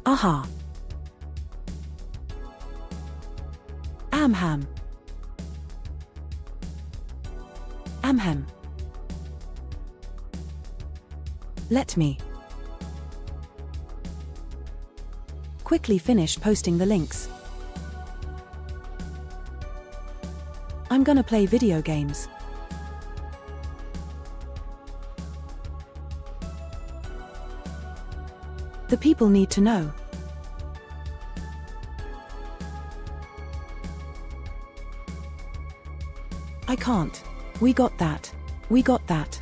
Aha. Amham. Amhem. Let me quickly finish posting the links. I'm gonna play video games. The people need to know. I can't. We got that. We got that.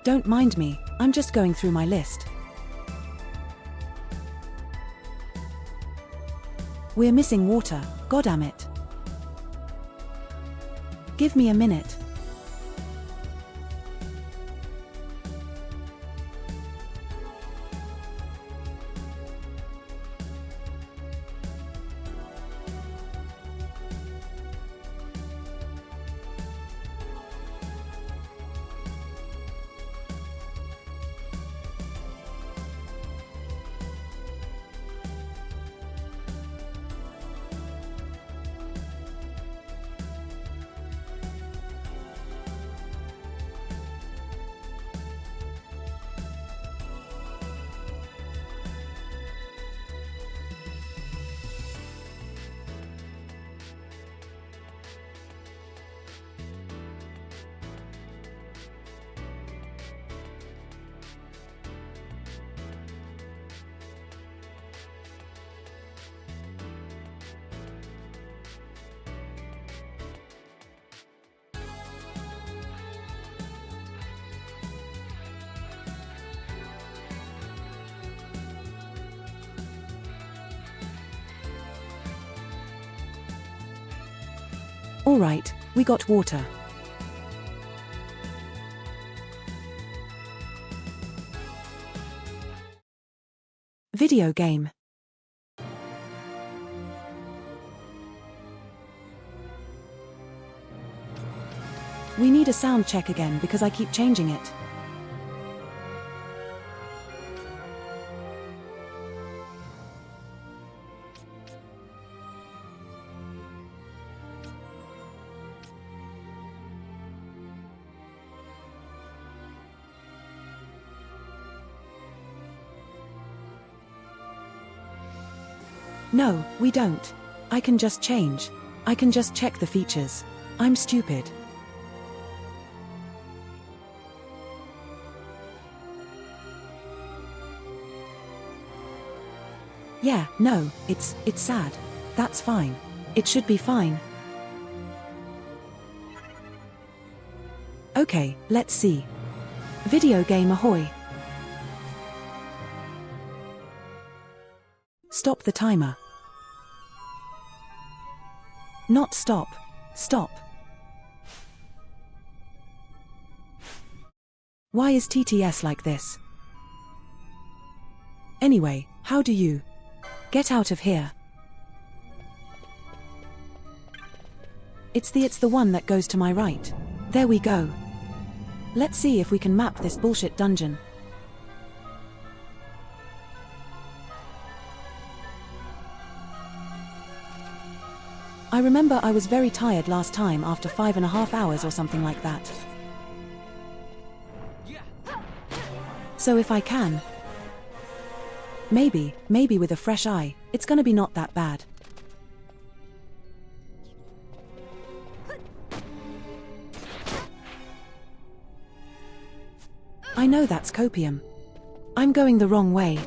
Don't mind me, I'm just going through my list. We're missing water, goddamn it. Give me a minute. All right, we got water. Video game. We need a sound check again because I keep changing it. No, we don't. I can just change. I can just check the features. I'm stupid. Yeah, no, it's sad. That's fine. It should be fine. Okay, let's see. Video game ahoy. Stop the timer. Not stop. Stop. Why is TTS like this? Anyway, how do you get out of here? It's the one that goes to my right. There we go. Let's see if we can map this bullshit dungeon. I remember I was very tired last time after 5.5 hours or something like that. So if I can, maybe with a fresh eye, it's gonna be not that bad. I know that's copium. I'm going the wrong way.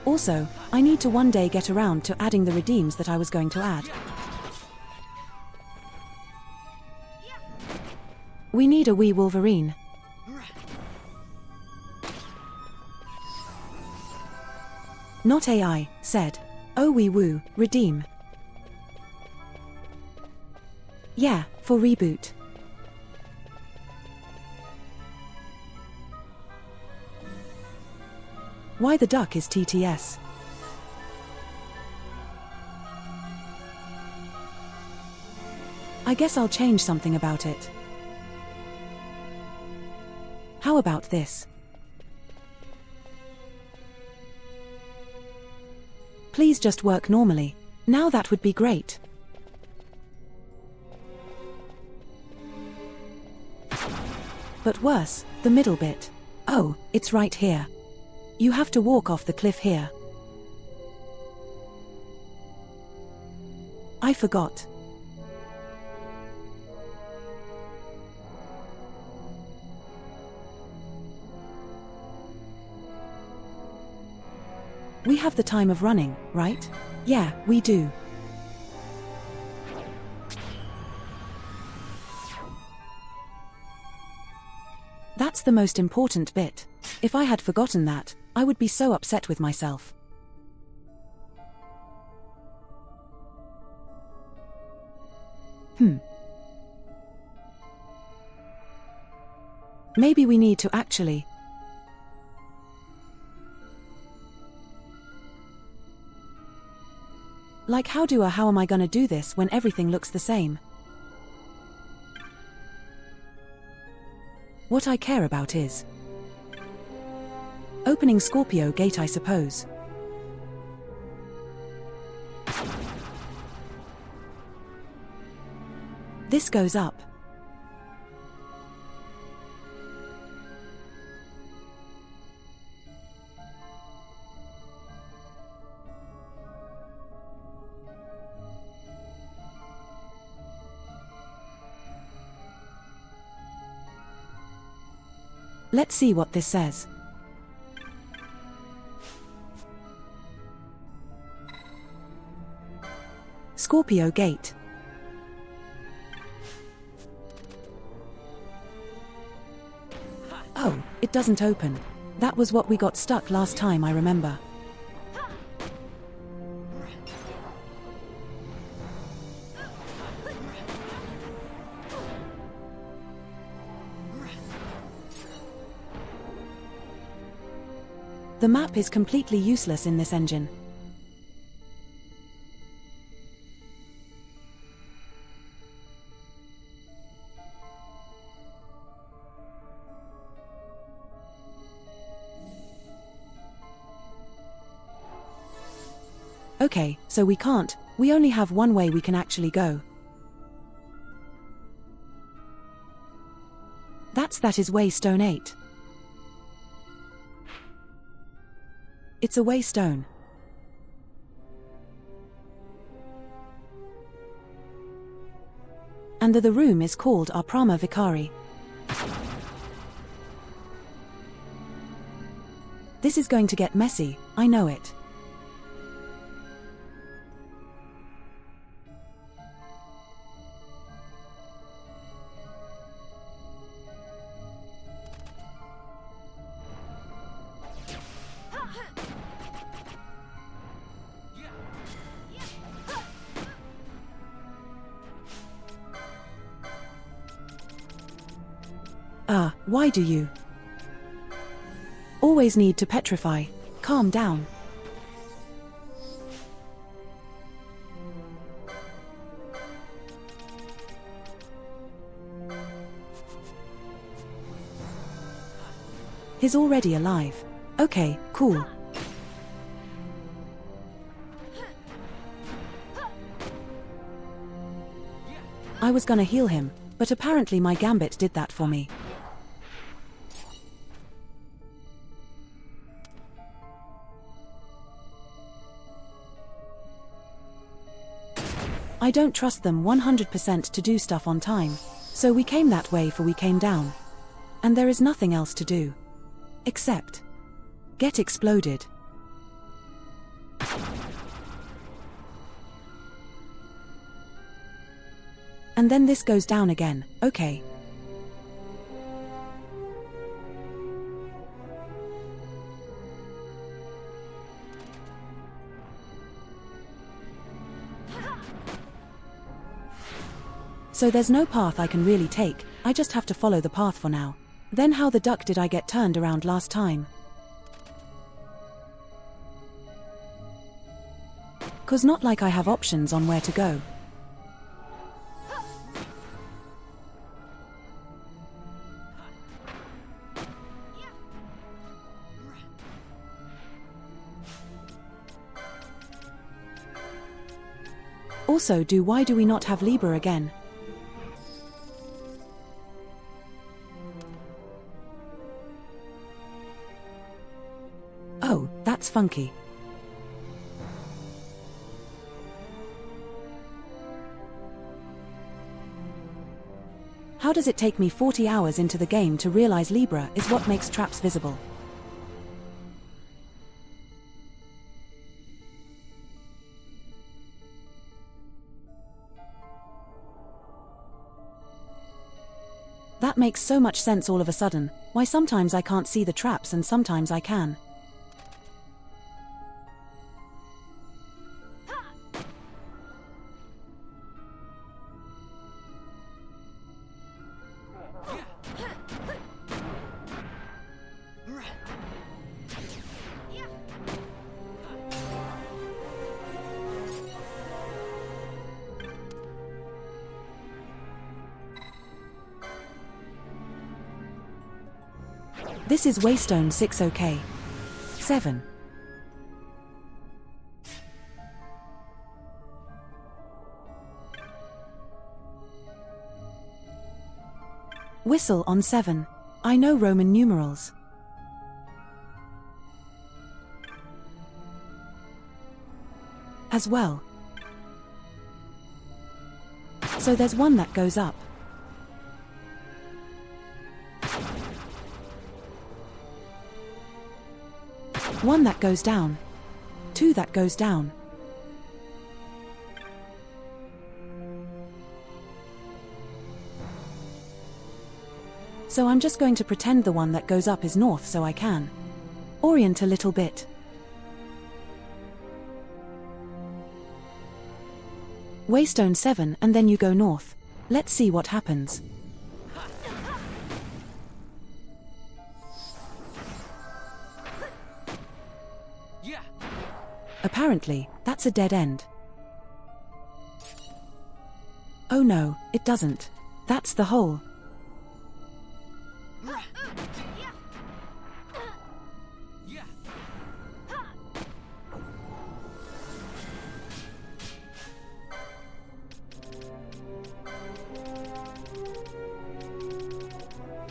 Also, I need to one day get around to adding the redeems that I was going to add. We need a wee Wolverine. Not AI, said. Oh wee woo, redeem. Yeah, for reboot. Why the duck is TTS? I guess I'll change something about it. How about this? Please just work normally. Now that would be great. But worse, the middle bit. Oh, it's right here. You have to walk off the cliff here. I forgot. We have the time of running, right? Yeah, we do. That's the most important bit. If I had forgotten that, I would be so upset with myself. Maybe we need to actually... Like how am I gonna do this when everything looks the same? What I care about is opening Scorpio gate, I suppose. This goes up. Let's see what this says. Scorpio gate. Oh, it doesn't open. That was what we got stuck last time, I remember. The map is completely useless in this engine. Okay, so we can't. We only have one way we can actually go. That is Waystone 8. It's a waystone. And the room is called our Prama Vicari. This is going to get messy, I know it. Why do you always need to petrify? Calm down. He's already alive. Okay, cool. I was gonna heal him, but apparently my gambit did that for me. I don't trust them 100% to do stuff on time, so we came that way for we came down. And there is nothing else to do. Except get exploded. And then this goes down again, okay. So there's no path I can really take, I just have to follow the path for now. Then how the duck did I get turned around last time? 'Cause not like I have options on where to go. Also, why do we not have Libra again? Oh, that's funky. How does it take me 40 hours into the game to realize Libra is what makes traps visible? That makes so much sense all of a sudden, why sometimes I can't see the traps and sometimes I can. This is Waystone TZA 7. Whistle on 7. I know Roman numerals. As well. So there's one that goes up. One that goes down. Two that goes down. So I'm just going to pretend the one that goes up is north so I can orient a little bit. Waystone 7 and then you go north. Let's see what happens. Apparently, that's a dead end. Oh no, it doesn't. That's the hole.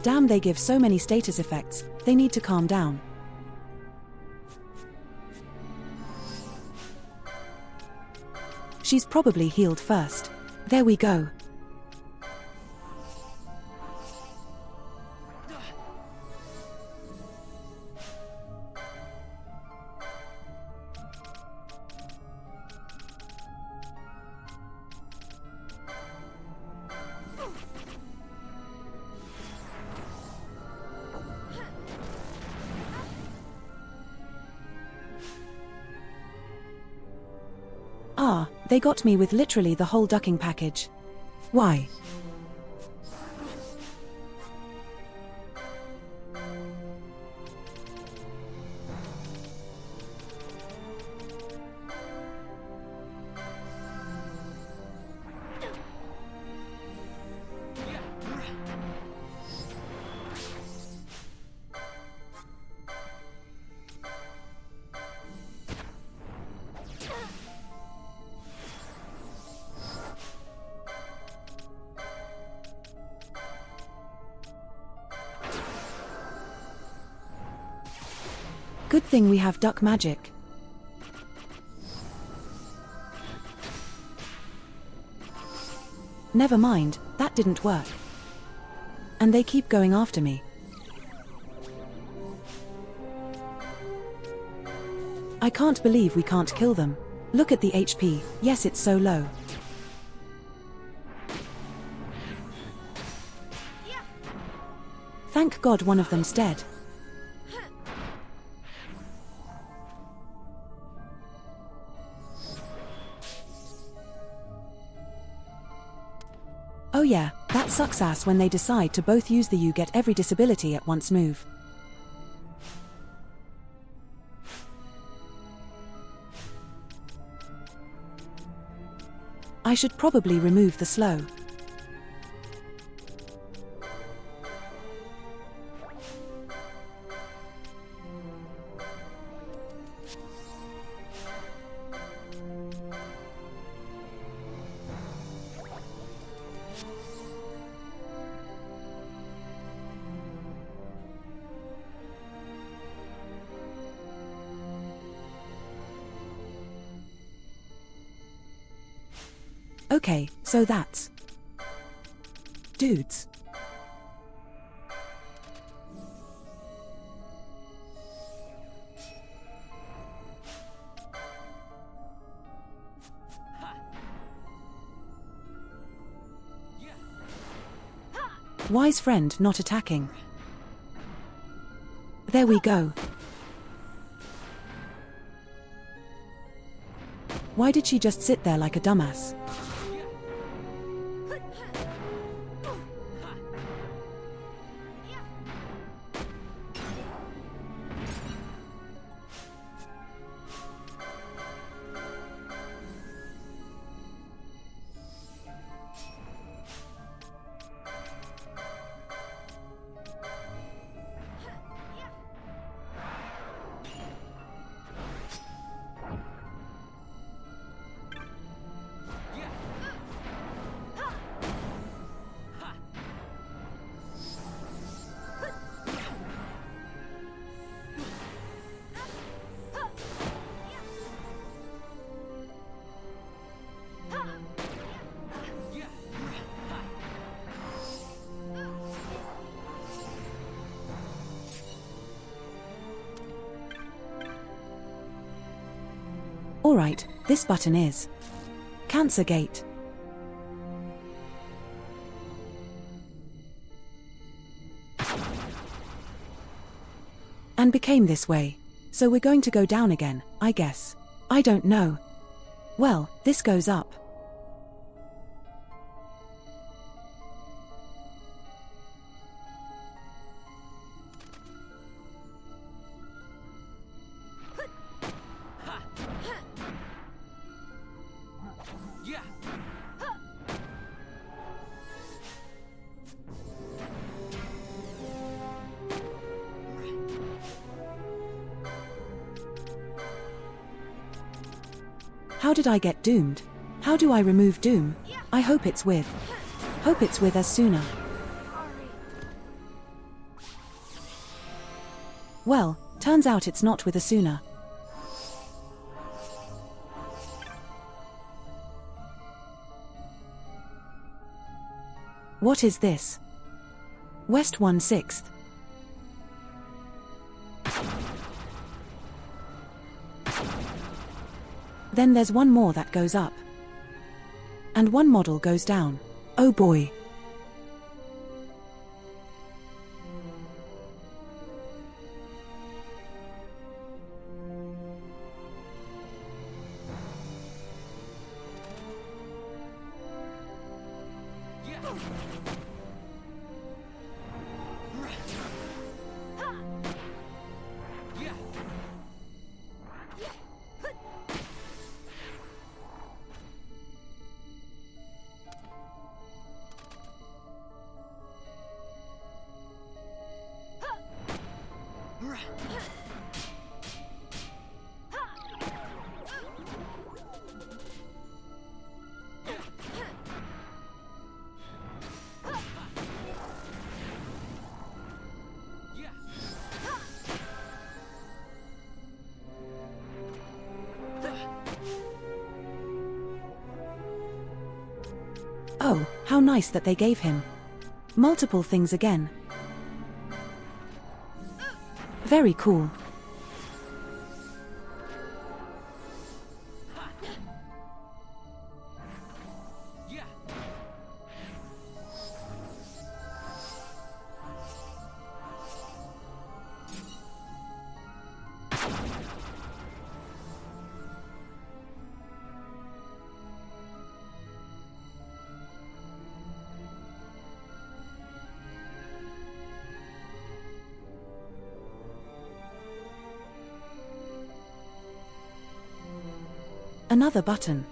Damn, they give so many status effects, they need to calm down. She's probably healed first. There we go. Ah, they got me with literally the whole ducking package. Why? Good thing we have duck magic. Never mind, that didn't work. And they keep going after me. I can't believe we can't kill them. Look at the HP, yes, it's so low. Thank God one of them's dead. Oh yeah, that sucks ass when they decide to both use the you get every disability at once move. I should probably remove the slow. Okay, so that's dudes. Wise friend not attacking. There we go. Why did she just sit there like a dumbass? Alright, this button is Cancer Gate. And became this way. So we're going to go down again, I guess. I don't know. Well, this goes up. How did I get doomed? How do I remove doom? I hope it's with Asuna. Well, turns out it's not with Asuna. What is this? West 1/6. Then there's one more that goes up. And one model goes down. Oh boy. Oh, how nice that they gave him multiple things again. Very cool. Another button.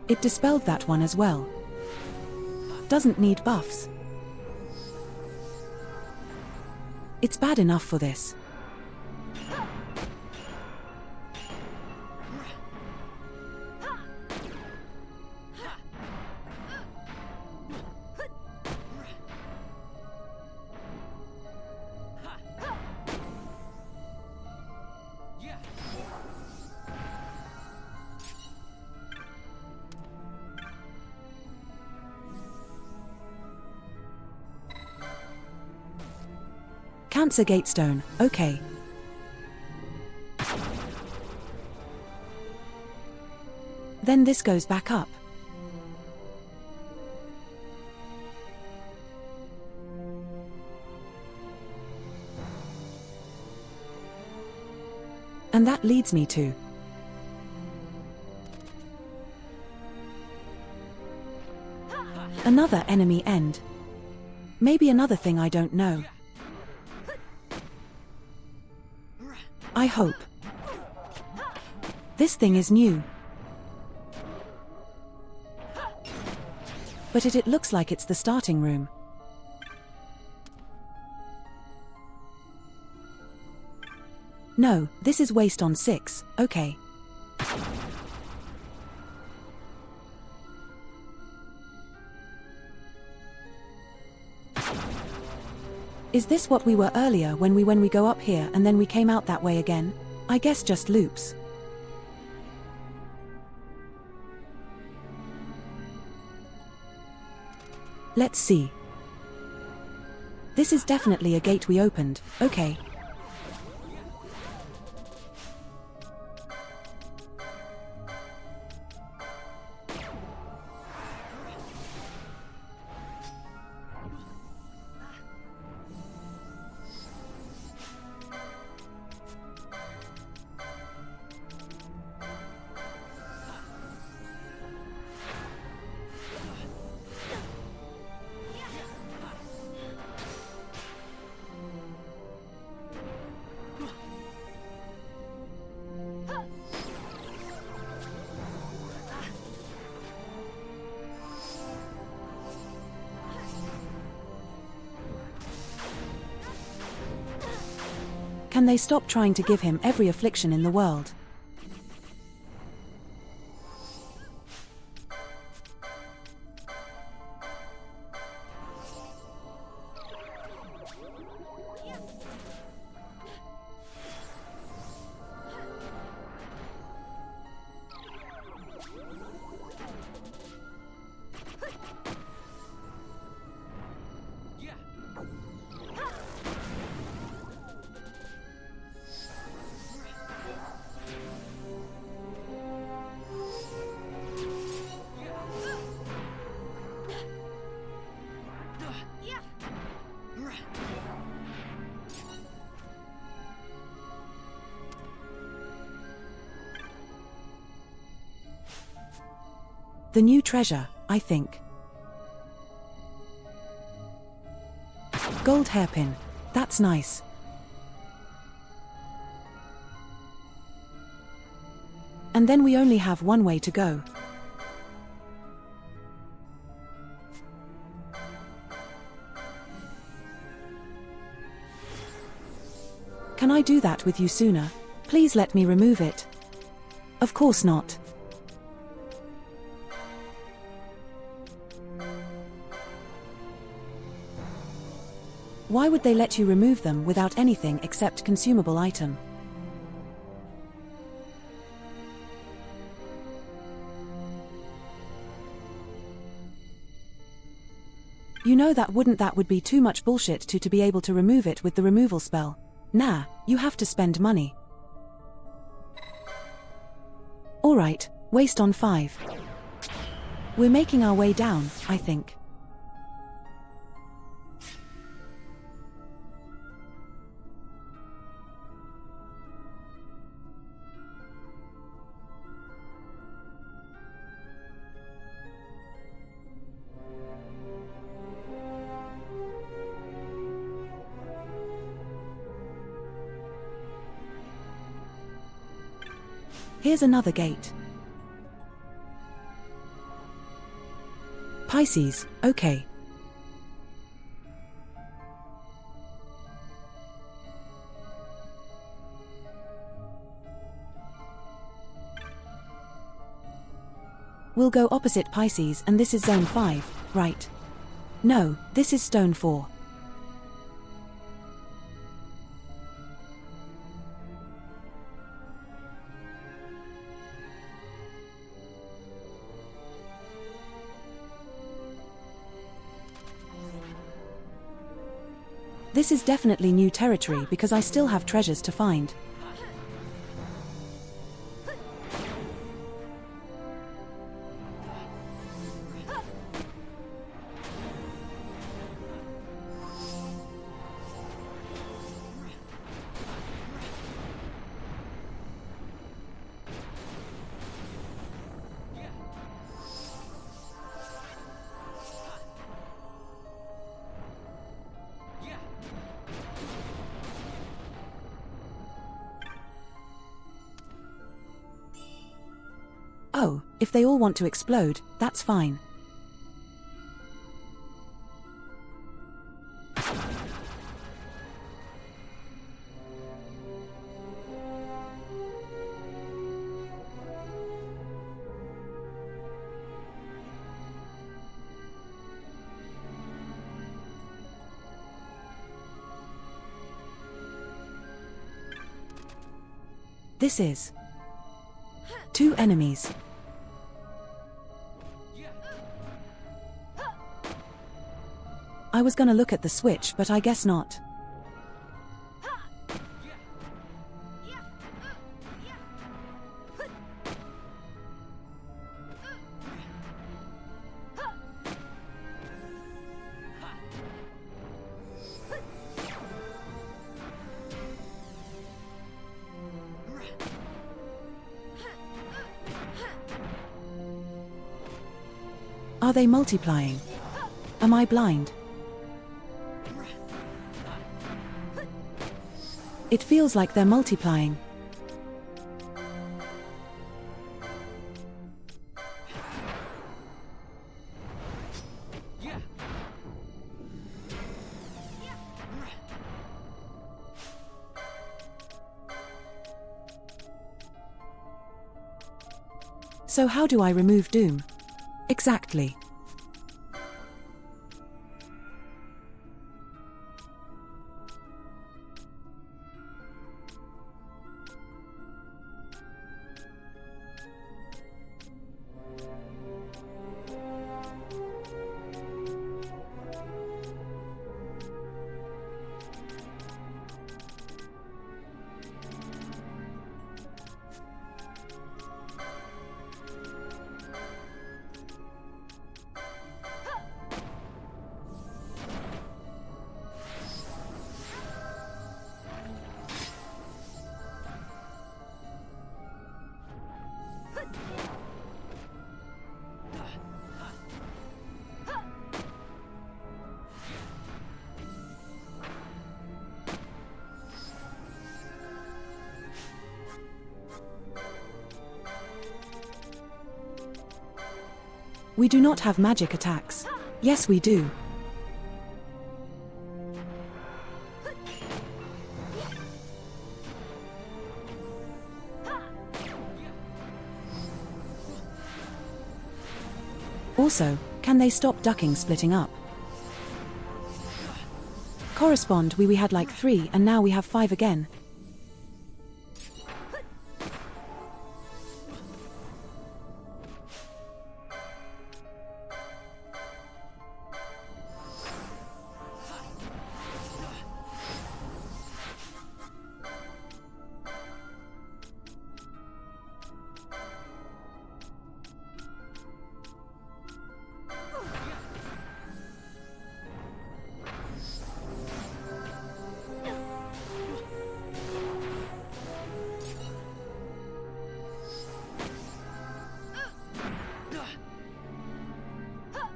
It dispelled that one as well. Doesn't need buffs. It's bad enough for this. Cancer Gatestone, okay. Then this goes back up. And that leads me to another enemy end. Maybe another thing I don't know. I hope. This thing is new. But it looks like it's the starting room. No, this is waste on 6, okay. Is this what we were earlier when we go up here and then we came out that way again? I guess just loops. Let's see. This is definitely a gate we opened, okay. Can they stop trying to give him every affliction in the world? The new treasure, I think. Gold hairpin. That's nice. And then we only have one way to go. Can I do that with you sooner? Please let me remove it. Of course not. Why would they let you remove them without anything except consumable item? You know that would be too much bullshit to be able to remove it with the removal spell. Nah, you have to spend money. Alright, waste on 5. We're making our way down, I think. Here's another gate. Pisces, okay. We'll go opposite Pisces, and this is zone 5, right? No, this is stone 4. This is definitely new territory because I still have treasures to find. Oh, if they all want to explode, that's fine. This is 2 enemies. I was gonna look at the switch, but I guess not. Are they multiplying? Am I blind? It feels like they're multiplying. So how do I remove Doom? Exactly. We do not have magic attacks. Yes, we do. Also, can they stop ducking splitting up? Correspond, we had like 3 and now we have 5 again.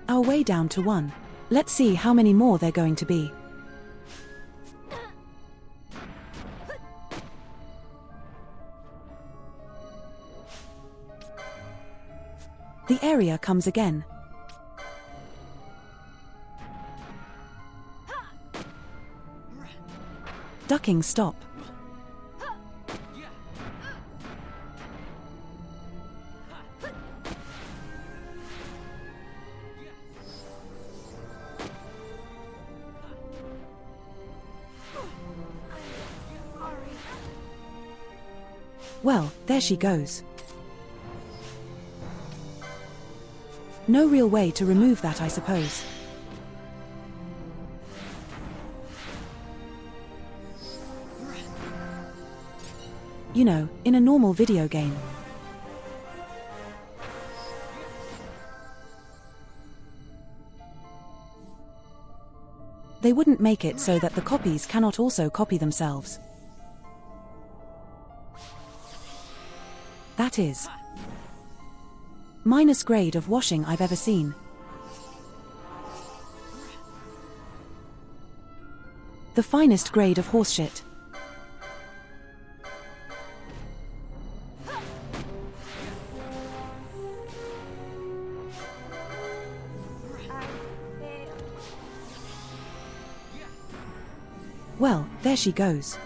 Our way down to 1. Let's see how many more they're going to be. The area comes again. Ducking stop. Well, there she goes. No real way to remove that, I suppose. You know, in a normal video game. They wouldn't make it so that the copies cannot also copy themselves. That is minus grade of washing I've ever seen. The finest grade of horseshit. Well, there she goes.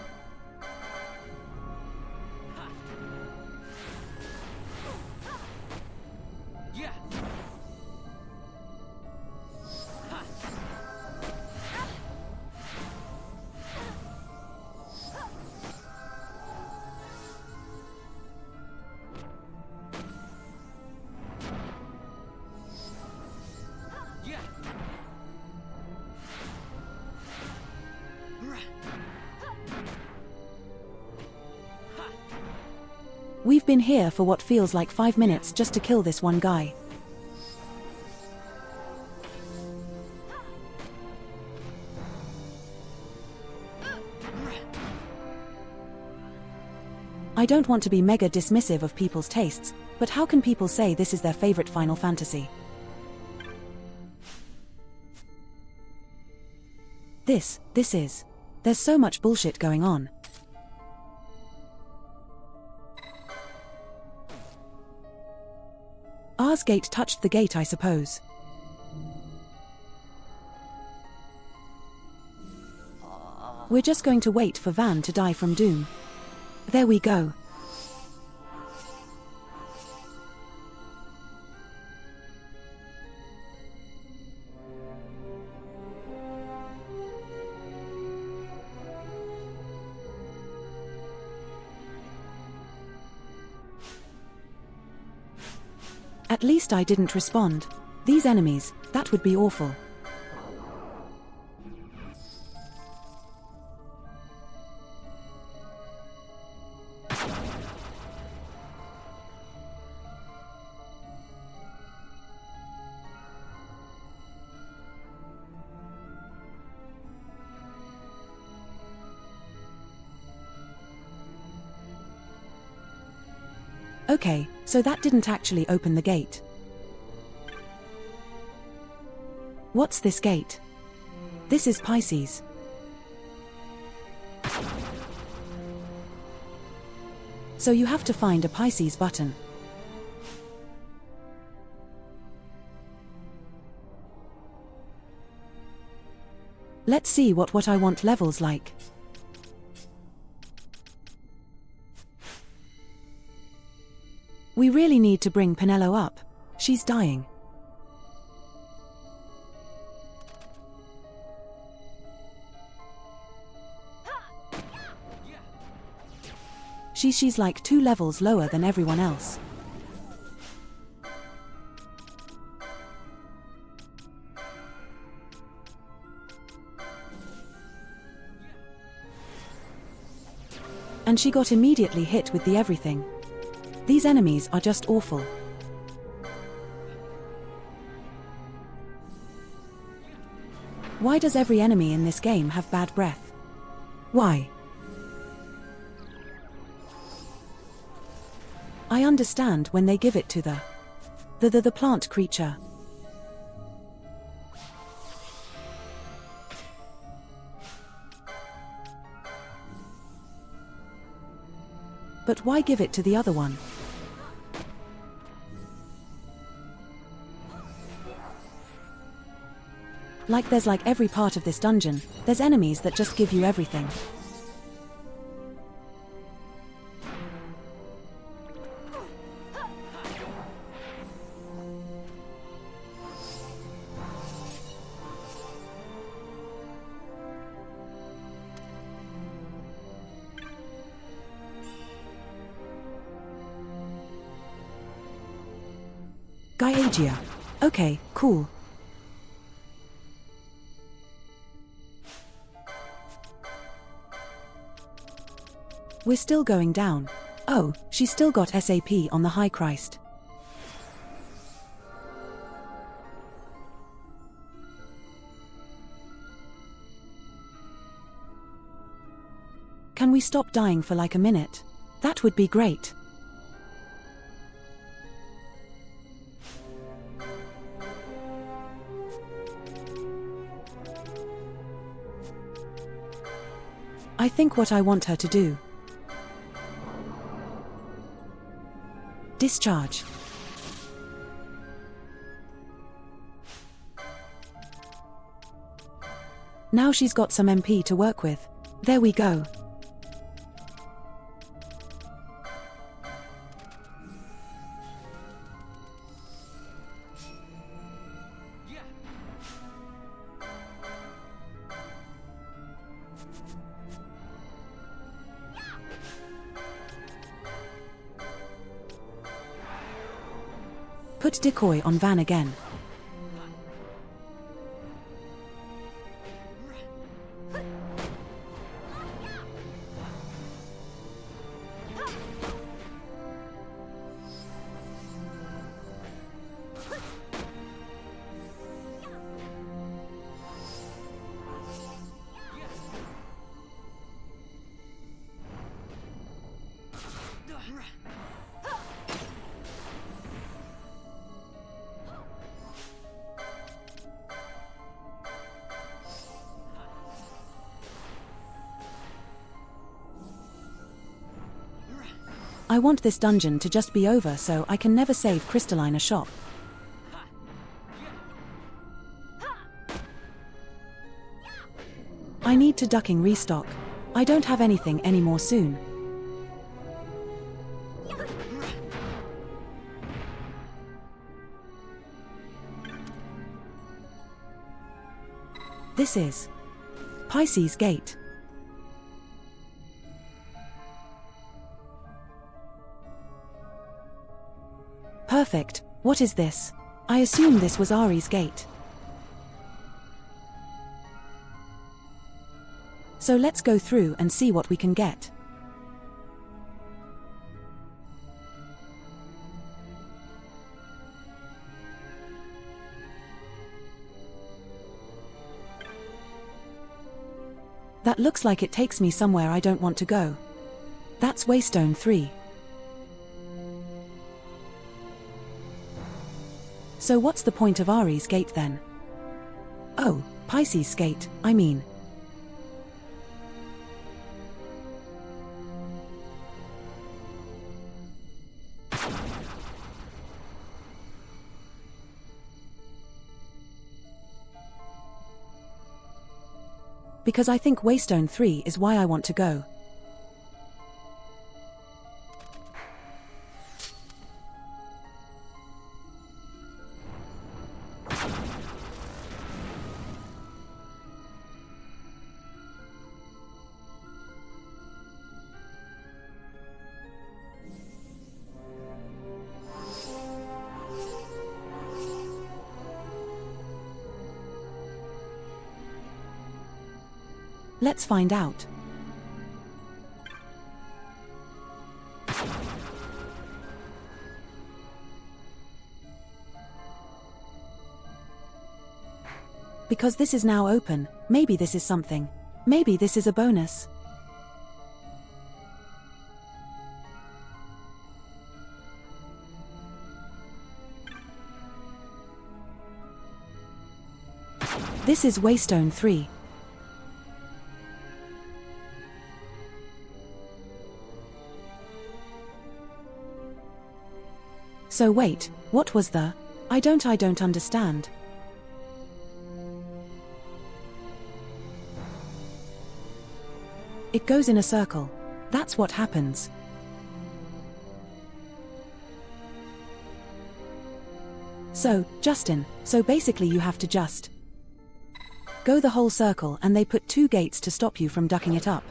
We've been here for what feels like 5 minutes just to kill this one guy. I don't want to be mega dismissive of people's tastes, but how can people say this is their favorite Final Fantasy? This is. There's so much bullshit going on. Ours gate touched the gate, I suppose. We're just going to wait for Van to die from doom. There we go. At least I didn't respond. These enemies, that would be awful. Okay, so that didn't actually open the gate. What's this gate? This is Pisces. So you have to find a Pisces button. Let's see what I want levels like. We really need to bring Penelo up. She's dying. She's like 2 levels lower than everyone else. And she got immediately hit with the everything. These enemies are just awful. Why does every enemy in this game have bad breath? Why? I understand when they give it to the plant creature. But why give it to the other one? Like there's like every part of this dungeon, there's enemies that just give you everything. Gaiagia. Okay, cool. We're still going down. Oh, she's still got SAP on the High Christ. Can we stop dying for like a minute? That would be great. I think what I want her to do. Discharge. Now she's got some MP to work with. There we go. Put decoy on Van again. I want this dungeon to just be over so I can never save Crystalline a shop. I need to ducking restock. I don't have anything anymore soon. This is Pisces Gate. Perfect. What is this? I assume this was Ari's gate. So let's go through and see what we can get. That looks like it takes me somewhere I don't want to go. That's Waystone 3. So what's the point of Ari's gate then? Oh, Pisces gate, I mean. Because I think Waystone 3 is why I want to go. Let's find out. Because this is now open, maybe this is something. Maybe this is a bonus. This is Waystone 3. So wait, what was the... I don't understand. It goes in a circle. That's what happens. So, Justin, so basically you have to just go the whole circle and they put 2 gates to stop you from ducking it up.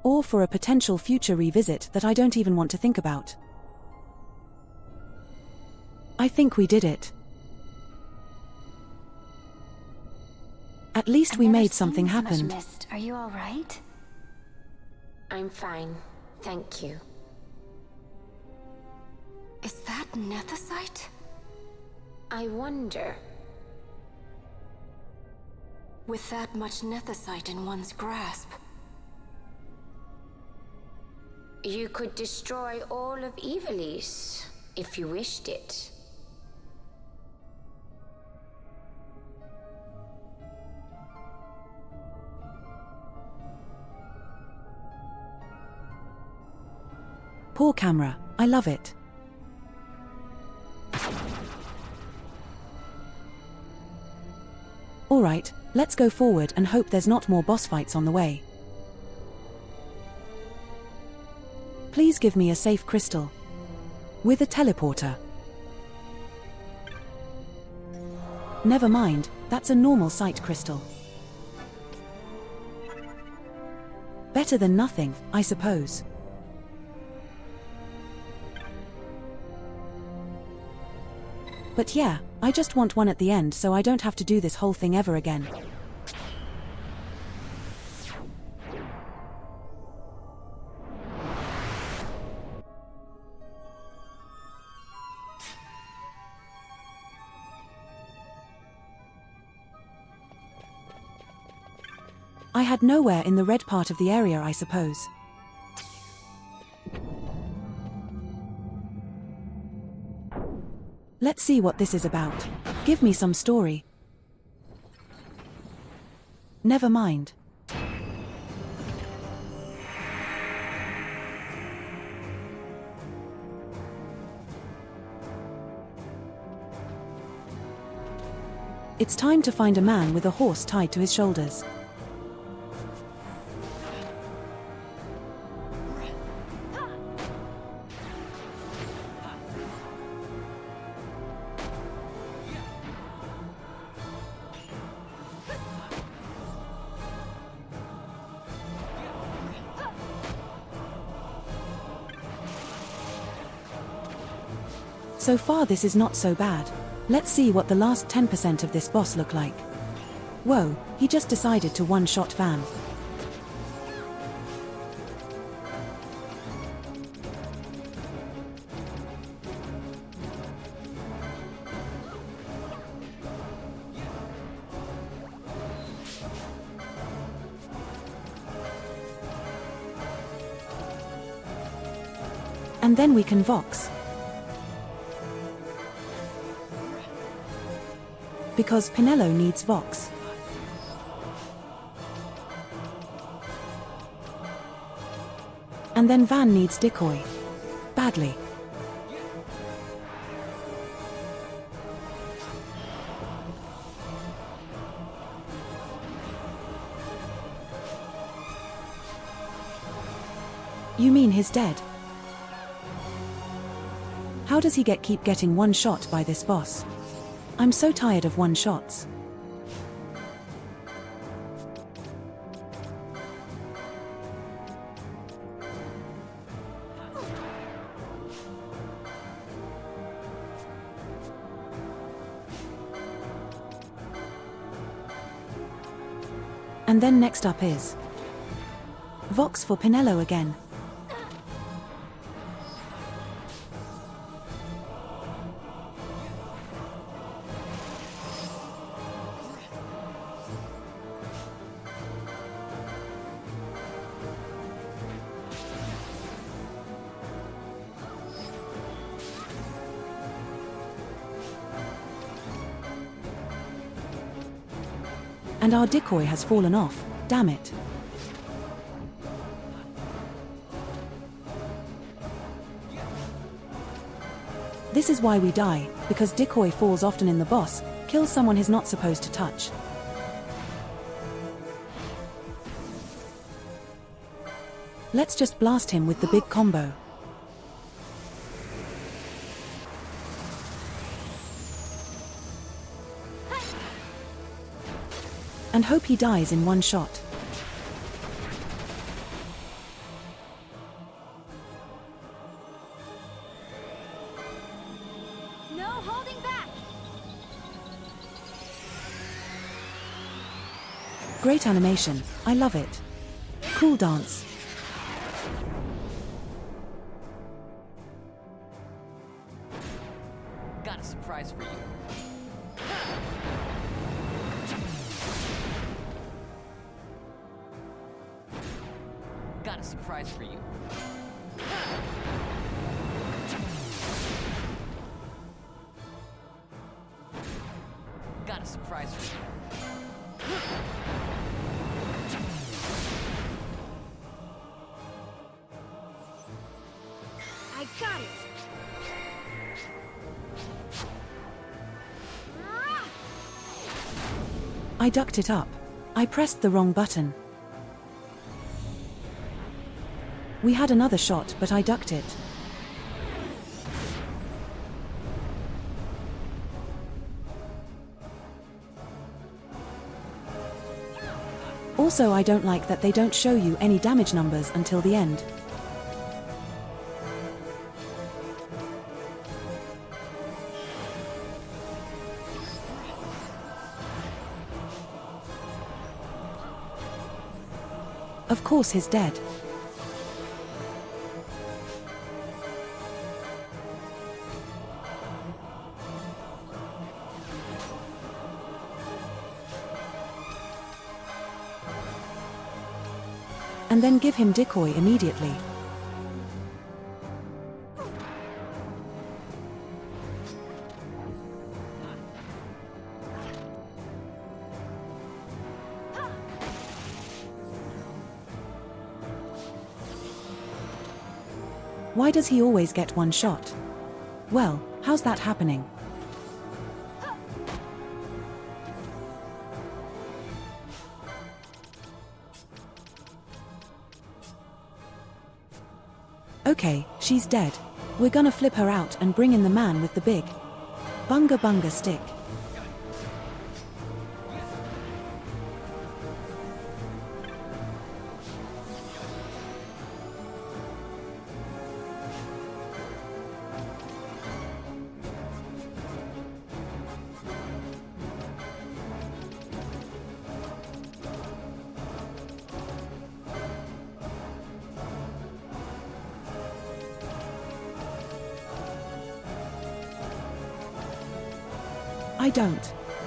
Or for a potential future revisit that I don't even want to think about. I think we did it. At least we made something happen. Mist. Are you all right? I'm fine, thank you. Is that nethicite? I wonder. With that much nethicite in one's grasp. You could destroy all of Ivalice, if you wished it. Poor camera, I love it. Alright, let's go forward and hope there's not more boss fights on the way. Please give me a safe crystal. With a teleporter. Never mind, that's a normal sight crystal. Better than nothing, I suppose. But yeah, I just want one at the end so I don't have to do this whole thing ever again. I had nowhere in the red part of the area, I suppose. Let's see what this is about. Give me some story. Never mind. It's time to find a man with a horse tied to his shoulders. So far this is not so bad. Let's see what the last 10% of this boss look like. Whoa, he just decided to one-shot Van. And then we can Vox. Because Pinello needs Vox. And then Van needs Decoy. Badly. You mean he's dead? How does he keep getting one shot by this boss? I'm so tired of one-shots. And then next up is Vox for Pinello again. And our decoy has fallen off, damn it. This is why we die, because decoy falls often in the boss, kills someone he's not supposed to touch. Let's just blast him with the big combo. And hope he dies in one shot. No holding back! Great animation, I love it. Cool dance. Got a surprise for you. Got a surprise for you. Got a surprise for you. I got it! I ducked it up. I pressed the wrong button. We had another shot, but I ducked it. Also, I don't like that they don't show you any damage numbers until the end. Of course he's dead. And then give him decoy immediately. Why does he always get one shot? Well, how's that happening? Okay, she's dead. We're gonna flip her out and bring in the man with the big bunga bunga stick.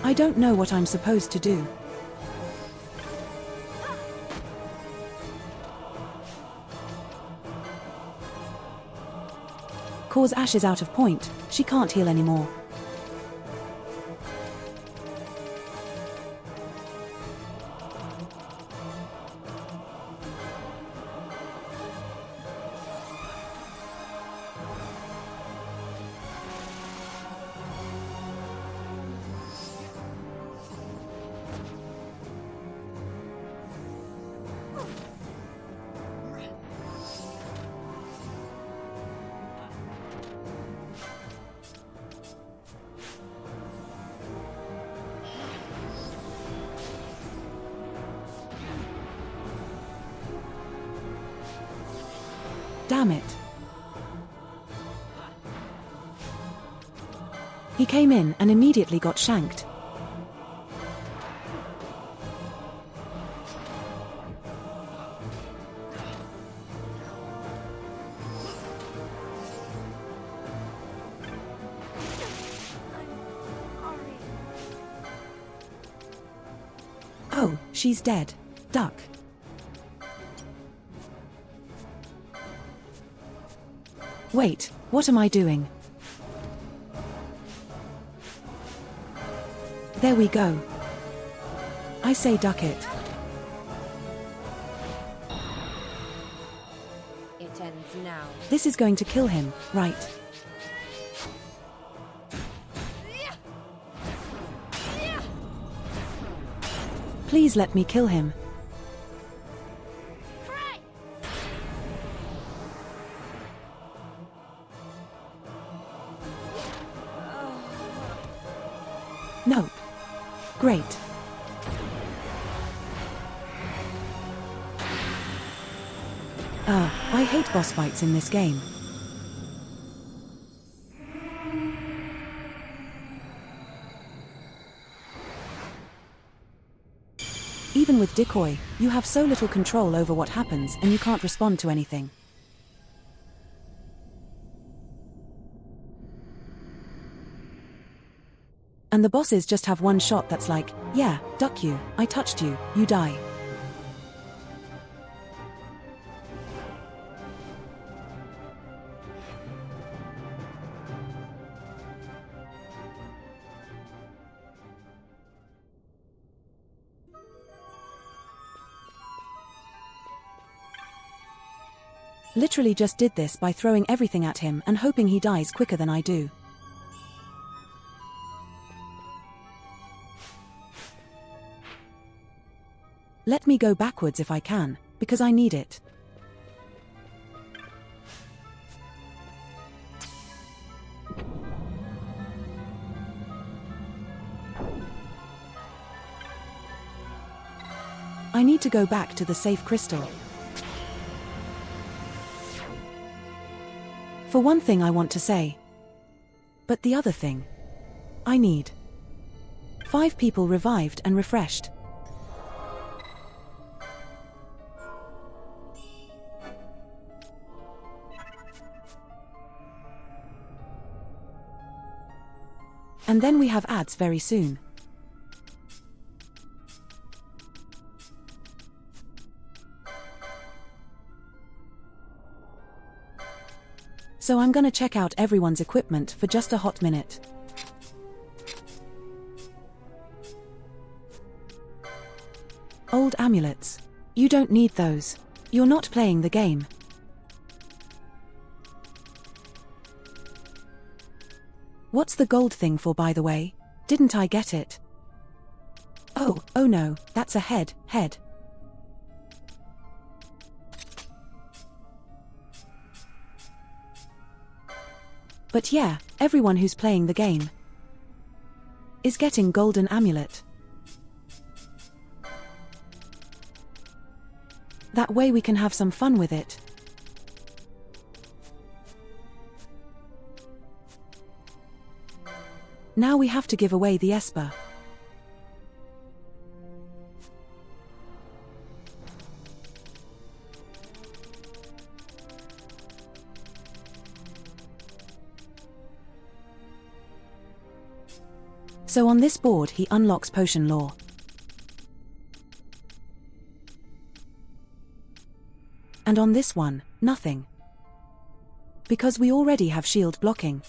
I don't know what I'm supposed to do. Cause Ash is out of point, she can't heal anymore. Damn it. He came in and immediately got shanked. Oh, she's dead. Duck. Wait, what am I doing? There we go. I say duck it. It ends now. This is going to kill him, right? Please let me kill him. Nope. Great. I hate boss fights in this game. thing with decoy, you have so little control over what happens and you can't respond to anything. And the bosses just have one shot that's like, yeah, duck you, I touched you, you die. Literally just did this by throwing everything at him and hoping he dies quicker than I do. Let me go backwards if I can, because I need it. I need to go back to the safe crystal. For one thing I want to say. But the other thing. I need 5 people revived and refreshed. And then we have ads very soon. So I'm gonna check out everyone's equipment for just a hot minute. Old amulets. You don't need those. You're not playing the game. What's the gold thing for, by the way? Didn't I get it? Oh no, that's a head. But yeah, everyone who's playing the game is getting golden amulet. That way we can have some fun with it. Now we have to give away the Esper. So on this board he unlocks potion lore. And on this one, nothing. Because we already have shield blocking.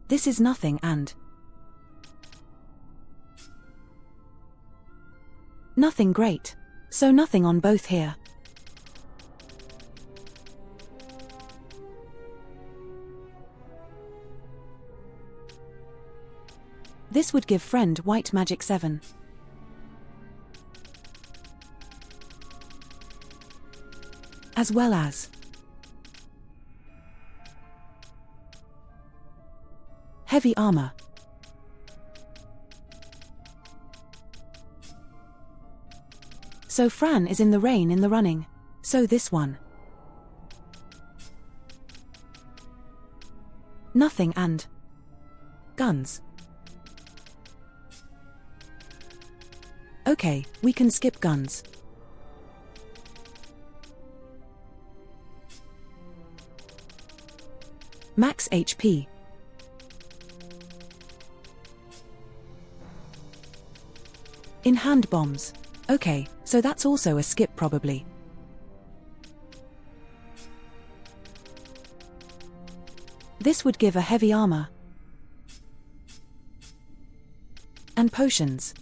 This is nothing and nothing great. So nothing on both here. This would give friend white magic 7. As well as heavy armor. So Fran is in the rain in the running. So this one. Nothing and guns. Okay, we can skip guns. Max HP. In-hand bombs. Okay, so that's also a skip probably. This would give a heavy armor. And potions.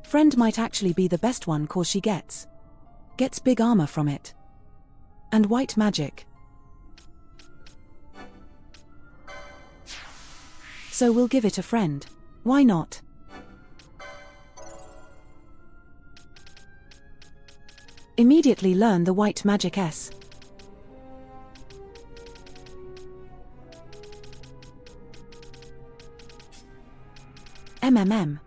Friend might actually be the best one cause she gets big armor from it. And white magic. So we'll give it a friend. Why not? Immediately learn the white magic S. MMM.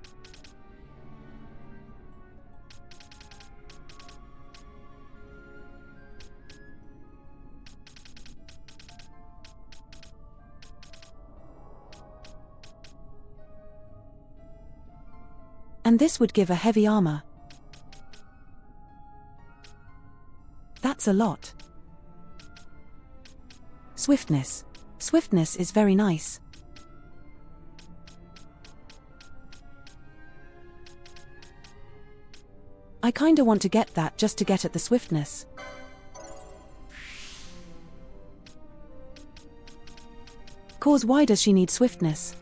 And this would give a heavy armor. That's a lot. Swiftness. Swiftness is very nice. I kinda want to get that just to get at the swiftness. Cause why does she need swiftness?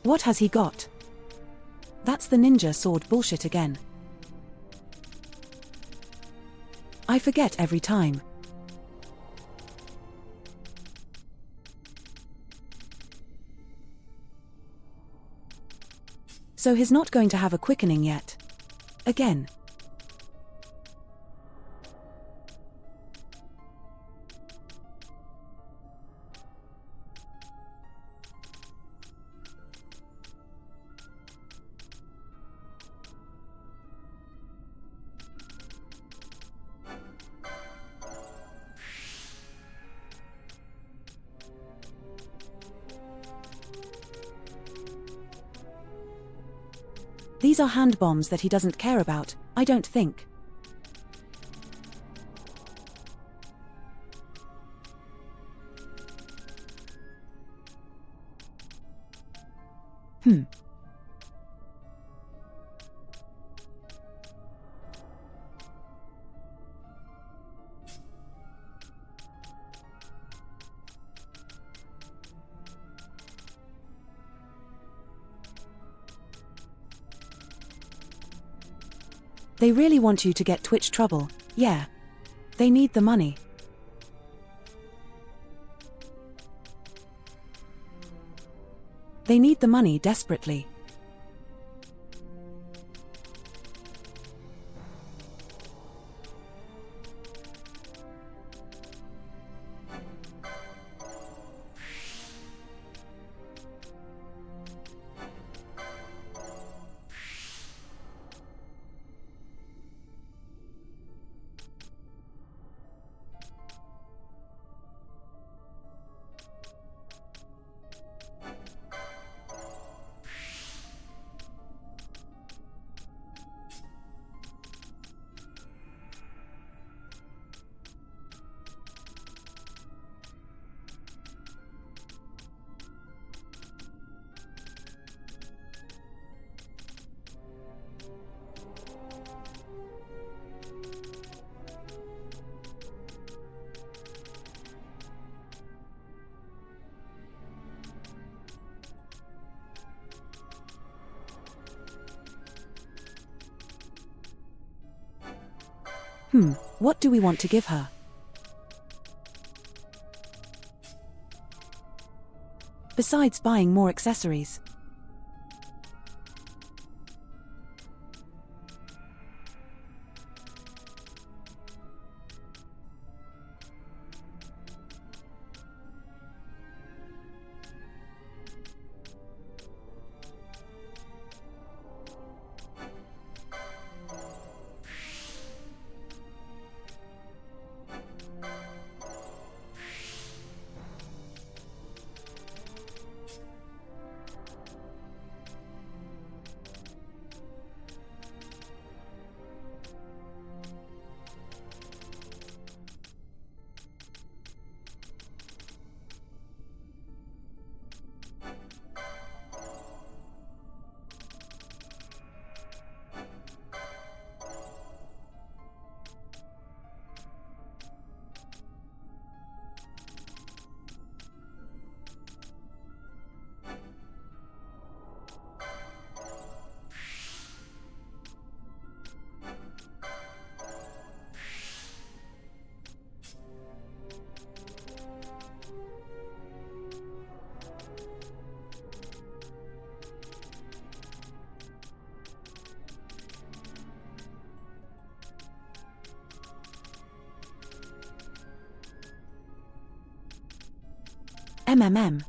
What has he got? That's the ninja sword bullshit again. I forget every time. So he's not going to have a quickening yet. Again. These are hand bombs that he doesn't care about, I don't think. They really want you to get Twitch trouble, yeah. They need the money. They need the money desperately. What do we want to give her? Besides buying more accessories. MMM.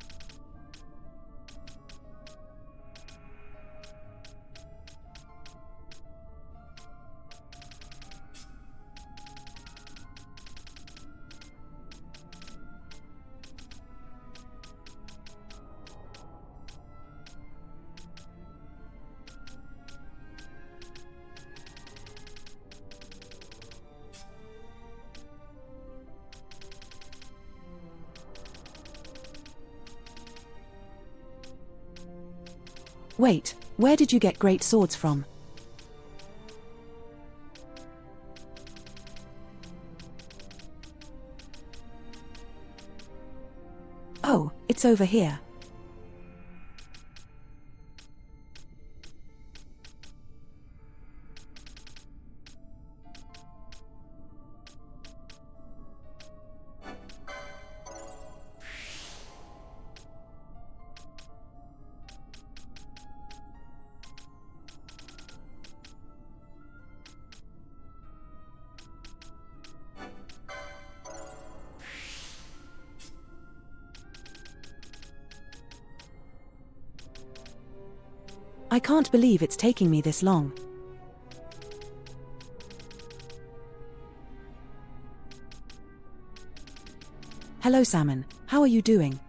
Wait, where did you get great swords from? Oh, it's over here. I can't believe it's taking me this long. Hello Salmon, how are you doing?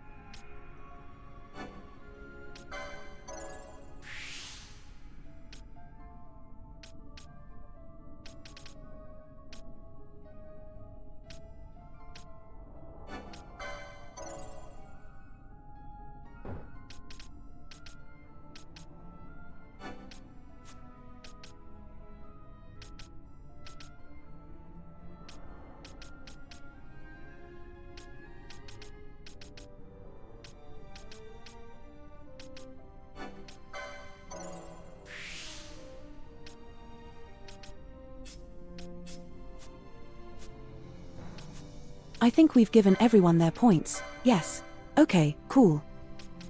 I think we've given everyone their points, yes. Okay, cool.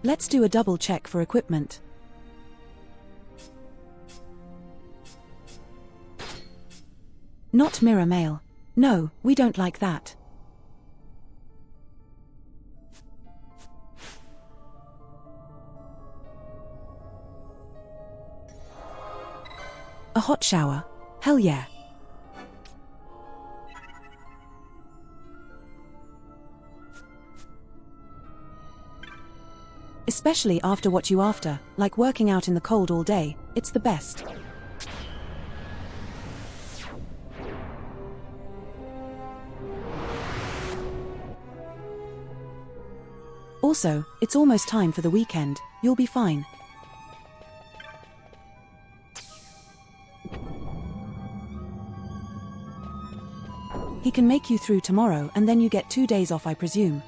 Let's do a double check for equipment. Not mirror mail. No, we don't like that. A hot shower? Hell yeah. Especially after what you after, like working out in the cold all day, it's the best. Also, it's almost time for the weekend, you'll be fine. He can make you through tomorrow and then you get 2 days off, I presume.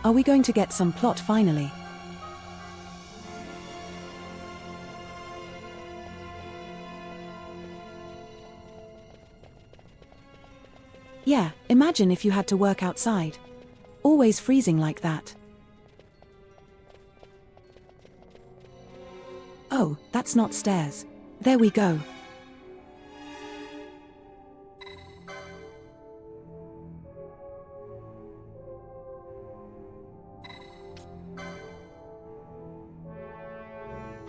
Are we going to get some plot finally? Yeah, imagine if you had to work outside. Always freezing like that. Oh, that's not stairs. There we go.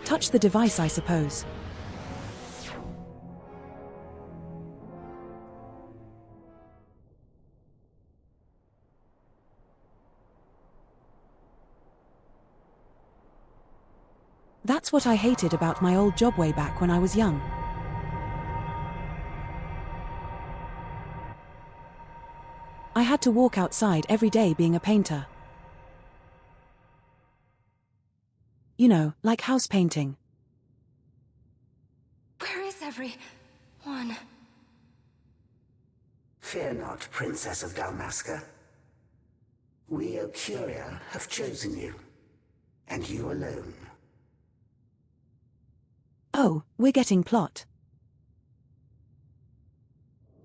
Touch the device, I suppose. That's what I hated about my old job way back when I was young. I had to walk outside every day being a painter. You know, like house painting. Where is everyone? Fear not, Princess of Dalmasca. We, O Curia, have chosen you, and you alone. Oh, we're getting plot.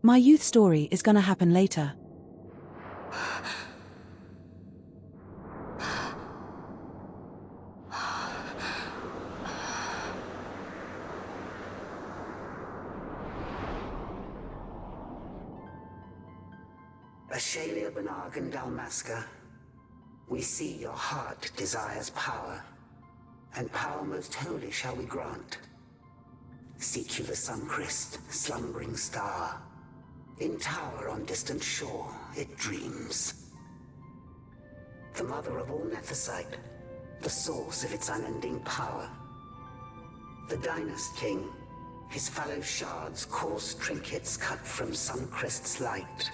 My youth story is gonna happen later. Ashalia Benarg and Dalmasca, we see your heart desires power, and power most holy shall we grant. Seek you the sun-kissed, slumbering star. In tower on distant shore, it dreams. The mother of all Nethicite, the source of its unending power. The Dynast King. His fellow shards, coarse trinkets cut from Suncrist's light.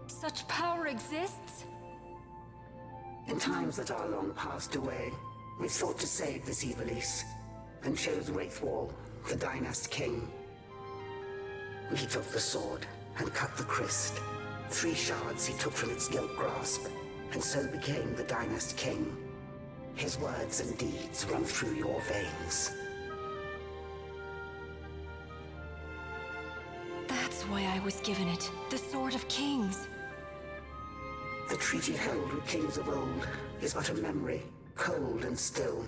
Such power exists? In times that are long passed away, we sought to save this Ivalice, and chose Wraithwall, the Dynast King. He took the sword and cut the Christ. 3 shards he took from its gilt grasp, and so became the Dynast King. His words and deeds run through your veins. That's why I was given it. The Sword of Kings. The treaty held with kings of old is but a memory, cold and still.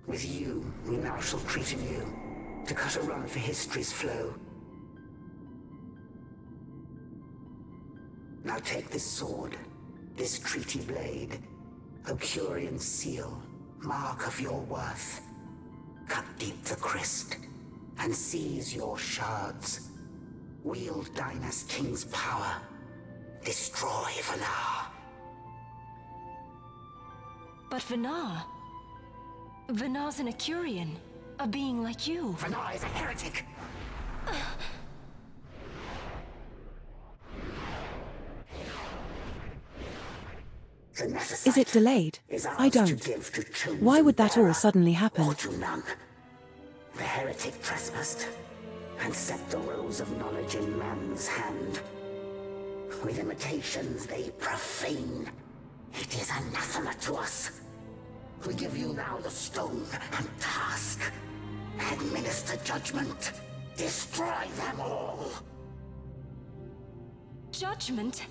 With you, we now shall treat anew, to cut a run for history's flow. Now take this sword, this treaty blade, Ocurian seal, mark of your worth. Cut deep the Christ, and seize your shards. Wield Dynast King's power. Destroy Vanar. But Vanar... Vanar's an Ocurian. A being like you. Vanar is a heretic! Is it delayed? I don't. Why would that all suddenly happen? Or to none. The heretic trespassed, and set the rose of knowledge in man's hand. With imitations they profane. It is anathema to us. We give you now the stone and task. Administer judgment. Destroy them all. Judgment?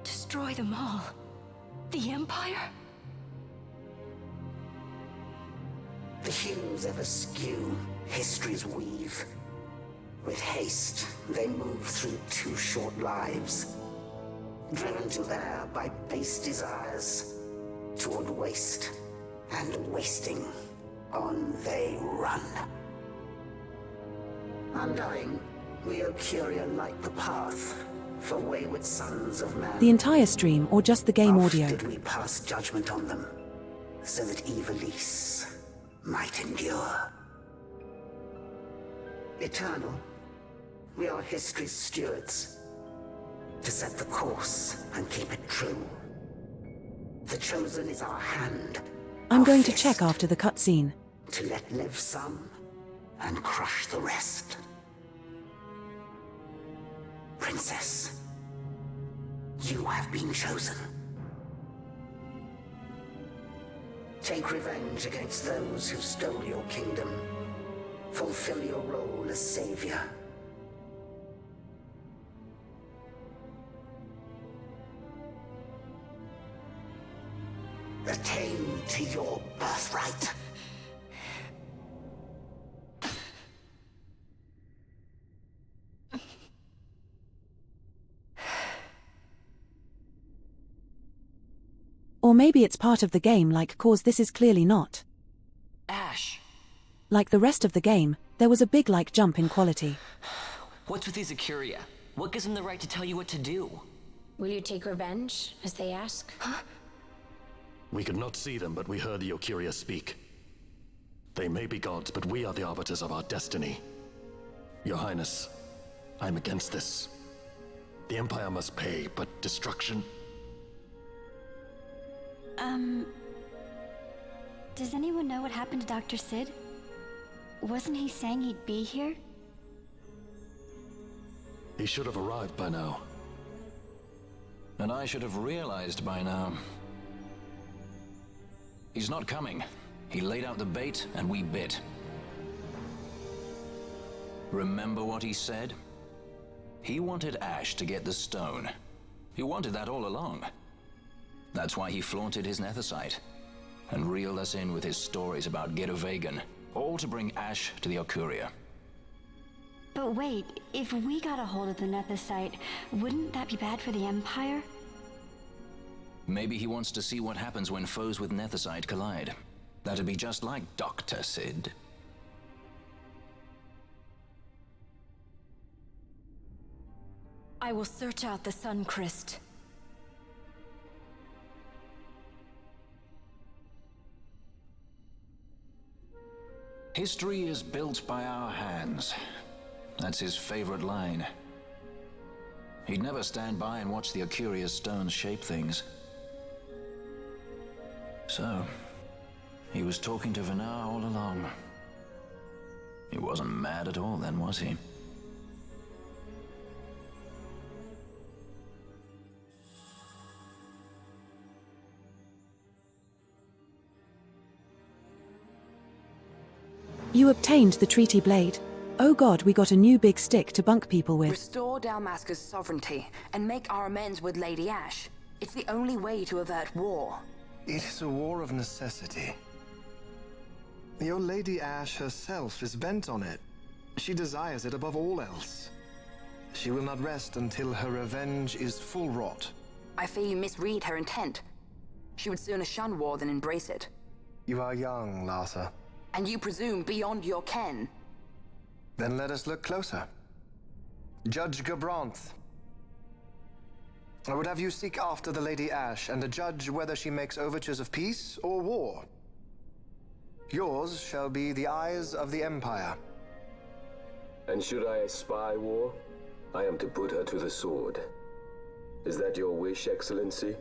Destroy them all? The Empire? The hues ever skew history's weave. With haste, they move through 2 short lives. Driven to there by base desires. Toward waste, and wasting, on they run. Undying, we Ocurian light the path for wayward sons of man. The entire stream or just the game Oft audio? did we pass judgment on them, so that Ivalice might endure. Eternal, we are history's stewards, to set the course and keep it true. The chosen is our hand. I'm our going to fist, check after the cutscene. to let live some and crush the rest. Princess, you have been chosen. Take revenge against those who stole your kingdom. Fulfill your role as savior. Attain to your birthright. Or maybe it's part of the game, like, cause this is clearly not. Ash! Like the rest of the game, there was a big jump in quality. What's with these Acuria? What gives them the right to tell you what to do? Will you take revenge, as they ask? We could not see them, but we heard the Ocuria speak. They may be gods, but we are the arbiters of our destiny. Your Highness, I'm against this. The Empire must pay, but destruction? Does anyone know what happened to Dr. Sid? Wasn't he saying he'd be here? He should have arrived by now. And I should have realized by now. He's not coming. He laid out the bait, and we bit. Remember what he said? He wanted Ash to get the stone. He wanted that all along. That's why he flaunted his nethicite, and reeled us in with his stories about Getavegan, all to bring Ash to the Ocuria. But wait, if we got a hold of the nethicite, wouldn't that be bad for the Empire? Maybe he wants to see what happens when foes with nethicite collide. That'd be just like Dr. Sid. I will search out the Sun Crest. History is built by our hands. That's his favorite line. He'd never stand by and watch the curious stones shape things. So, he was talking to Vanar all along. He wasn't mad at all then, was he? You obtained the treaty blade. Oh god, we got a new big stick to bunk people with. Restore Dalmasca's sovereignty and make our amends with Lady Ash. It's the only way to avert war. It is a war of necessity. Your Lady Ash herself is bent on it. She desires it above all else. She will not rest until her revenge is full wrought. I fear you misread her intent. She would sooner shun war than embrace it. You are young, Larsa. And you presume beyond your ken. Then let us look closer. Judge Gabranth. I would have you seek after the Lady Ash and judge whether she makes overtures of peace or war. Yours shall be the eyes of the Empire. And should I spy war, I am to put her to the sword. Is that your wish, Excellency?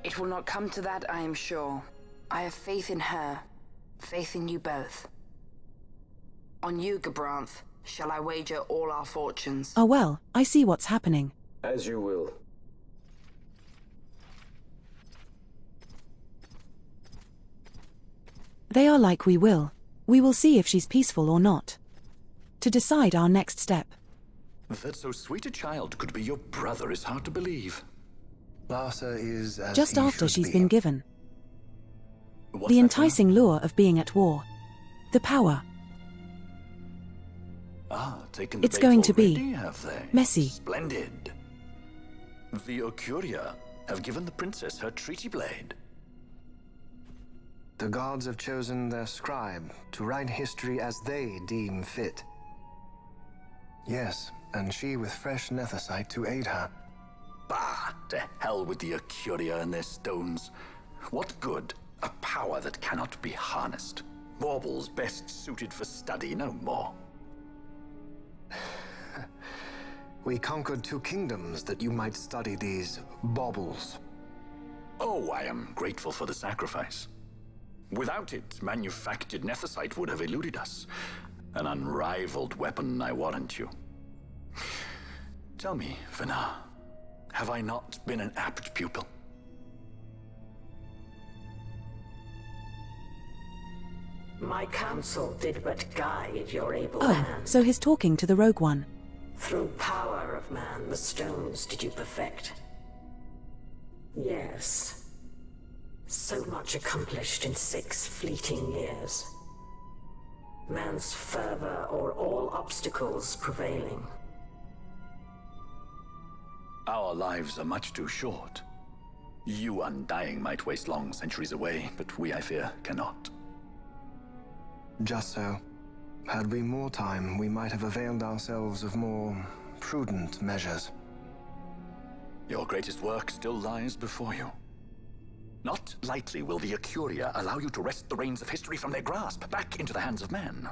It will not come to that, I am sure. I have faith in her, faith in you both. On you, Gabranth, shall I wager all our fortunes. Oh well, I see what's happening. As you will. They are like we will. We will see if she's peaceful or not. To decide our next step. That so sweet a child could be your brother is hard to believe. Larsa is as Just he after should she's be. been given. What's The that enticing lure of being at war. The power. Taken the It's bait going to be already, have they? messy. Splendid. The Ocuria have given the princess her treaty blade. The gods have chosen their scribe to write history as they deem fit. Yes, and she with fresh nethicite to aid her. Bah! To hell with the Ocuria and their stones. What good? A power that cannot be harnessed. Baubles best suited for study, no more. We conquered 2 kingdoms that you might study these baubles. Oh, I am grateful for the sacrifice. Without it, manufactured nethicite would have eluded us. An unrivaled weapon, I warrant you. Tell me, Vanar, have I not been an apt pupil? My counsel did but guide your able Oh, hand. so he's talking to the Rogue One. Through power of man, the stones did you perfect. Yes. So much accomplished in 6 fleeting years. Man's fervor o'er all obstacles prevailing. Our lives are much too short. You undying might waste long centuries away, but we, I fear, cannot. Just so. Had we more time, we might have availed ourselves of more prudent measures. Your greatest work still lies before you. Not lightly will the Ocuria allow you to wrest the reins of history from their grasp, back into the hands of men.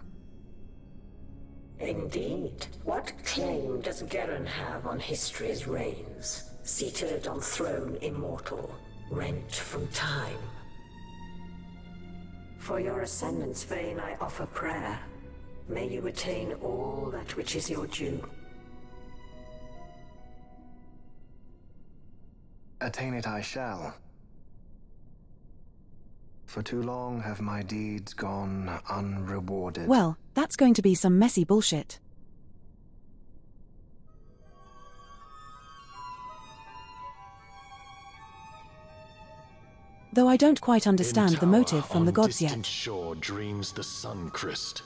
Indeed. What claim does Garen have on history's reins? Seated on throne immortal, rent from time. For your ascendant's vein I offer prayer. May you attain all that which is your due. Attain it I shall. For too long have my deeds gone unrewarded. Well, that's going to be some messy bullshit. Though I don't quite understand the motive from the gods yet. On distant shore dreams the sun Christ.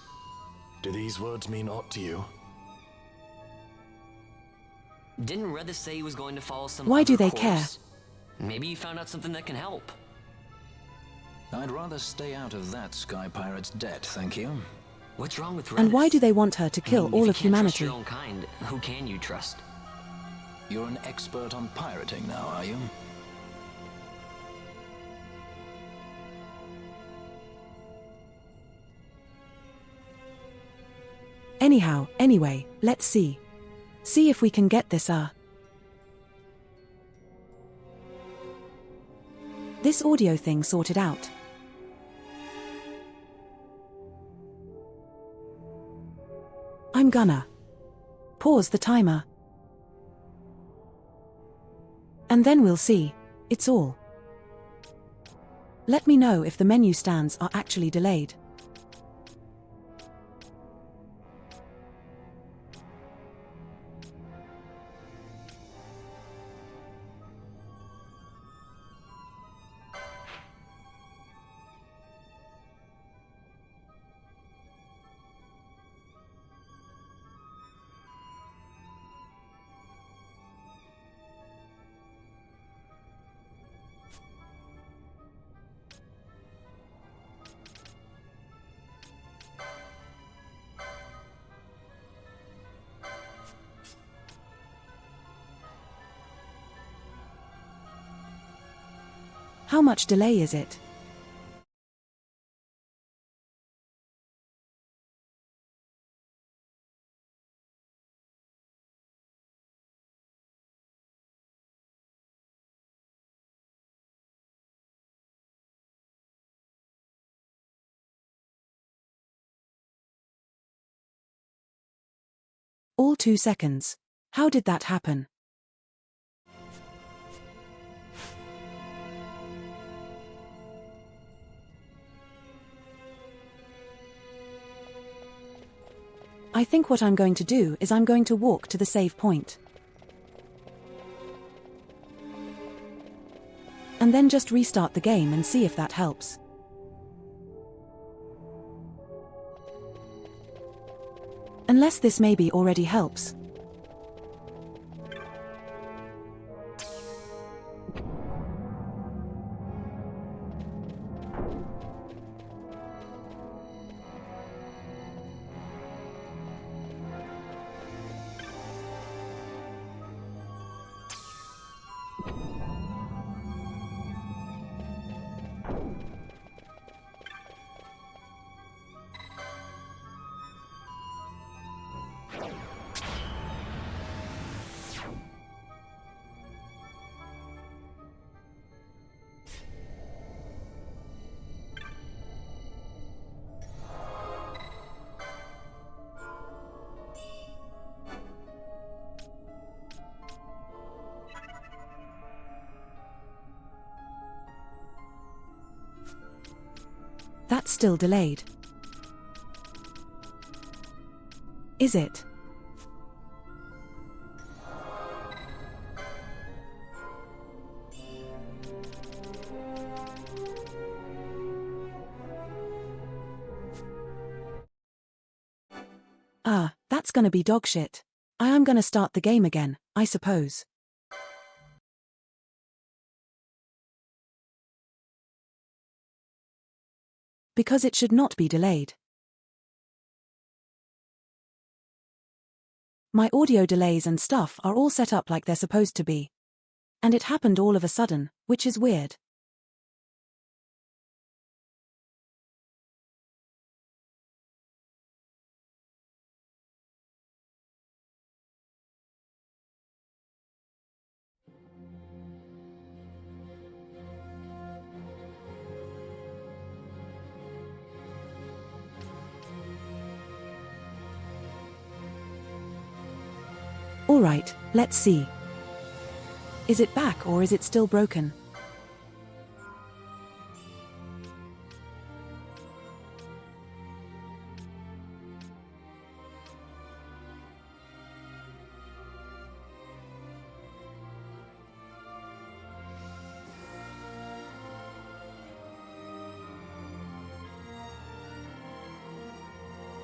Do these words mean aught to you? Didn't Reda say he was going to follow some Why do other they course? care? Maybe you found out something that can help. I'd rather stay out of that Sky Pirate's debt, thank you. What's wrong with Redis? And why do they want her to kill all if of you can't trust humanity? your own kind, who can you trust? You're an expert on pirating now, are you? Anyway, let's see. See if we can get this, this audio thing sorted out. I'm gonna pause the timer. And then we'll see. It's all. Let me know if the menu stands are actually delayed. How much delay is it? All 2 seconds. How did that happen? I think what I'm going to do is I'm going to walk to the save point. And then just restart the game and see if that helps. Unless this maybe already helps. That's still delayed. Is it? That's gonna be dogshit. I am gonna start the game again, I suppose. Because it should not be delayed. My audio delays and stuff are all set up like they're supposed to be. And it happened all of a sudden, which is weird. Alright, let's see. Is it back or is it still broken?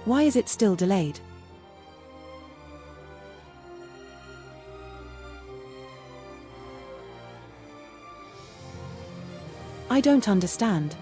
Why is it still delayed? I don't understand.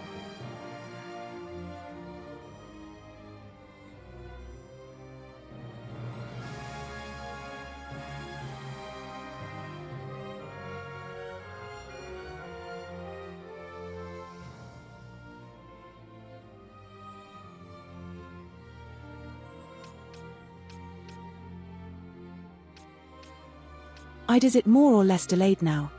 Is it more or less delayed now?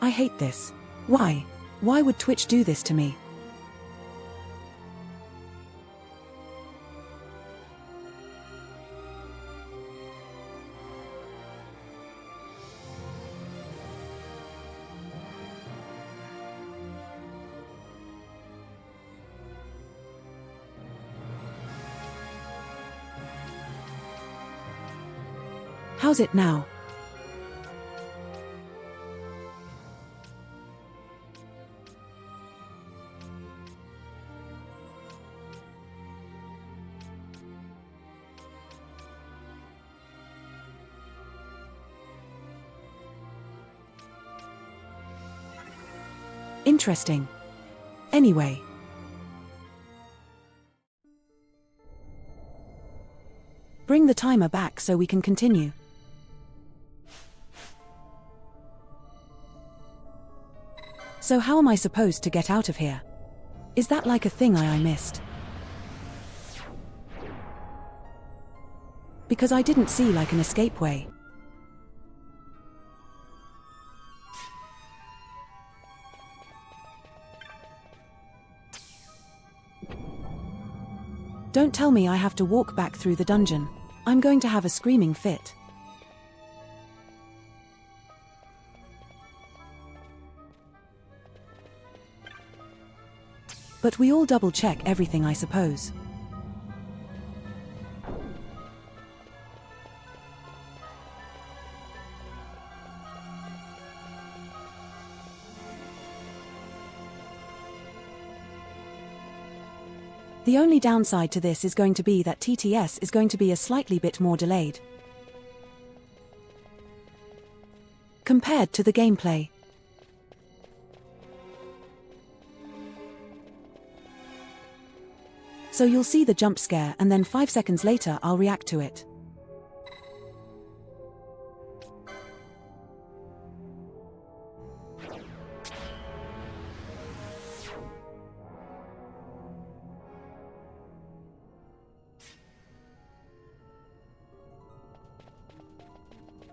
I hate this. Why? Why would Twitch do this to me? How's it now? Interesting. Anyway. Bring the timer back so we can continue. So how am I supposed to get out of here? Is that like a thing I missed? Because I didn't see like an escape way. Don't tell me I have to walk back through the dungeon. I'm going to have a screaming fit. But we all double-check everything, I suppose. The only downside to this is going to be that TTS is going to be a slightly bit more delayed compared to the gameplay. So you'll see the jump scare and then 5 seconds later I'll react to it.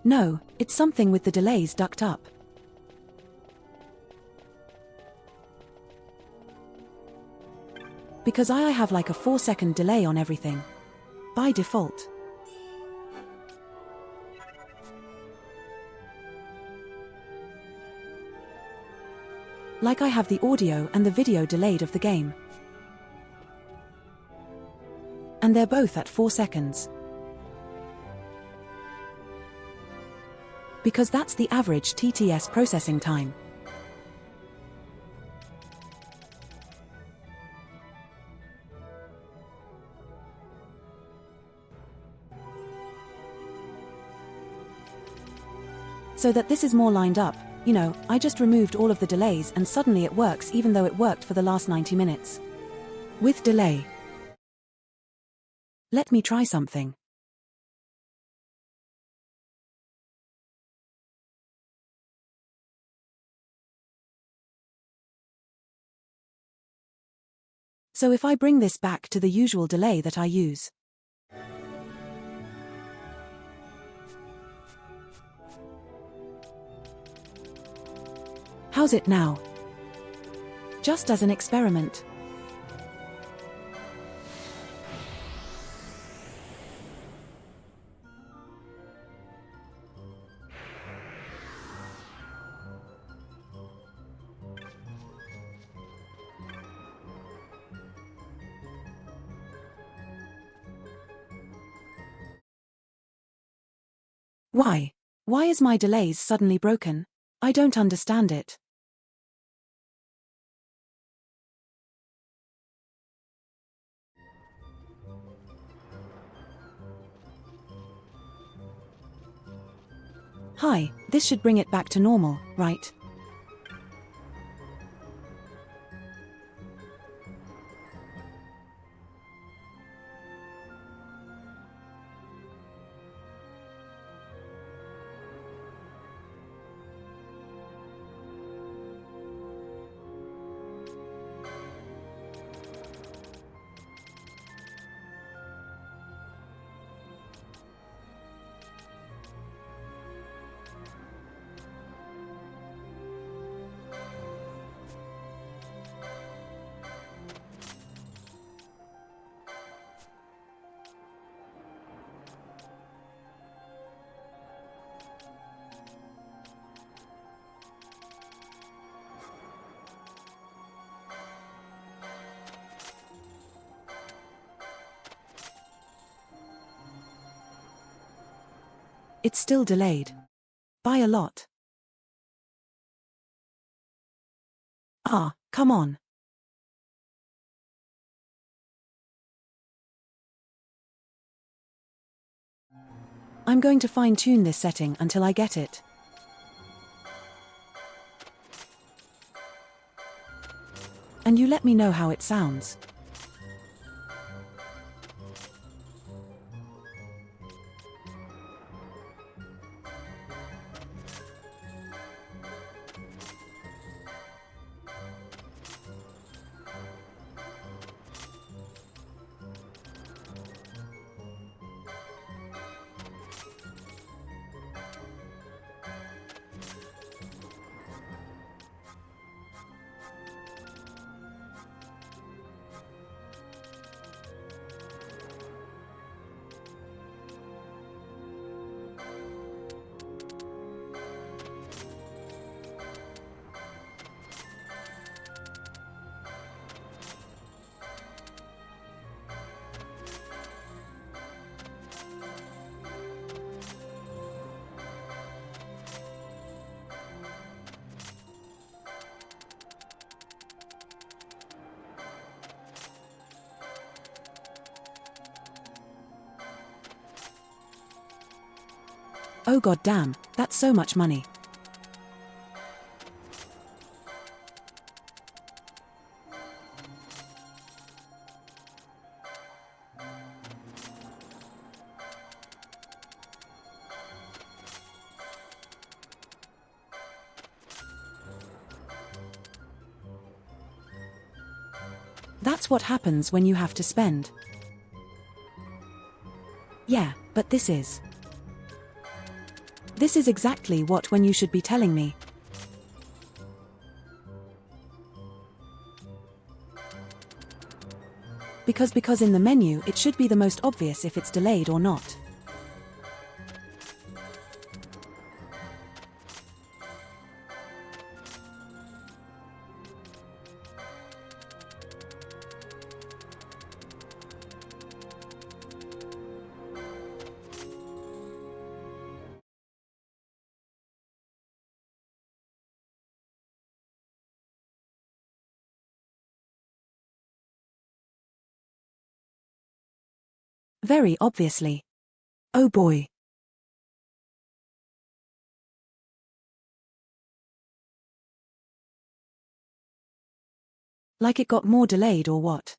No, it's something with the delays ducked up. Because I have like a 4-second delay on everything. By default. Like I have the audio and the video delayed of the game. And they're both at 4 seconds. Because that's the average TTS processing time. So that this is more lined up, you know, I just removed all of the delays and suddenly it works even though it worked for the last 90 minutes. With delay. Let me try something. So if I bring this back to the usual delay that I use. How's it now? Just as an experiment. Why? Why is my delays suddenly broken? I don't understand it. Hi, this should bring it back to normal, right? It's still delayed. By a lot. Ah, come on. I'm going to fine-tune this setting until I get it. And you let me know how it sounds. Oh god damn, that's so much money. That's what happens when you have to spend. Yeah, but this is exactly what when you should be telling me. Because in the menu it should be the most obvious if it's delayed or not. Very obviously. Oh boy. Like it got more delayed or what?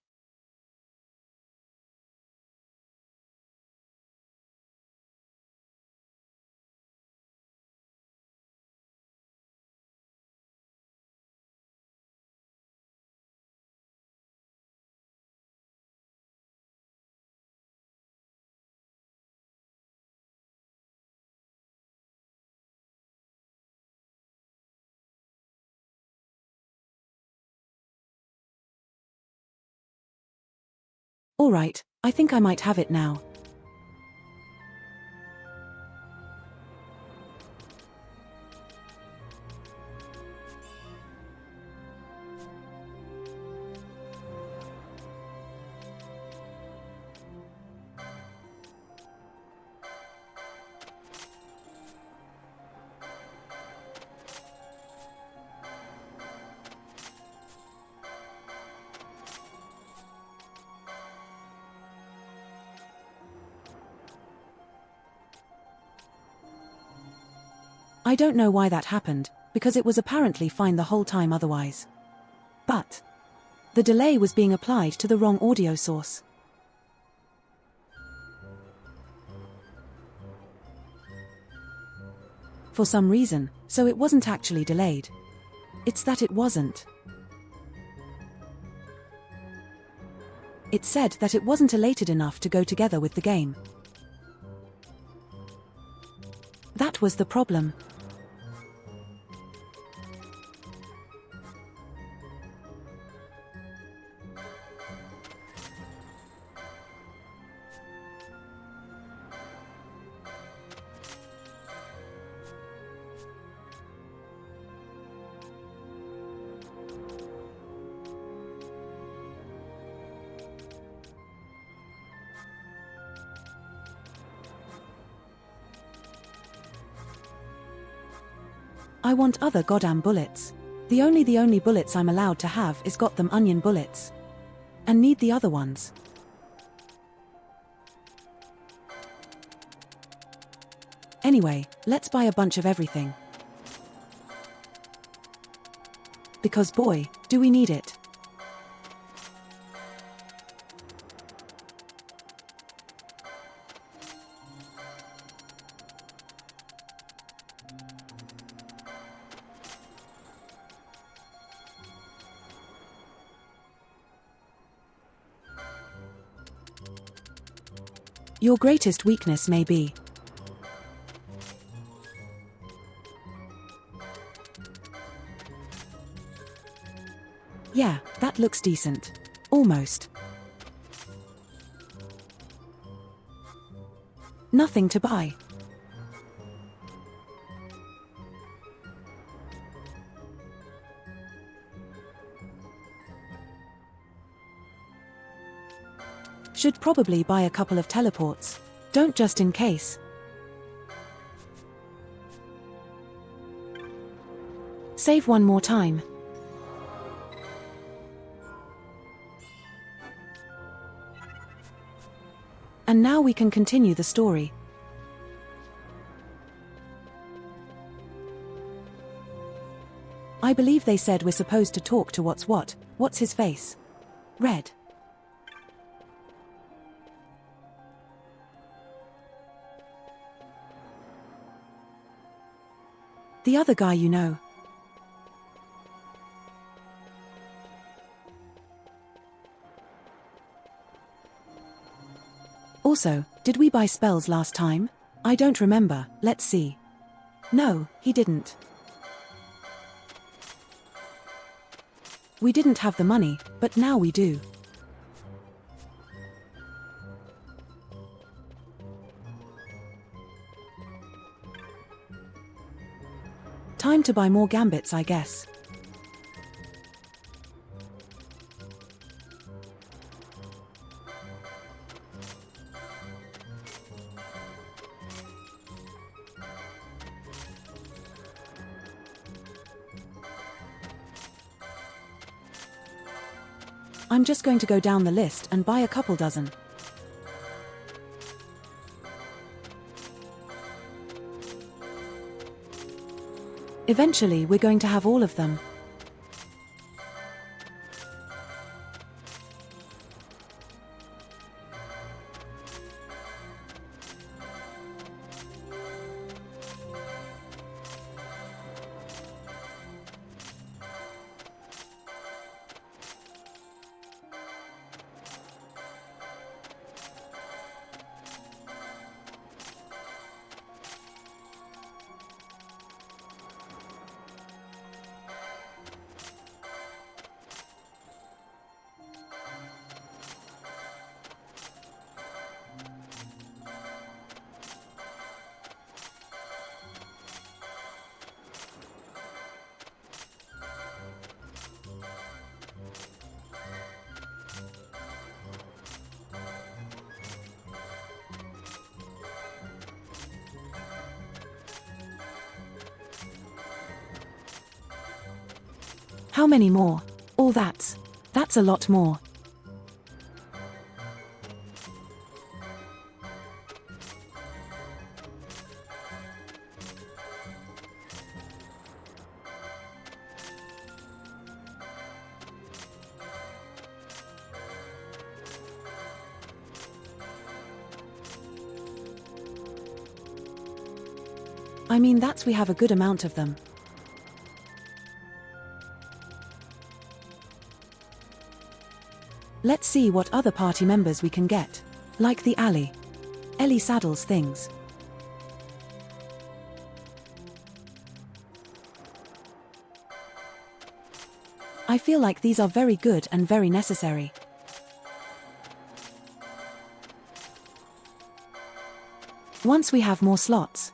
Alright, I think I might have it now. I don't know why that happened, because it was apparently fine the whole time otherwise. But the delay was being applied to the wrong audio source. For some reason, so it wasn't actually delayed. It's that it wasn't. It said that it wasn't elated enough to go together with the game. That was the problem. I want other goddamn bullets. The only bullets I'm allowed to have is got them onion bullets. And need the other ones. Anyway, let's buy a bunch of everything. Because boy, do we need it. Your greatest weakness may be yeah, that looks decent. Almost. Nothing to buy. Should probably buy a couple of teleports. Don't just in case. Save one more time. And now we can continue the story. I believe they said we're supposed to talk to what's his face? Red. The other guy you know. Also, did we buy spells last time? I don't remember, let's see. No, he didn't. We didn't have the money, but now we do. Time to buy more gambits, I guess. I'm just going to go down the list and buy a couple dozen. Eventually, we're going to have all of them. How many more? All that. That's a lot more. I mean, that's we have a good amount of them. Let's see what other party members we can get. Like the Ellie saddles things. I feel like these are very good and very necessary. Once we have more slots.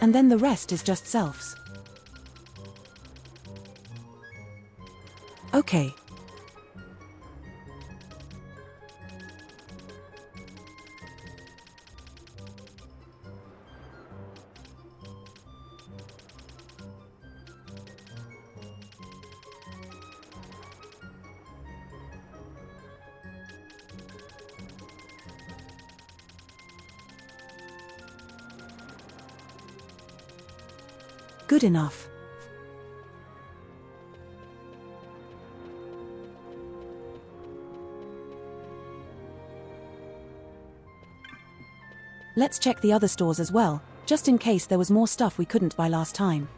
And then the rest is just selves. Okay. Good enough. Let's check the other stores as well, just in case there was more stuff we couldn't buy last time.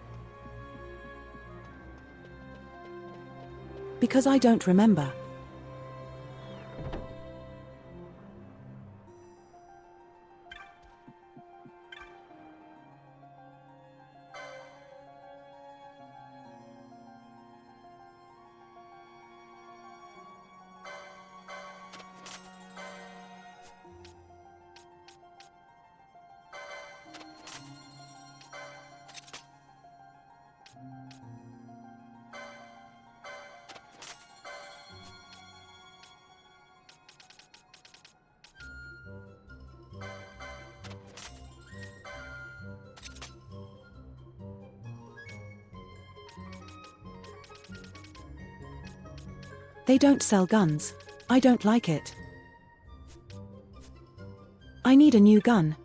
Because I don't remember. They don't sell guns. I don't like it. I need a new gun.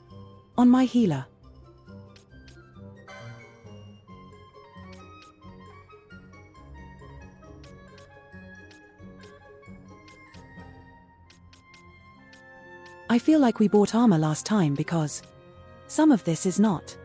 On my healer. I feel like we bought armor last time because some of this is not.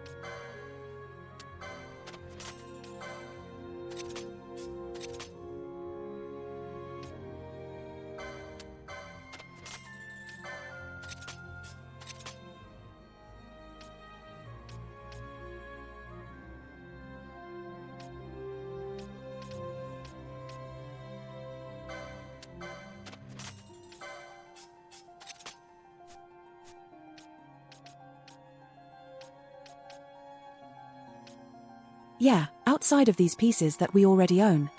Yeah, outside of these pieces that we already own.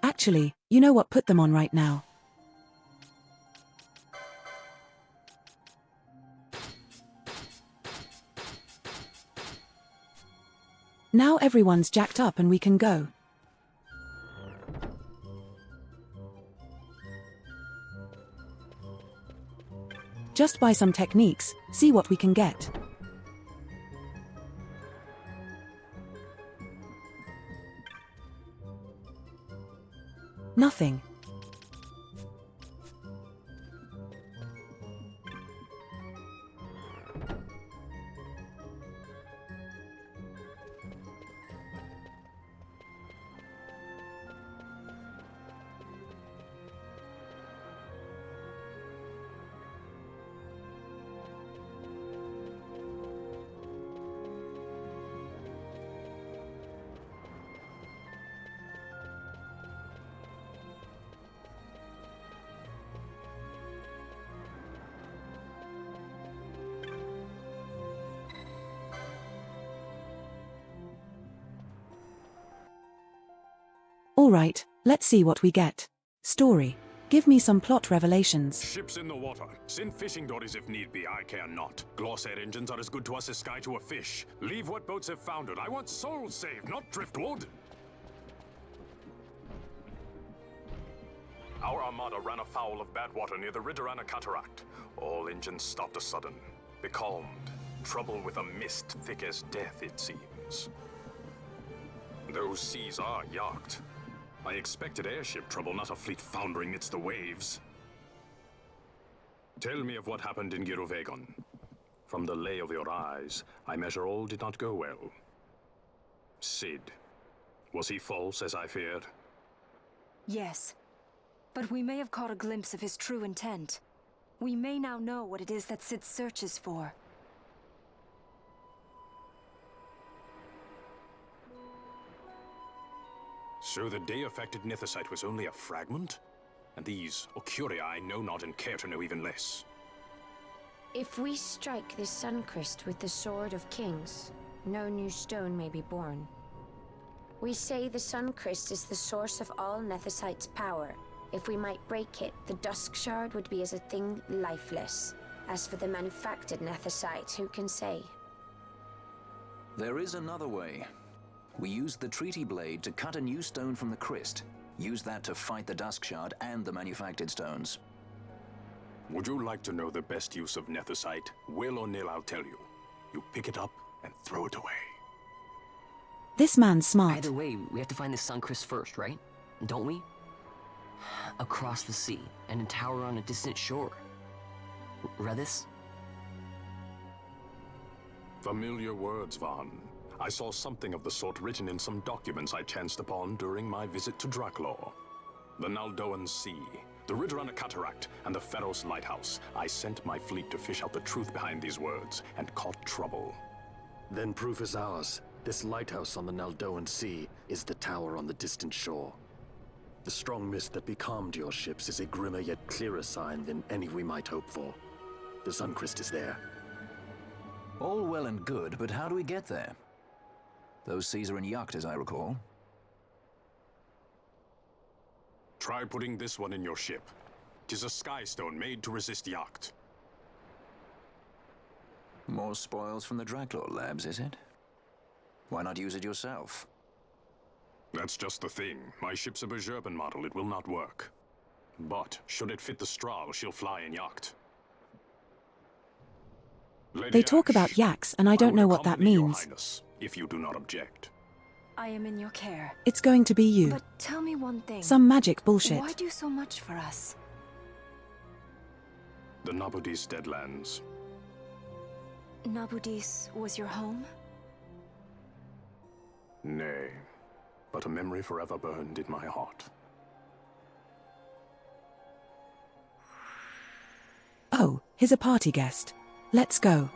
Actually, you know what, put them on right now. Now everyone's jacked up and we can go. Just buy some techniques, see what we can get. Nothing. Alright, let's see what we get. Story. Give me some plot revelations. Ships in the water. Send fishing dories if need be, I care not. Glossair engines are as good to us as sky to a fish. Leave what boats have foundered. I want souls saved, not driftwood. Our armada ran afoul of bad water near the Ridorana Cataract. All engines stopped a sudden. Becalmed. Trouble with a mist thick as death, it seems. Those seas are yacht. I expected airship trouble, not a fleet foundering amidst the waves. Tell me of what happened in Girovegon. From the lay of your eyes, I measure all did not go well. Cid. Was he false, as I feared? Yes. But we may have caught a glimpse of his true intent. We may now know what it is that Cid searches for. So the day-affected Nethicite was only a fragment? And these Ocuria I know not and care to know even less. If we strike this Suncrest with the Sword of Kings, no new stone may be born. We say the Suncrest is the source of all Nethicite's power. If we might break it, the Dusk Shard would be as a thing lifeless. As for the manufactured Nethicite, who can say? There is another way. We used the Treaty Blade to cut a new stone from the Cryst. Use that to fight the Dusk Shard and the manufactured stones. Would you like to know the best use of Nethicite? Will or nil, I'll tell you. You pick it up and throw it away. This man's smart. Either way, we have to find the Suncrest first, right? Don't we? Across the sea, and a tower on a distant shore. Read this? Familiar words, Vaughn. I saw something of the sort written in some documents I chanced upon during my visit to Draklor. The Naldoan Sea, the Ridorana Cataract, and the Pharos Lighthouse. I sent my fleet to fish out the truth behind these words, and caught trouble. Then proof is ours. This lighthouse on the Naldoan Sea is the tower on the distant shore. The strong mist that becalmed your ships is a grimmer yet clearer sign than any we might hope for. The Suncrest is there. All well and good, but how do we get there? Those seas are in yacht, as I recall. Try putting this one in your ship. 'Tis a sky stone made to resist yacht. More spoils from the Draklor labs, is it? Why not use it yourself? That's just the thing. My ship's a Bergerben model. It will not work. But, should it fit the Strahl, she'll fly in yacht. They talk about yaks, and I don't know what that means. Your Highness, if you do not object. I am in your care. It's going to be you. But tell me one thing. Some magic bullshit. Why do so much for us? The Nabudis Deadlands. Nabudis was your home? Nay, but a memory forever burned in my heart. Oh, he's a party guest. Let's go.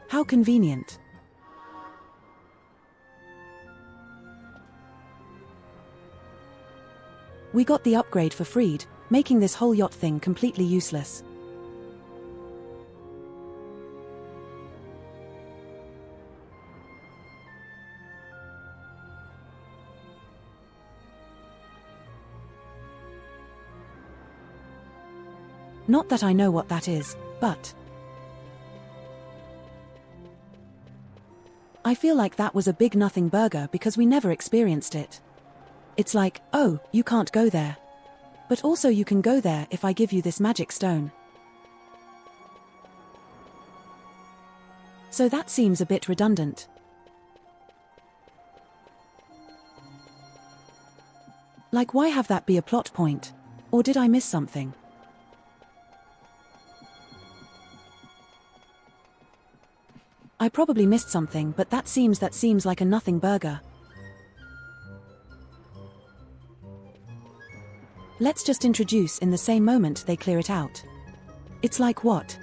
How convenient. We got the upgrade for Freed, making this whole yacht thing completely useless. Not that I know what that is, but I feel like that was a big nothing burger because we never experienced it. It's like, oh, you can't go there. But also you can go there if I give you this magic stone. So that seems a bit redundant. Like, why have that be a plot point? Or did I miss something? I probably missed something, but that seems like a nothing burger. Let's just introduce in the same moment they clear it out. It's like what?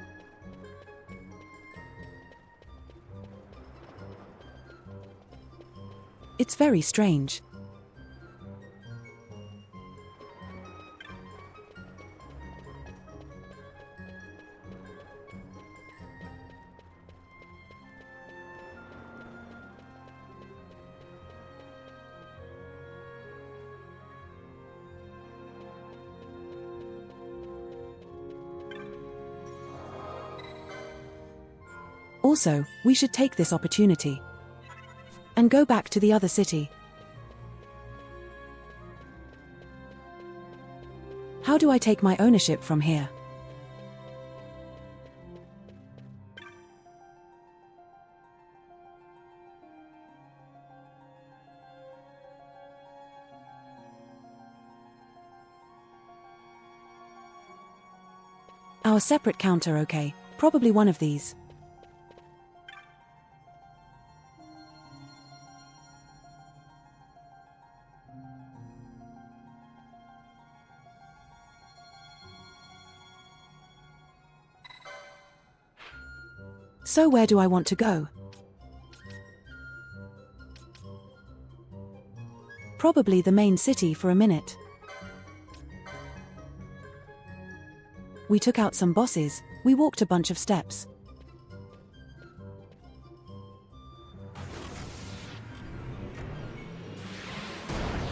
It's very strange. Also, we should take this opportunity and go back to the other city. How do I take my ownership from here? Our separate counter, okay, probably one of these. So where do I want to go? Probably the main city for a minute. We took out some bosses, we walked a bunch of steps.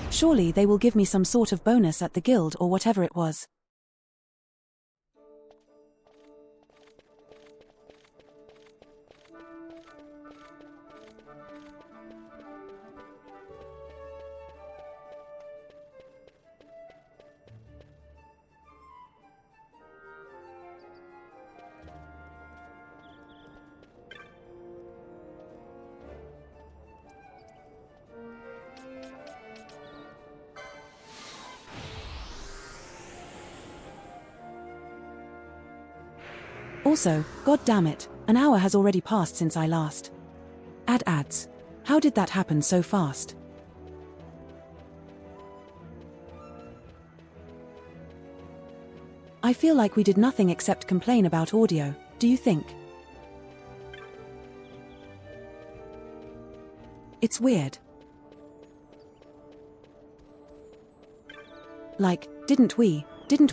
Surely they will give me some sort of bonus at the guild or whatever it was. Also, god damn it, an hour has already passed since I last. Ads. How did that happen so fast? I feel like we did nothing except complain about audio, do you think? It's weird. Like, didn't we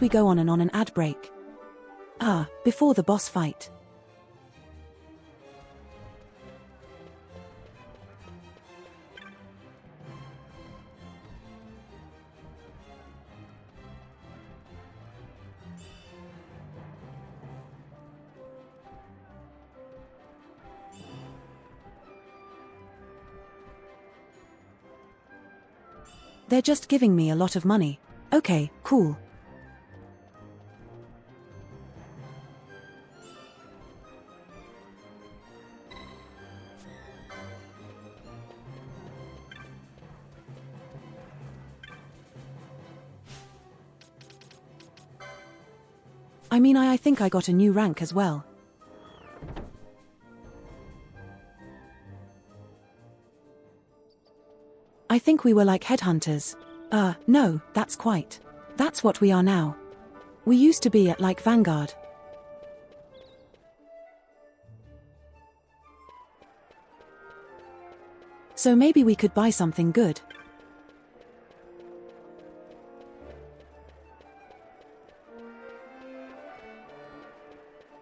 go on an ad break? Before the boss fight. They're just giving me a lot of money. Okay, cool. I mean, I think I got a new rank as well. I think we were like headhunters. No, that's what we are now. We used to be at like Vanguard. So maybe we could buy something good.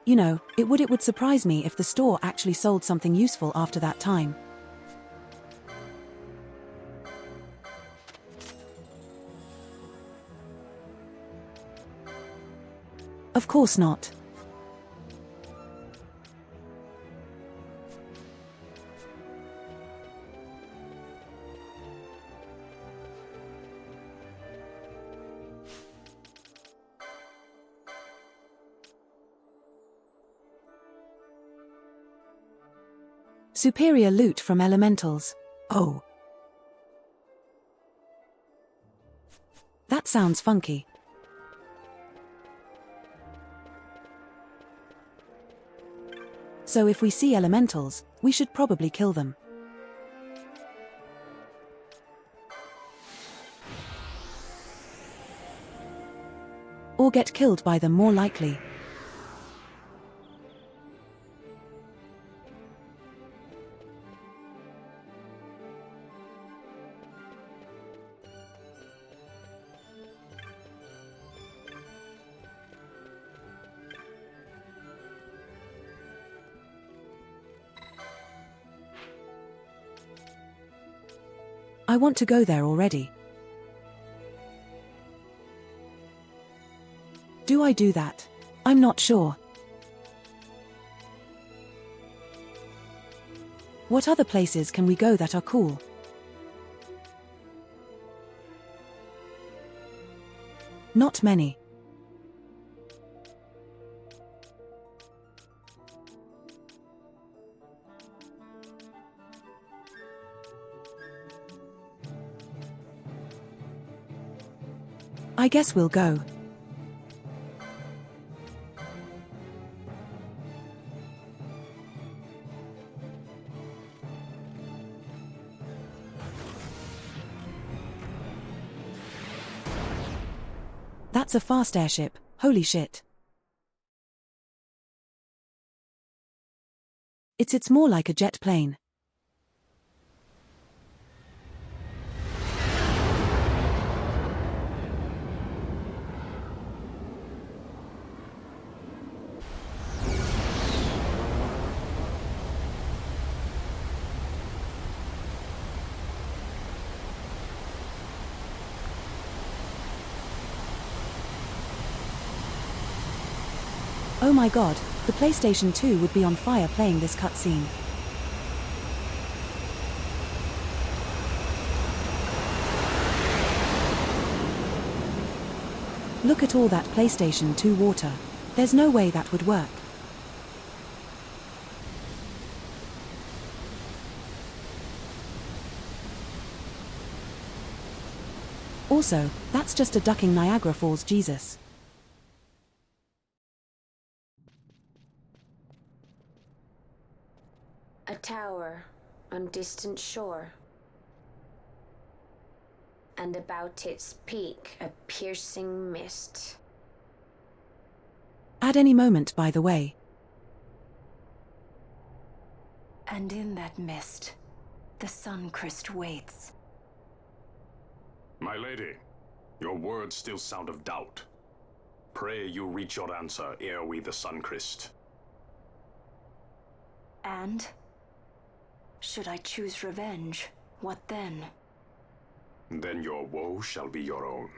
You know, it would surprise me if the store actually sold something useful after that time. Of course not. Superior loot from elementals. Oh. That sounds funky. So if we see elementals, we should probably kill them. get killed by them more likely. I want to go there already. Do I do that? I'm not sure. What other places can we go that are cool? Not many. I guess we'll go. That's a fast airship, holy shit. It's more like a jet plane. Oh my god, the PlayStation 2 would be on fire playing this cutscene. Look at all that PlayStation 2 water. There's no way that would work. Also, that's just a ducking Niagara Falls, Jesus. A tower on distant shore, and about its peak a piercing mist. At any moment, by the way. And in that mist, the Suncrest waits. My lady, your words still sound of doubt. Pray you reach your answer ere we the Suncrest. And? Should I choose revenge, what then? Then your woe shall be your own.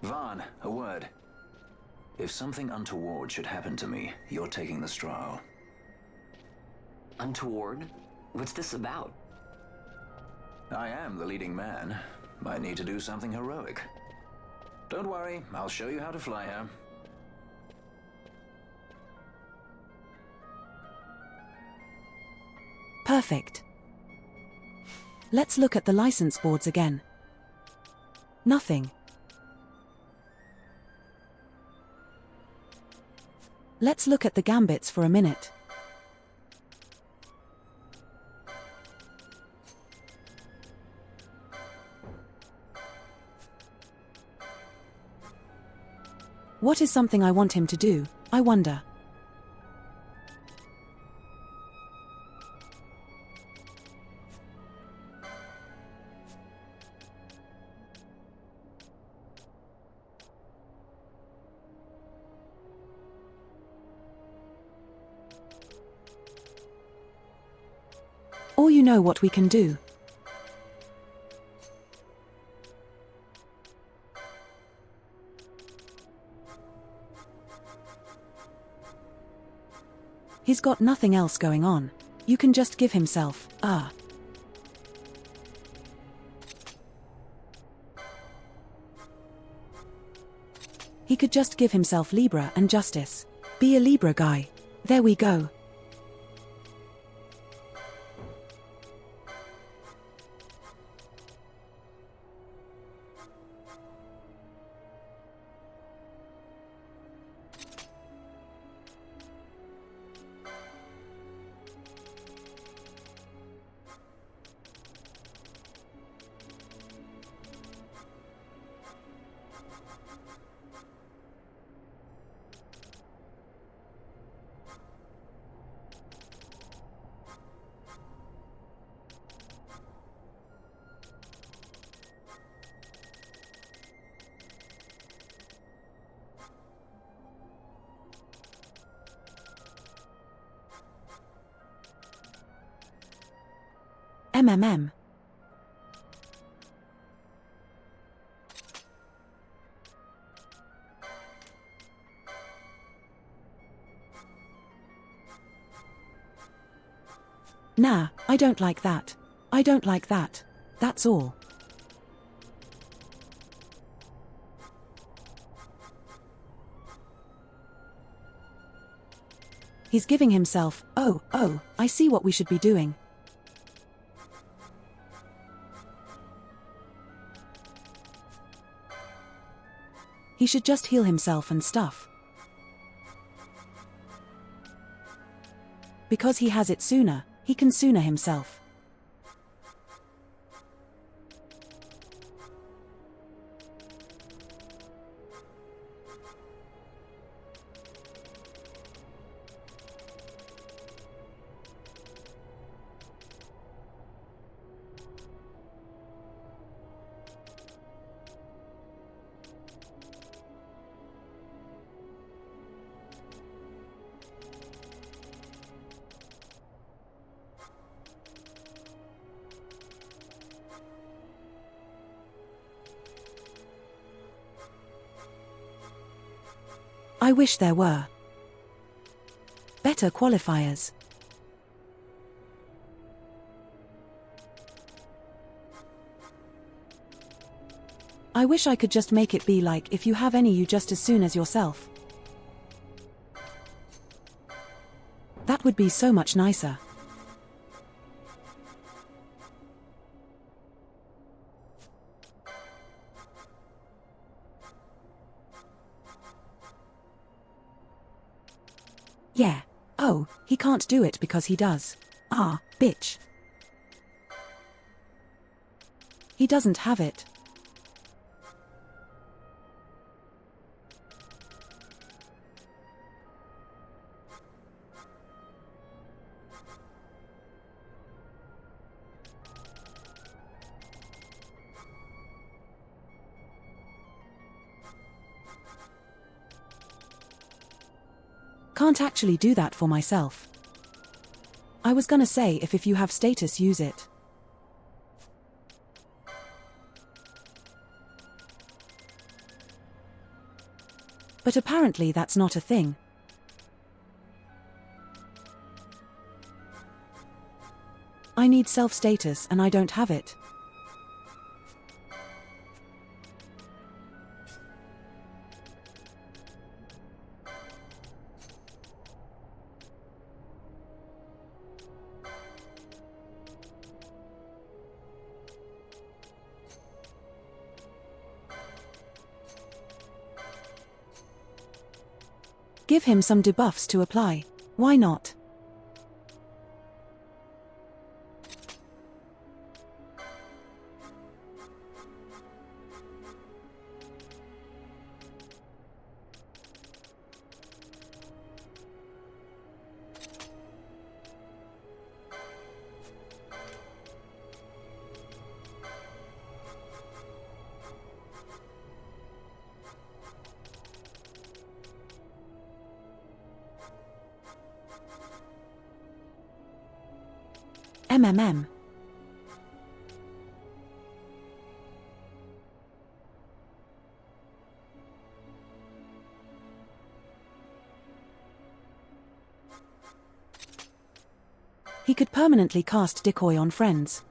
Vaughn, a word. If something untoward should happen to me, you're taking the straw. Untoward? What's this about? I am the leading man. Might need to do something heroic. Don't worry, I'll show you how to fly her. Perfect. Let's look at the license boards again. Nothing. Let's look at the gambits for a minute. What is something I want him to do, I wonder? Or you know what we can do. He's got nothing else going on. You can just give himself, He could just give himself Libra and justice. Be a Libra guy. There we go. MMM. Nah, I don't like that. I don't like that. That's all. He's giving himself, oh, I see what we should be doing. He should just heal himself and stuff. Because he has it sooner, he can sooner himself. I wish there were better qualifiers. I wish I could just make it be like if you have any you just as soon as yourself. That would be so much nicer. Yeah. Oh, he can't do it because he does. Ah, bitch. He doesn't have it. Can't actually do that for myself. I was gonna say if you have status, use it. But apparently that's not a thing. I need self-status and I don't have it. Give him some debuffs to apply. Why not? MMM. He could permanently cast Decoy on friends.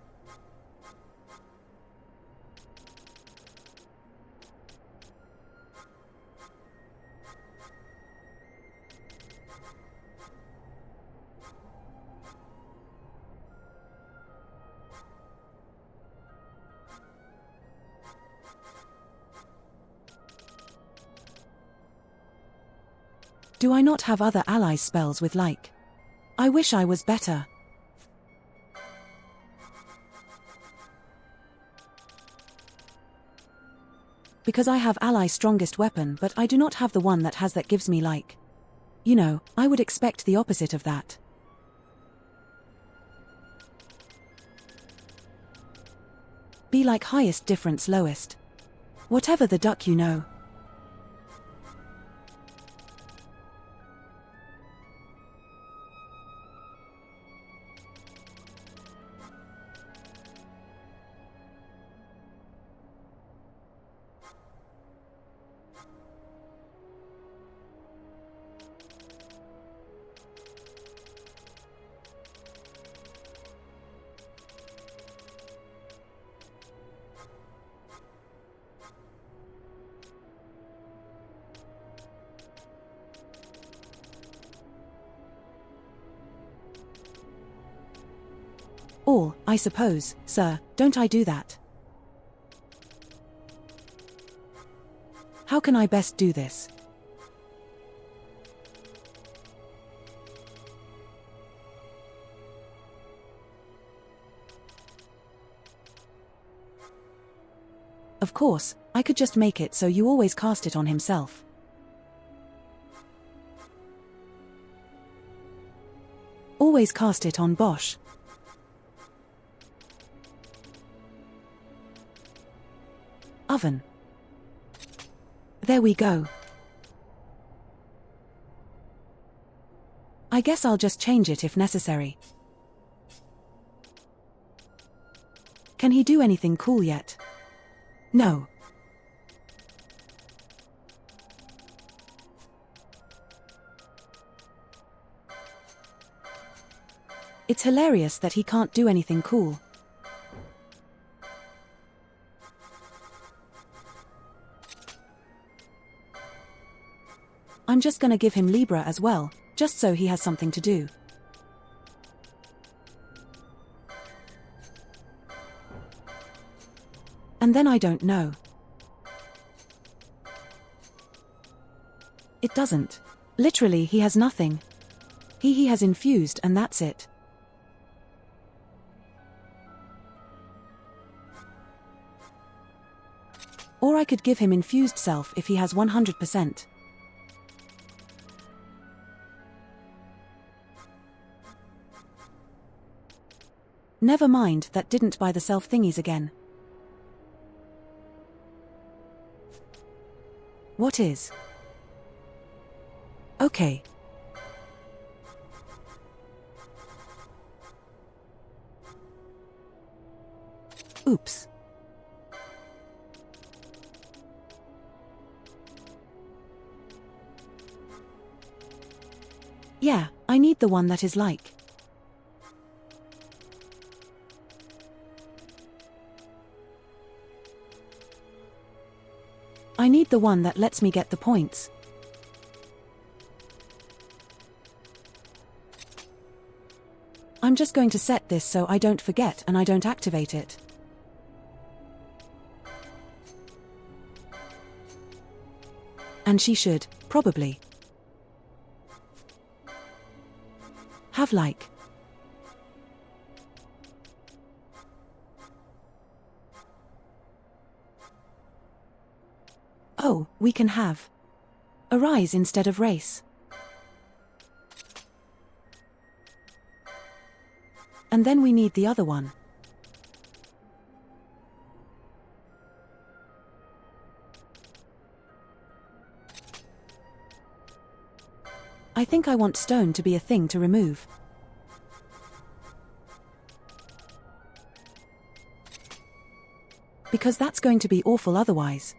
Do I not have other allies spells with like? I wish I was better. Because I have ally strongest weapon, but I do not have the one that has that gives me like. You know, I would expect the opposite of that. Be like highest difference lowest. Whatever the duck, you know. call, I suppose, sir, don't I do that? How can I best do this? Of course, I could just make it so you always cast it on himself. Always cast it on Bosch. Oven. There we go. I guess I'll just change it if necessary. Can he do anything cool yet? No. It's hilarious that he can't do anything cool. I'm just gonna give him Libra as well, just so he has something to do. And then I don't know. It doesn't. Literally, he has nothing. He has infused and that's it. Or I could give him infused self if he has 100%. Never mind, that didn't buy the self thingies again. What is? Okay. Oops. Yeah, I need the one that is like. I need the one that lets me get the points. I'm just going to set this so I don't forget and I don't activate it. And she should, probably. Have like. Oh, we can have a rise instead of race. And then we need the other one. I think I want stone to be a thing to remove. Because that's going to be awful otherwise.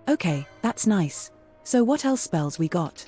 Okay, that's nice. So what else spells we got?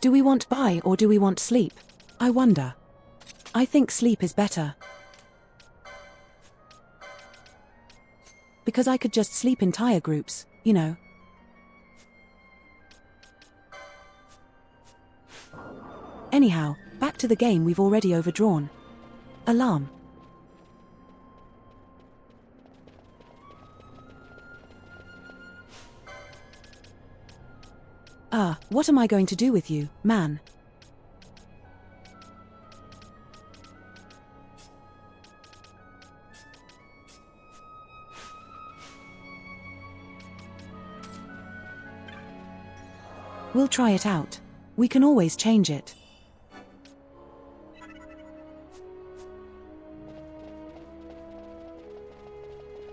Do we want buy or do we want sleep? I wonder. I think sleep is better. Because I could just sleep entire groups, you know. Anyhow, back to the game we've already overdrawn. Alarm. What am I going to do with you, man? We'll try it out. We can always change it.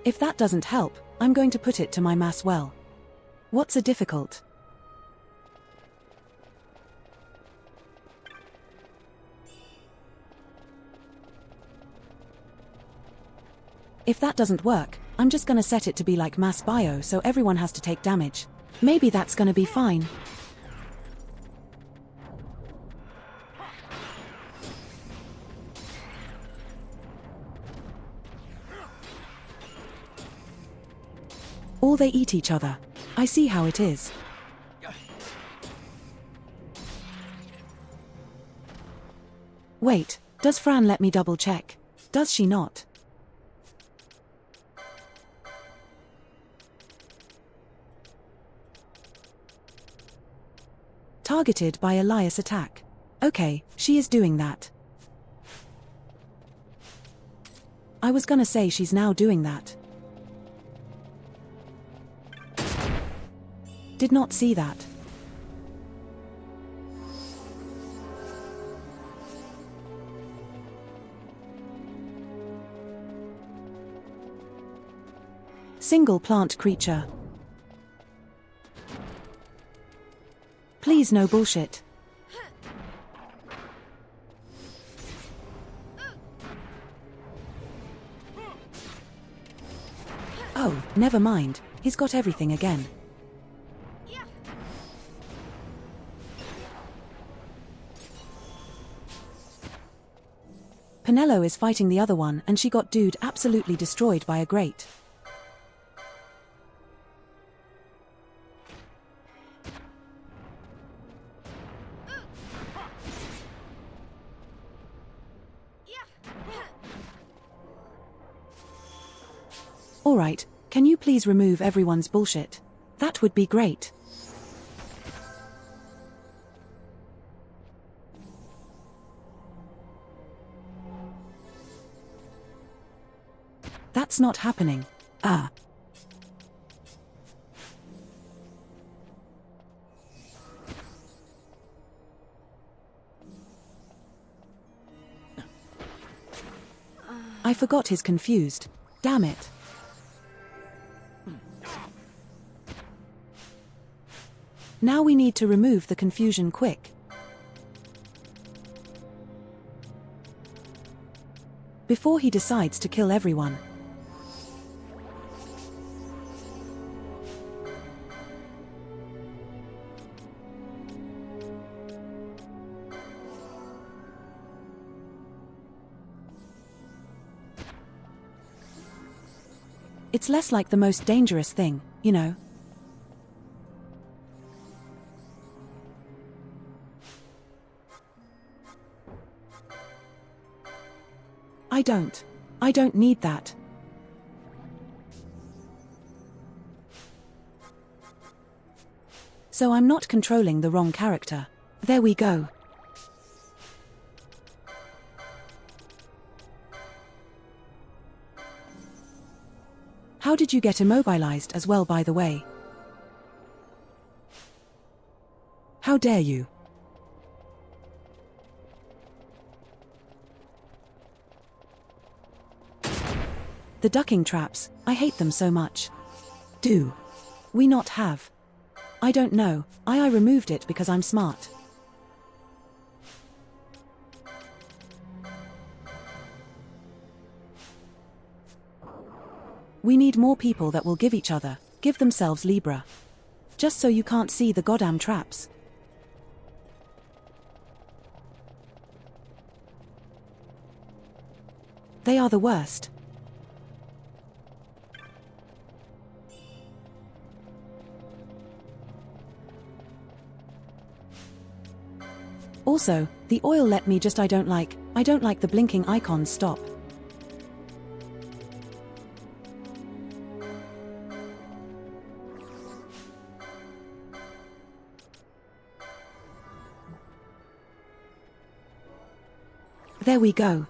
If that doesn't help, I'm going to put it to my mass well. What's a difficult? If that doesn't work, I'm just gonna set it to be like mass bio so everyone has to take damage. Maybe that's gonna be fine. Or they eat each other. I see how it is. Wait, does Fran let me double check? Does she not? Targeted by Elias attack. Okay, she is doing that. I was gonna say she's now doing that. Did not see that. Single plant creature. Please no bullshit. Oh, never mind. He's got everything again. Penelo is fighting the other one and she got dude absolutely destroyed by a grate. Alright, can you please remove everyone's bullshit? That would be great. That's not happening. I forgot he's confused. Damn it. Now we need to remove the confusion quick. Before he decides to kill everyone. It's less like the most dangerous thing, you know. I don't need that. So I'm not controlling the wrong character. There we go. How did you get immobilized as well, by the way? How dare you? The ducking traps, I hate them so much. Do we not have? I don't know, I removed it because I'm smart. We need more people that will give themselves Libra. Just so you can't see the goddamn traps. They are the worst. Also, the oil let me just I don't like the blinking icons stop. There we go.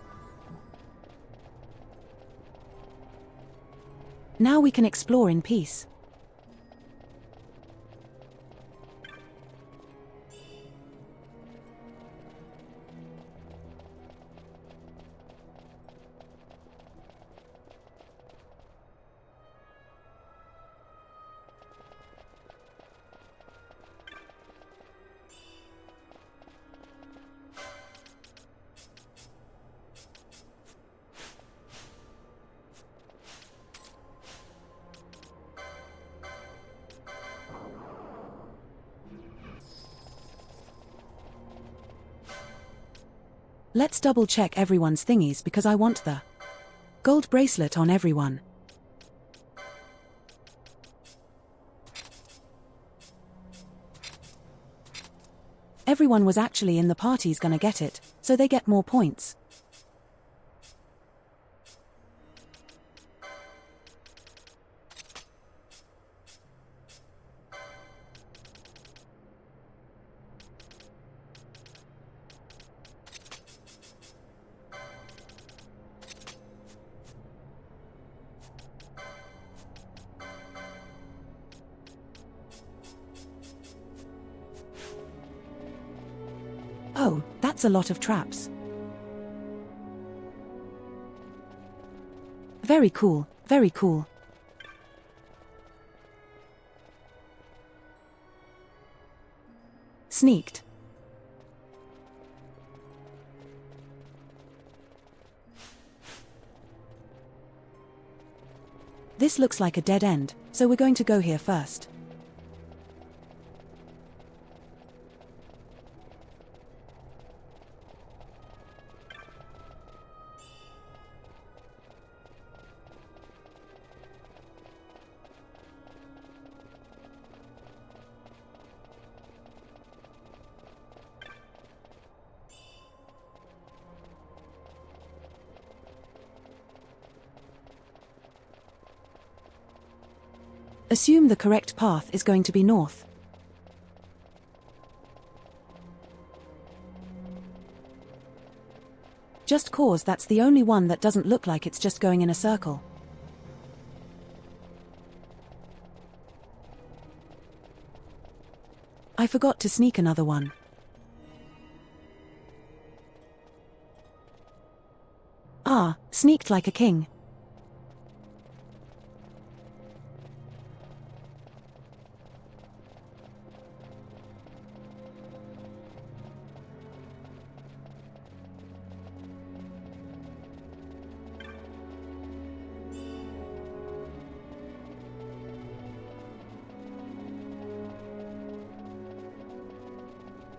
Now we can explore in peace. Let's double check everyone's thingies because I want the gold bracelet on everyone. Everyone was actually in the party's gonna get it, so they get more points. Oh, that's a lot of traps. Very cool, very cool. Sneaked. This looks like a dead end, so we're going to go here first. Assume the correct path is going to be north. Just cause that's the only one that doesn't look like it's just going in a circle. I forgot to sneak another one. Ah, sneaked like a king.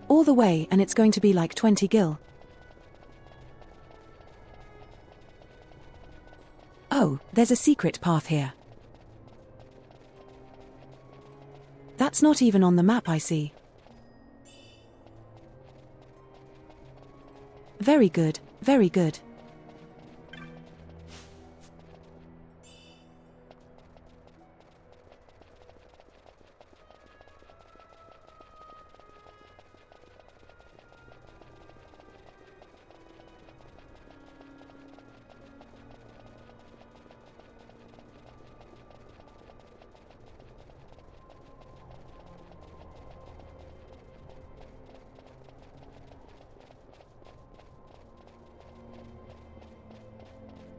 All the way, and it's going to be like 20 gil. Oh, there's a secret path here. That's not even on the map, I see. Very good, very good.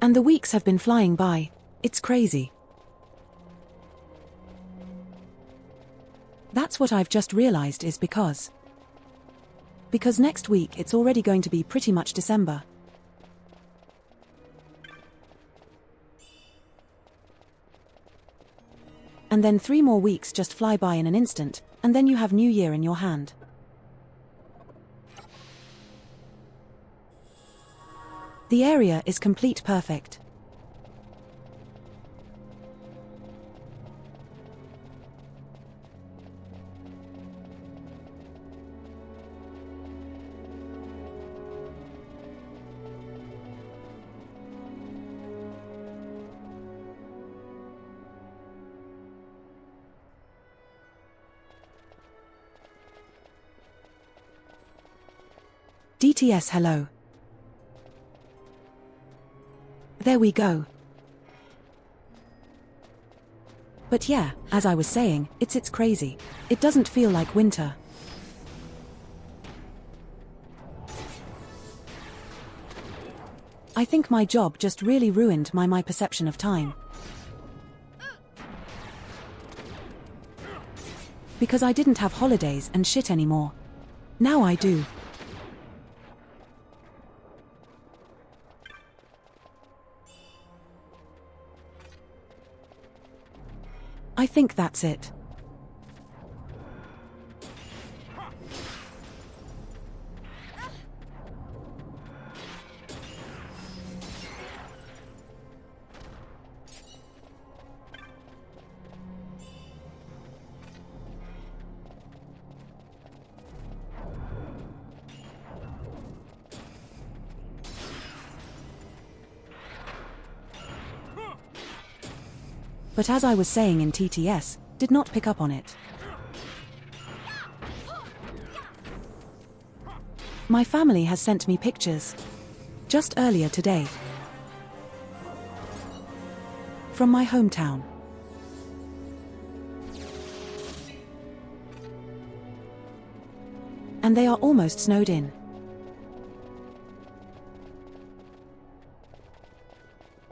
And the weeks have been flying by. It's crazy. That's what I've just realized is because next week it's already going to be pretty much December. And then 3 more weeks just fly by in an instant, and then you have New Year in your hand. The area is complete perfect. DTS hello. There we go. But yeah, as I was saying, it's crazy. It doesn't feel like winter. I think my job just really ruined my perception of time. Because I didn't have holidays and shit anymore. Now I do. I think that's it. But as I was saying in TTS, did not pick up on it. My family has sent me pictures. Just earlier today. From my hometown. And they are almost snowed in.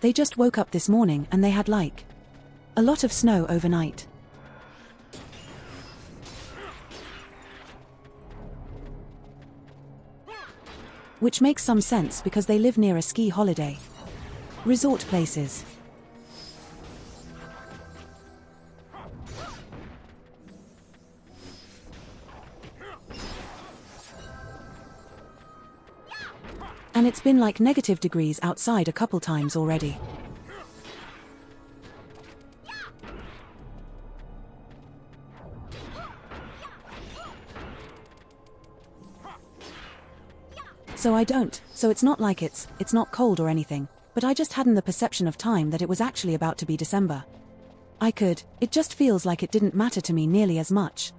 They just woke up this morning and they had like a lot of snow overnight. Which makes some sense because they live near a ski holiday resort places. And it's been like negative degrees outside a couple times already. So it's not like it's not cold or anything, but I just hadn't the perception of time that it was actually about to be December. It just feels like it didn't matter to me nearly as much.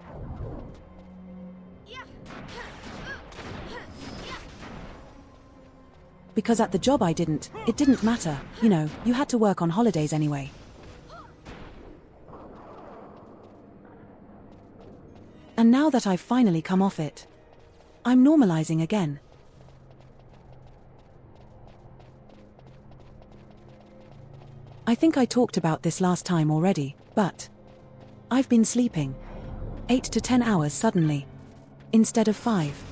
Because at the job it didn't matter, you know, you had to work on holidays anyway. And now that I've finally come off it, I'm normalizing again. I think I talked about this last time already, but I've been sleeping 8 to 10 hours suddenly, instead of 5.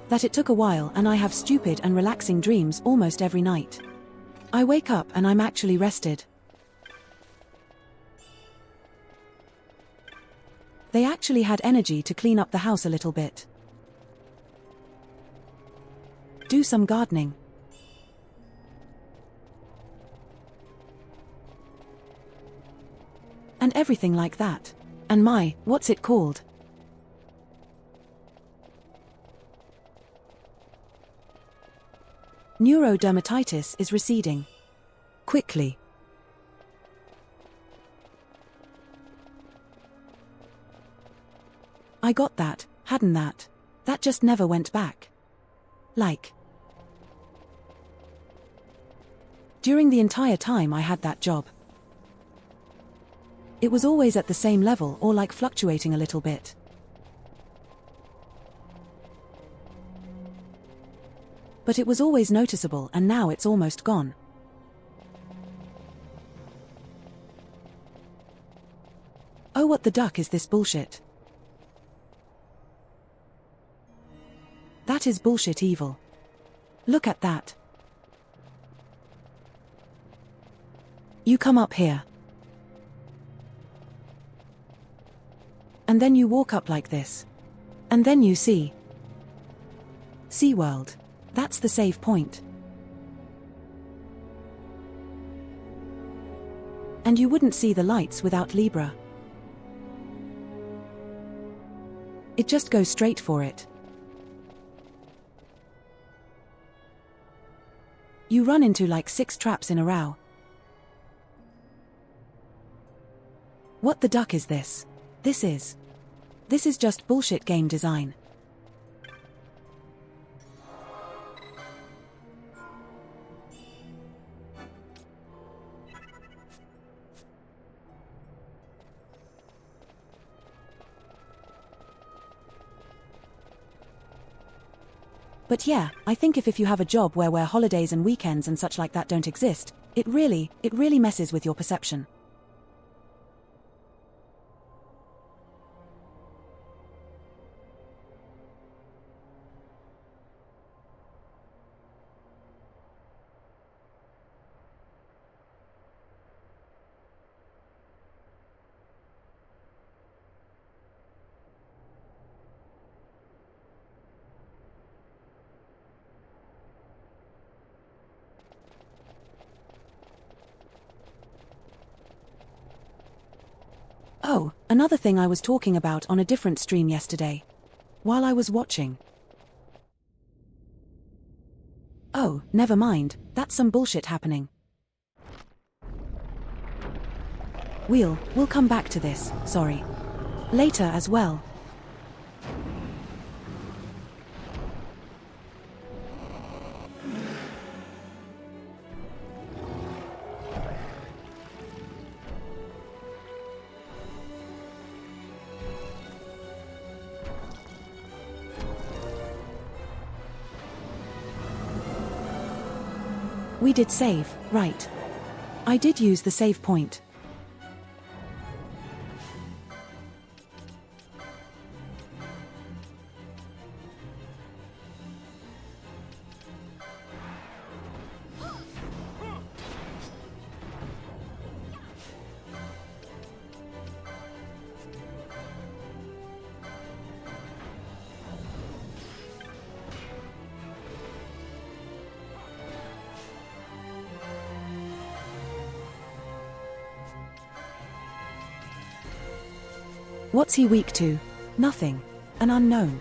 That it took a while and I have stupid and relaxing dreams almost every night. I wake up and I'm actually rested. They actually had energy to clean up the house a little bit. Do some gardening. And everything like that. And what's it called? Neurodermatitis is receding. Quickly. I got that, hadn't that? That just never went back. Like. During the entire time I had that job. It was always at the same level or like fluctuating a little bit. But it was always noticeable and now it's almost gone. Oh, what the duck is this bullshit? That is bullshit evil. Look at that. You come up here. And then you walk up like this. And then you see SeaWorld. That's the save point. And you wouldn't see the lights without Libra. It just goes straight for it. You run into like 6 traps in a row. What the duck is this? This is just bullshit game design. But yeah, I think if you have a job where holidays and weekends and such like that don't exist, it really messes with your perception. Oh, another thing I was talking about on a different stream yesterday. While I was watching. Oh, never mind, that's some bullshit happening. We'll come back to this, sorry. Later as well. We did save, right? I did use the save point. What's he weak to? Nothing. An unknown.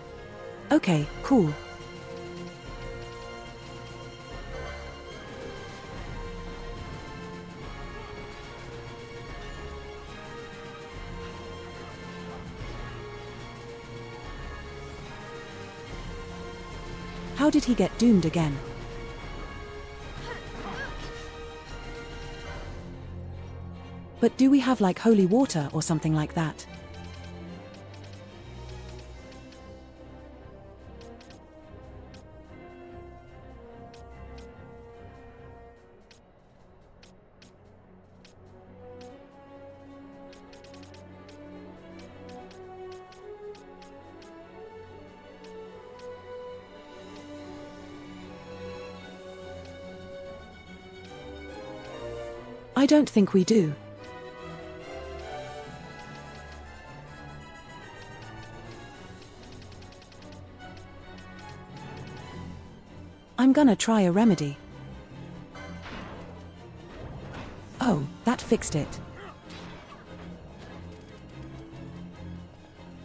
Okay, cool. How did he get doomed again? But do we have like holy water or something like that? I don't think we do. I'm gonna try a remedy. Oh, that fixed it.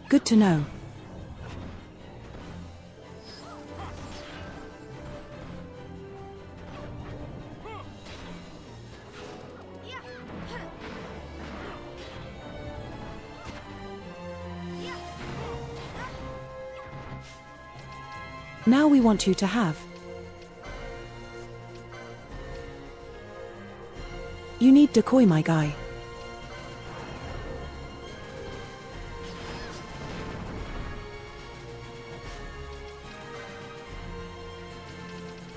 Good to know. Now we want you to have. You need decoy, my guy.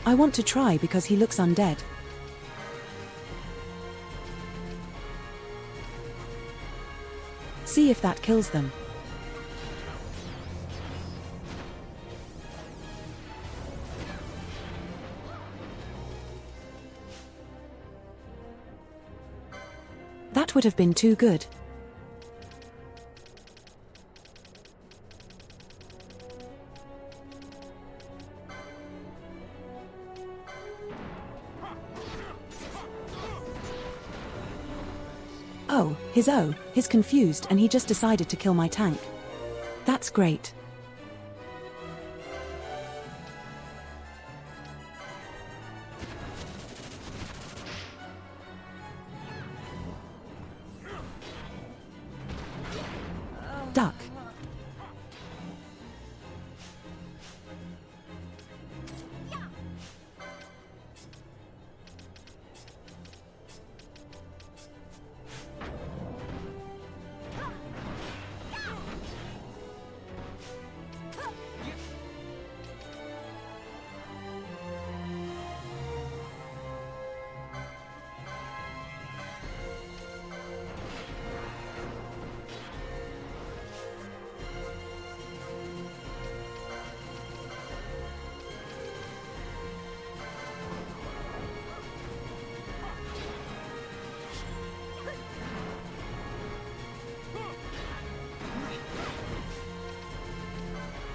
I want to try because he looks undead. See if that kills them. That would have been too good. He's confused and he just decided to kill my tank. That's great. Duck.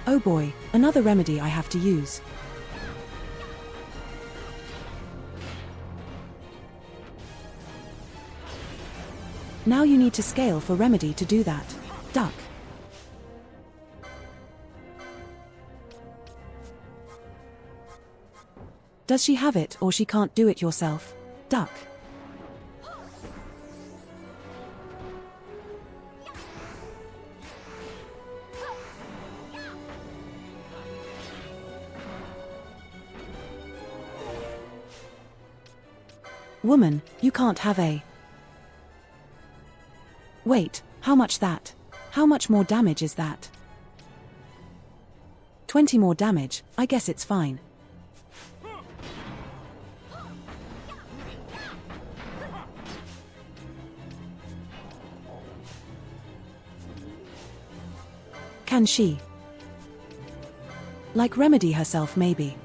Oh boy, another remedy I have to use. Now you need to scale for remedy to do that. Duck. Does she have it or she can't do it yourself? Duck. Woman, you can't have a... Wait, how much that? How much more damage is that? 20 more damage, I guess it's fine. Can she? Like remedy herself maybe?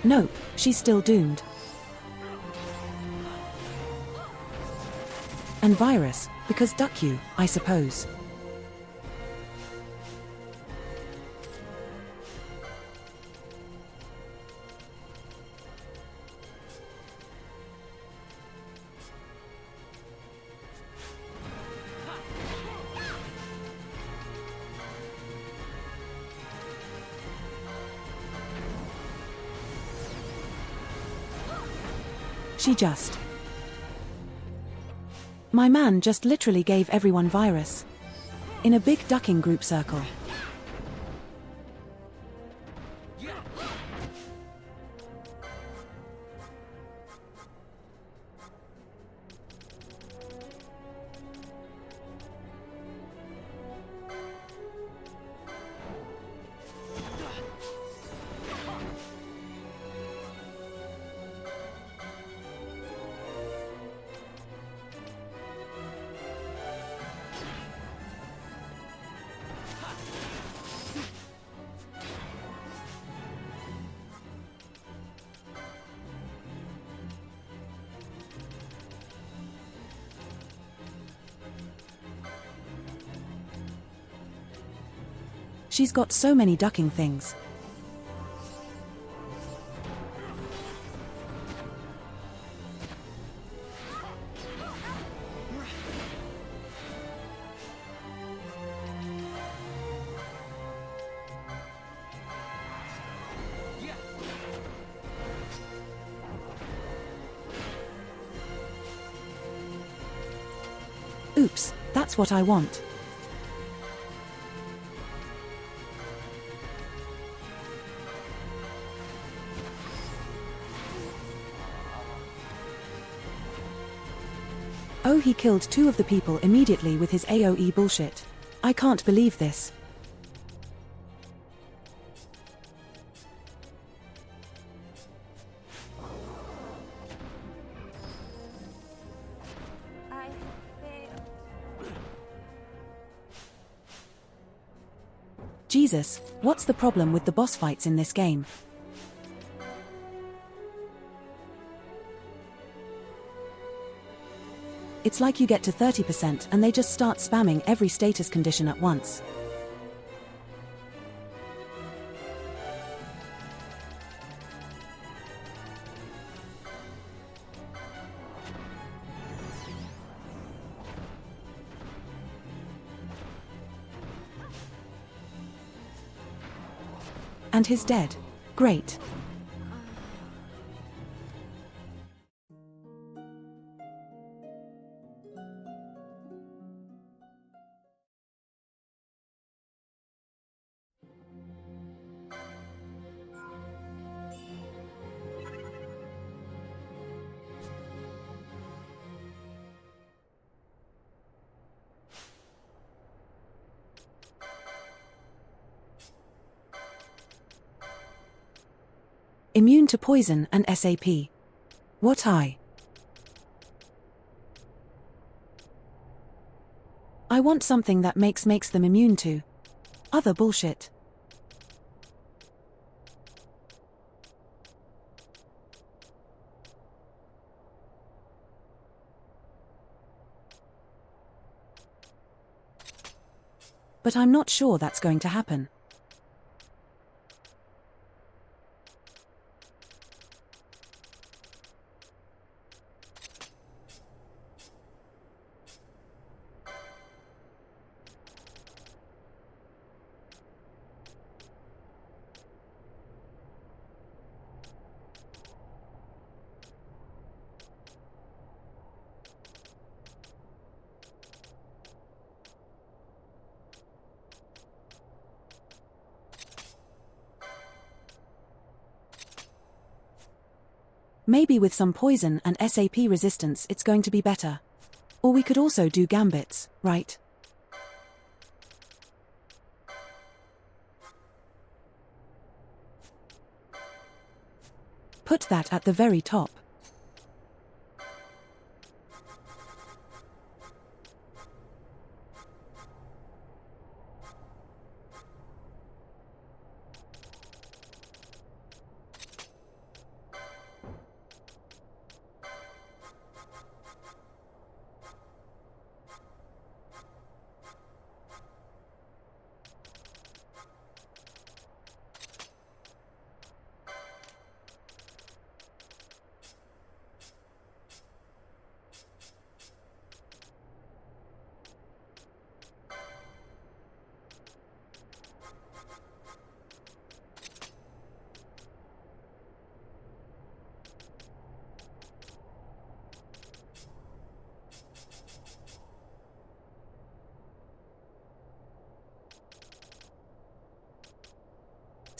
Nope, she's still doomed. And virus, because duck you, I suppose. She just... My man just literally gave everyone virus. In a big ducking group circle. She's got so many ducking things. Oops, that's what I want. Oh, he killed 2 of the people immediately with his AoE bullshit. I can't believe this. Jesus, what's the problem with the boss fights in this game? It's like you get to 30% and they just start spamming every status condition at once. And he's dead. Great. Immune to poison and SAP. What I want something that makes them immune to other bullshit. But I'm not sure that's going to happen. Maybe with some poison and SAP resistance it's going to be better. Or we could also do gambits, right? Put that at the very top.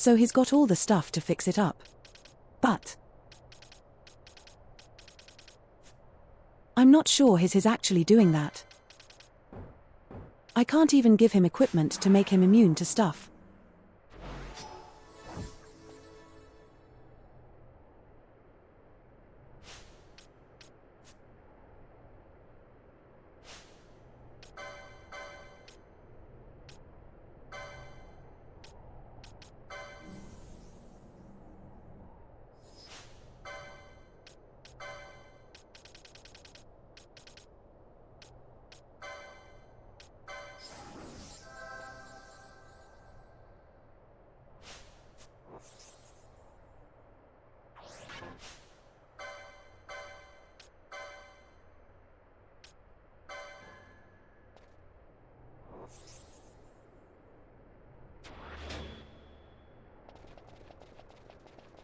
So he's got all the stuff to fix it up. But I'm not sure he's actually doing that. I can't even give him equipment to make him immune to stuff.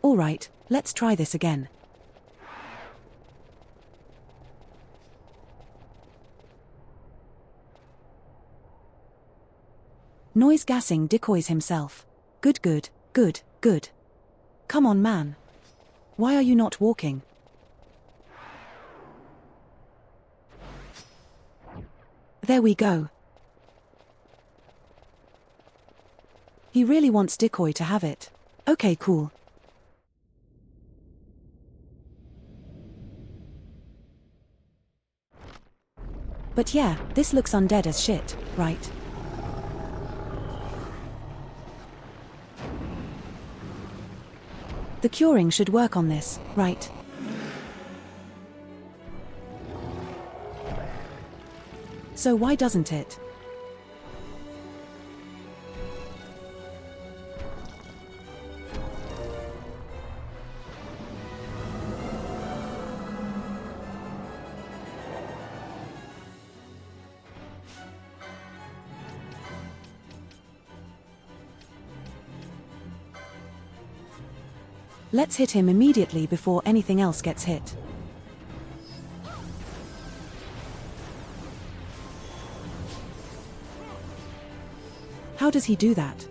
All right, let's try this again. Noise gassing decoys himself. Good, good, good, good. Come on, man. Why are you not walking? There we go. He really wants decoy to have it. Okay, cool. But yeah, this looks undead as shit, right? The curing should work on this, right? So why doesn't it? Let's hit him immediately before anything else gets hit. How does he do that?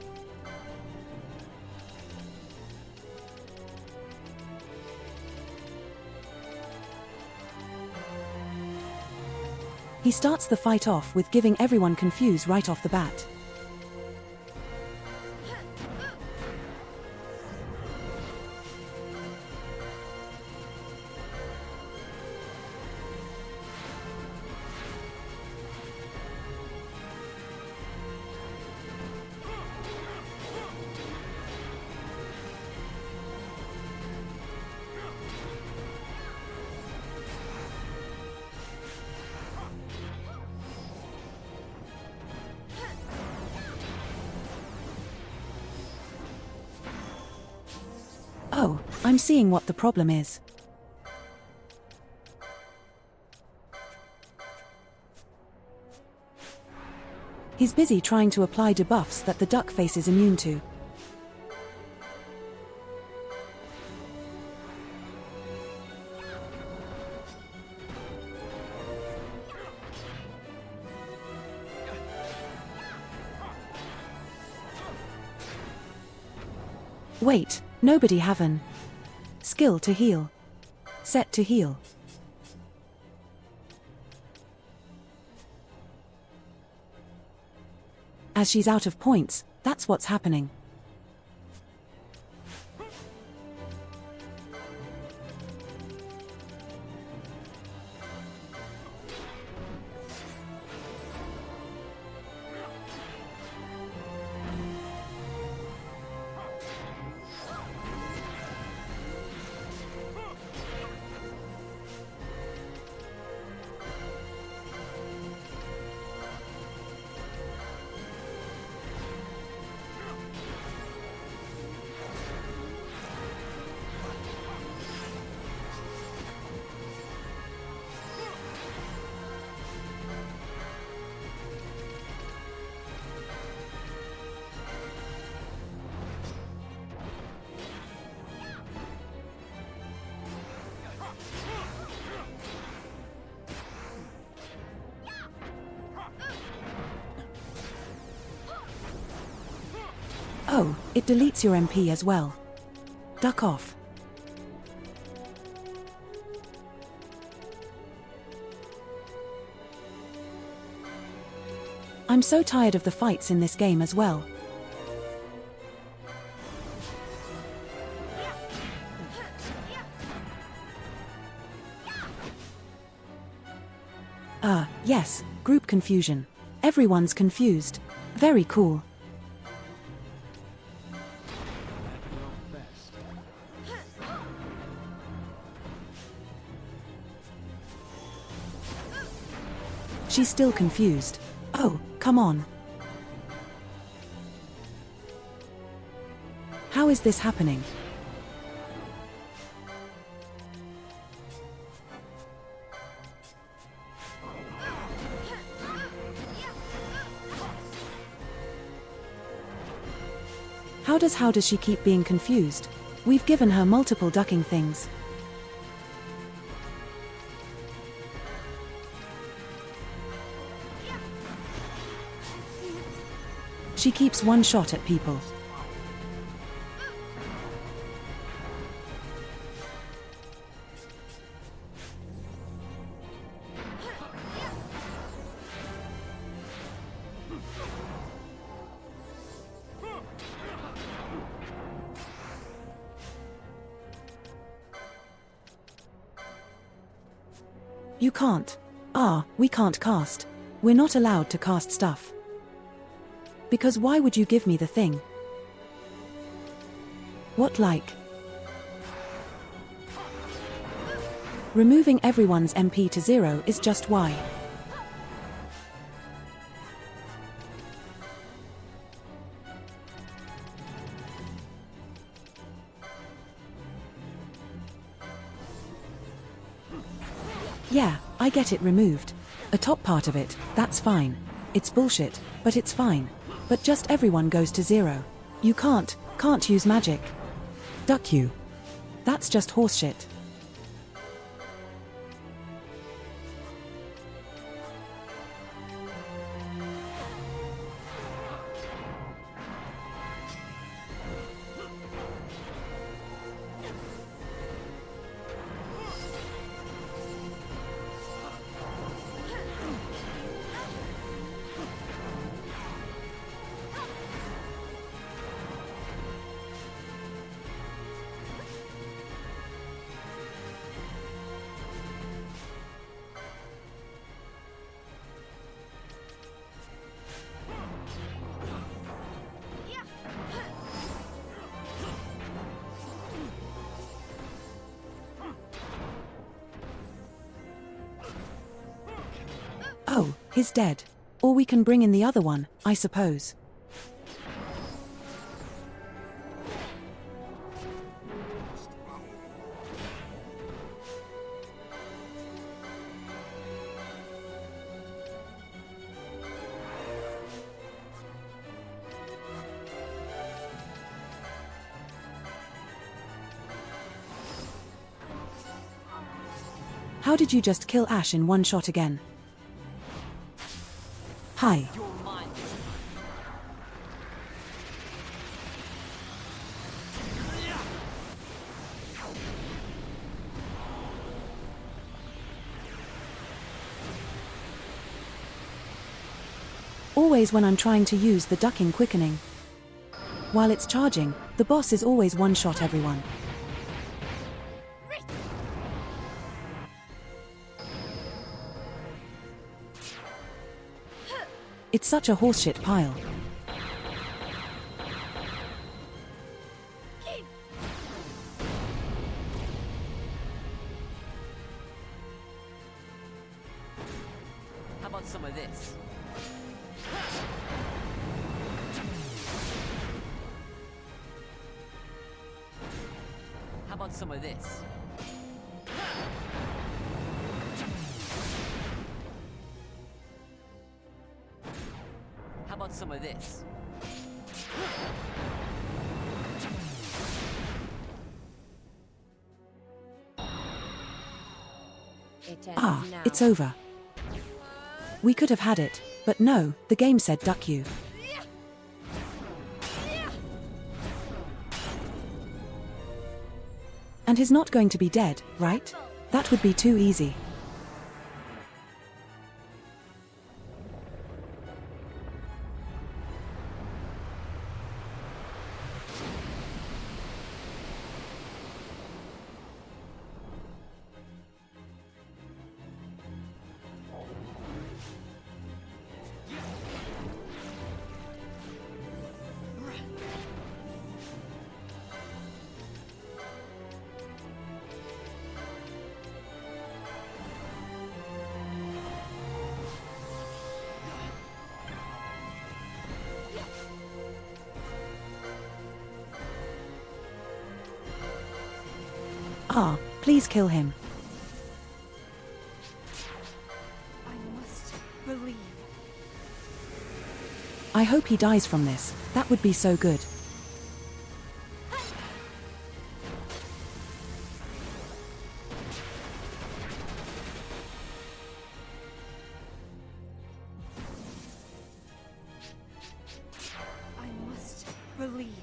He starts the fight off with giving everyone confused right off the bat. Oh, I'm seeing what the problem is. He's busy trying to apply debuffs that the duck face is immune to. Wait, nobody have an skill to heal. Set to heal. As she's out of points, that's what's happening. Oh, it deletes your MP as well. Duck off. I'm so tired of the fights in this game as well. Yes, group confusion. Everyone's confused. Very cool. She's still confused. Oh, come on. How is this happening? How does she keep being confused? We've given her multiple ducking things. She keeps one shot at people. You can't. We can't cast. We're not allowed to cast stuff. Because why would you give me the thing? What like? Removing everyone's MP to 0 is just why. Yeah, I get it removed. A top part of it, that's fine. It's bullshit, but it's fine. But just everyone goes to 0. You can't use magic. Duck you. That's just horseshit. Oh, he's dead. Or we can bring in the other one, I suppose. How did you just kill Ash in one shot again? Hi. Always when I'm trying to use the ducking quickening. While it's charging, the boss is always one-shot everyone. It's such a horseshit pile. How about some of this? How about some of this? How about some of this? Ah, it's over. We could have had it, but no, the game said duck you. And he's not going to be dead, right? That would be too easy. Ah, please kill him. I must believe. I hope he dies from this. That would be so good. I must believe.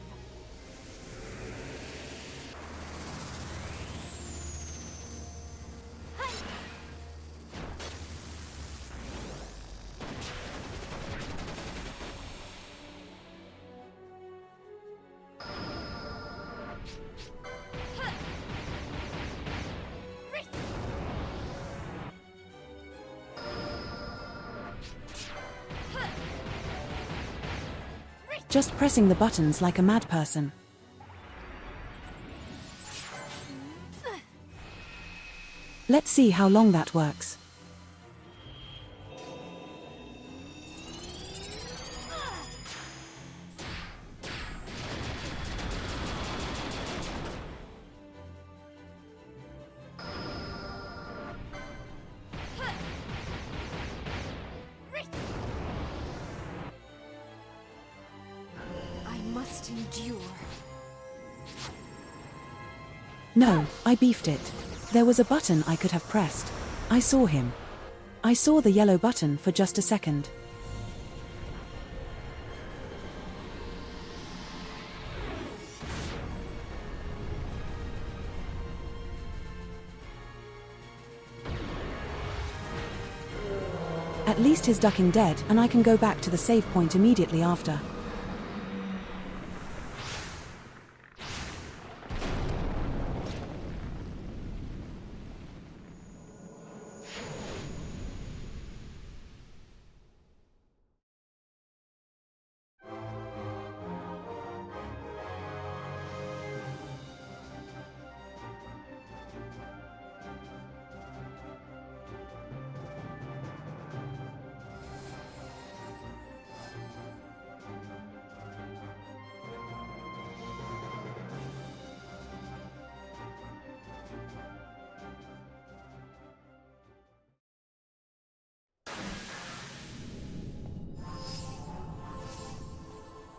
Just pressing the buttons like a mad person. Let's see how long that works. I must endure. No, I beefed it. There was a button I could have pressed. I saw him. I saw the yellow button for just a second. At least he's ducking dead, and I can go back to the save point immediately after.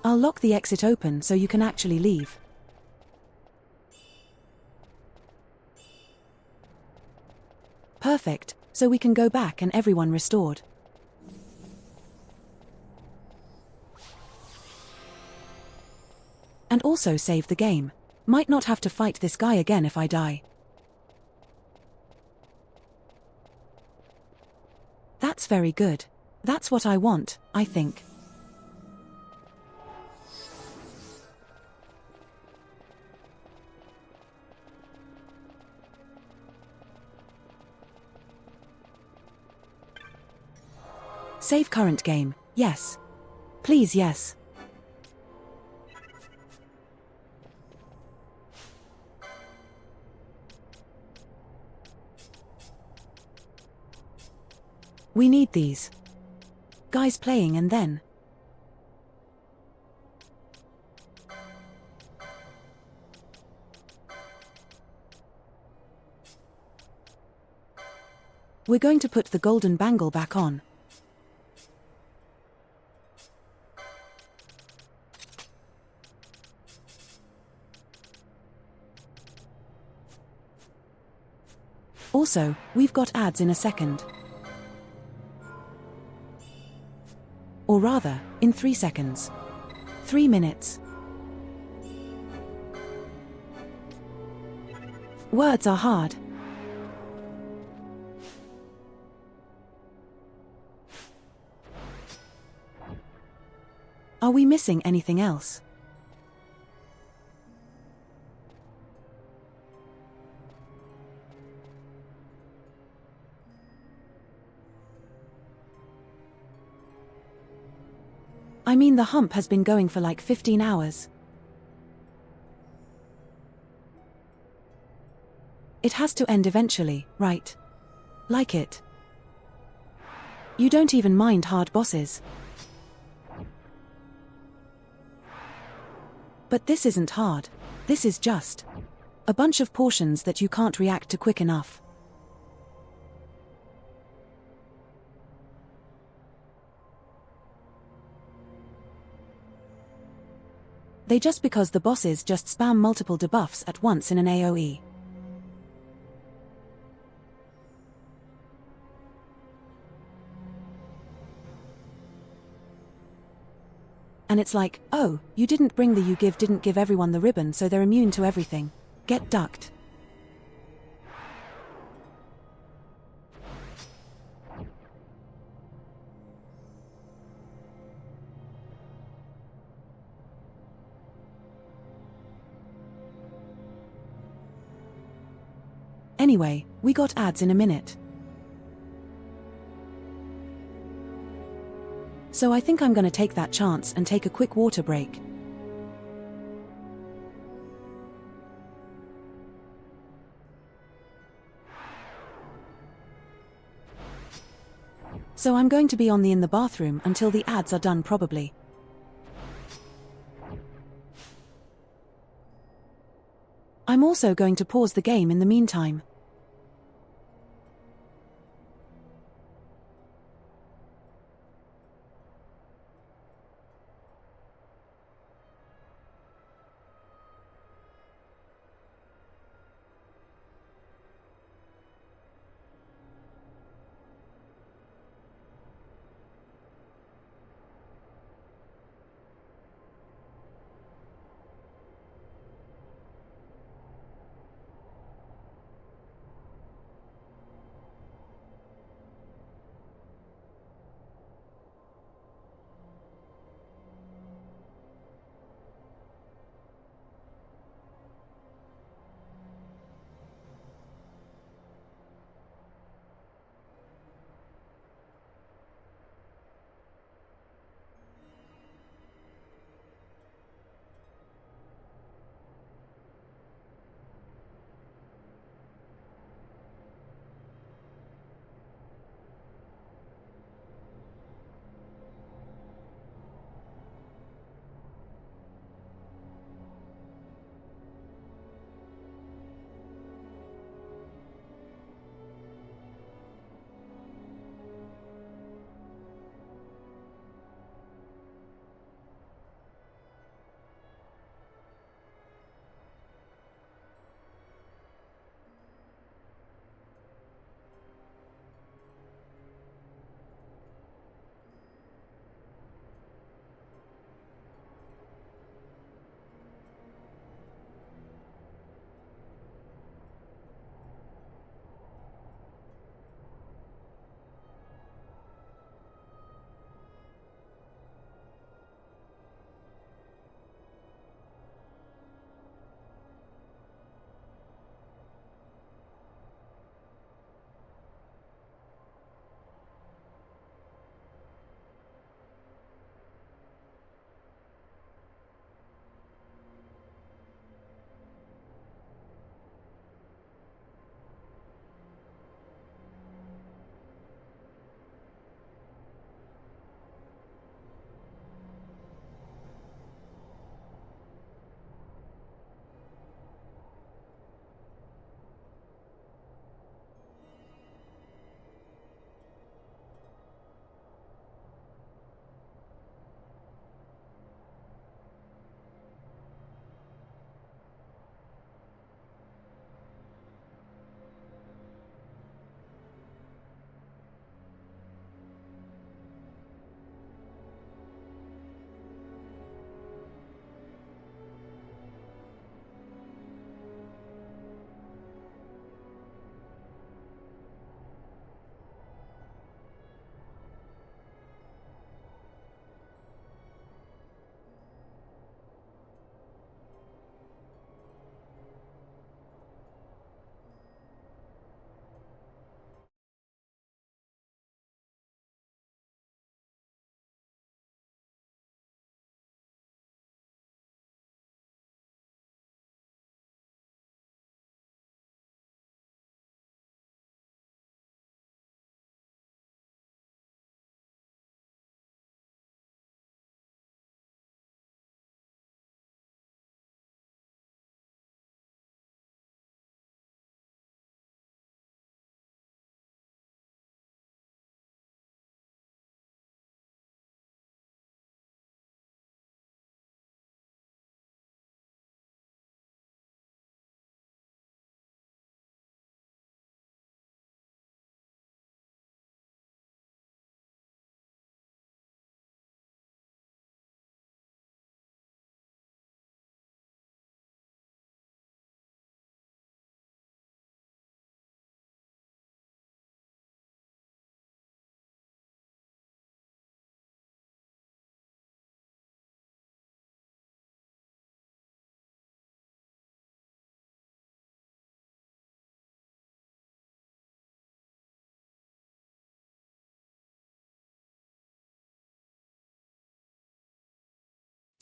I'll lock the exit open so you can actually leave. Perfect, so we can go back and everyone restored. And also save the game. Might not have to fight this guy again if I die. That's very good. That's what I want, I think. Save current game, yes. Please, yes. We need these. Guys playing and then. We're going to put the golden bangle back on. Also, we've got ads in a second. Or rather, in 3 seconds. 3 minutes. Words are hard. Are we missing anything else? I mean, the hump has been going for like 15 hours. It has to end eventually, right? Like it. You don't even mind hard bosses. But this isn't hard. This is just a bunch of portions that you can't react to quick enough. They just because the bosses just spam multiple debuffs at once in an AoE. And it's like, oh, you didn't bring the didn't give everyone the ribbon so they're immune to everything. Get ducked. Anyway, we got ads in a minute. So I think I'm gonna take that chance and take a quick water break. So I'm going to be in the bathroom until the ads are done probably. I'm also going to pause the game in the meantime.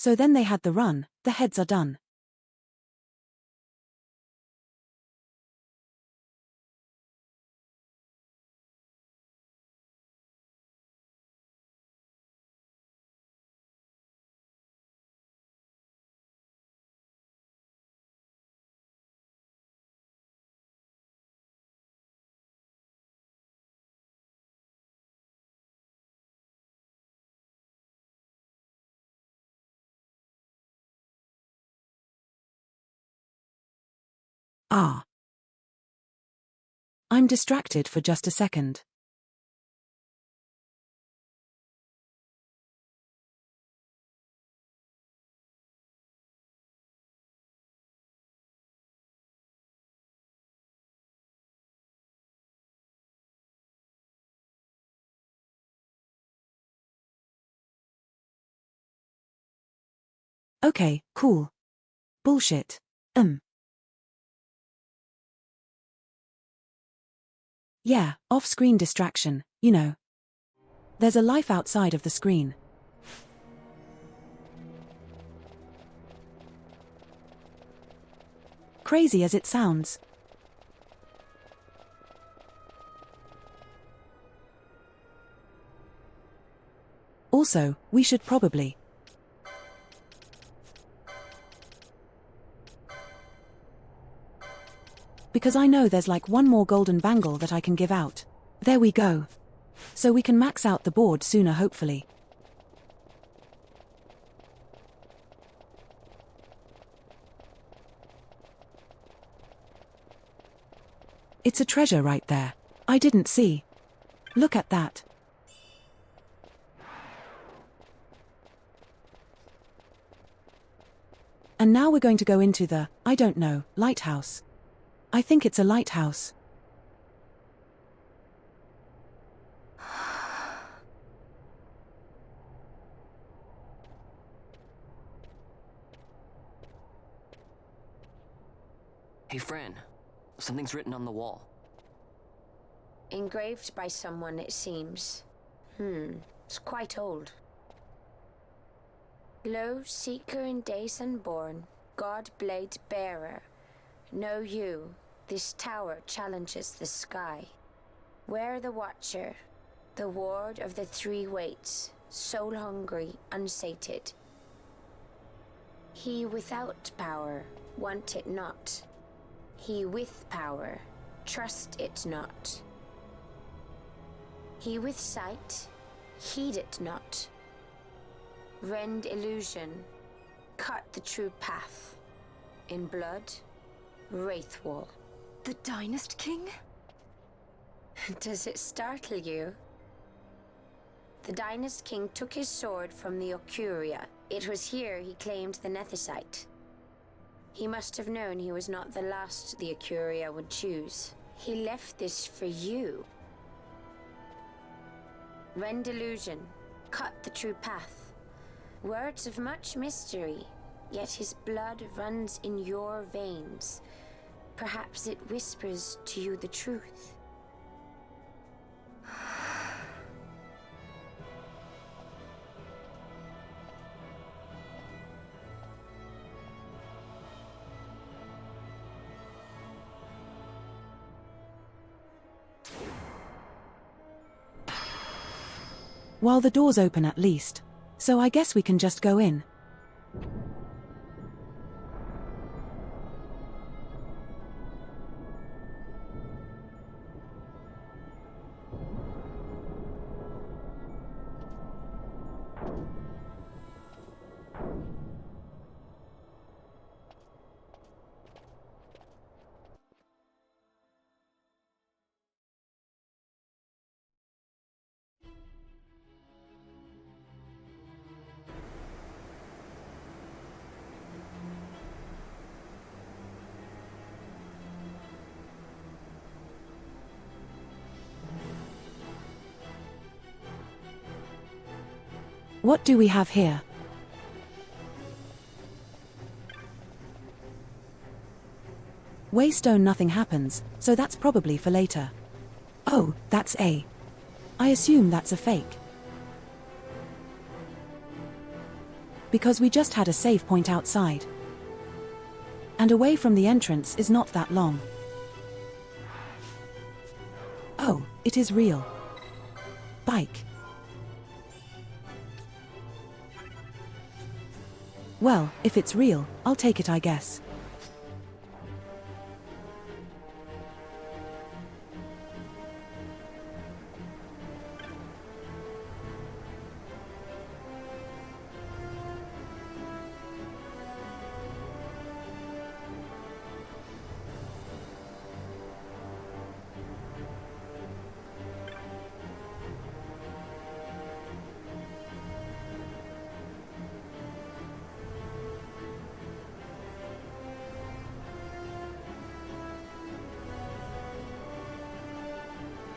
So then they had the run, the heads are done. Ah. I'm distracted for just a second. Okay, cool. Bullshit. Yeah, off-screen distraction, you know. There's a life outside of the screen. Crazy as it sounds. Also, we should probably. Because I know there's like one more golden bangle that I can give out. There we go. So we can max out the board sooner hopefully. It's a treasure right there. I didn't see. Look at that. And now we're going to go into the, I don't know, lighthouse. I think it's a lighthouse. Hey, Fran. Something's written on the wall. Engraved by someone, it seems. It's quite old. Lo, seeker in days unborn, God blade bearer. Know you, this tower challenges the sky. Where the watcher, the ward of the three waits, soul hungry, unsated. He without power, want it not. He with power, trust it not. He with sight, heed it not. Rend illusion, cut the true path. In blood, Wraithwall. The Dynast King? Does it startle you? The Dynast King took his sword from the Ocuria. It was here he claimed the Nethicite. He must have known he was not the last the Ocuria would choose. He left this for you. Rend illusion, cut the true path. Words of much mystery, yet his blood runs in your veins. Perhaps it whispers to you the truth. Well, the door's open at least. So I guess we can just go in. What do we have here? Waystone, nothing happens, so that's probably for later. Oh, that's a. I assume that's a fake. Because we just had a save point outside. And away from the entrance is not that long. Oh, it is real. Bike. Well, if it's real, I'll take it, I guess.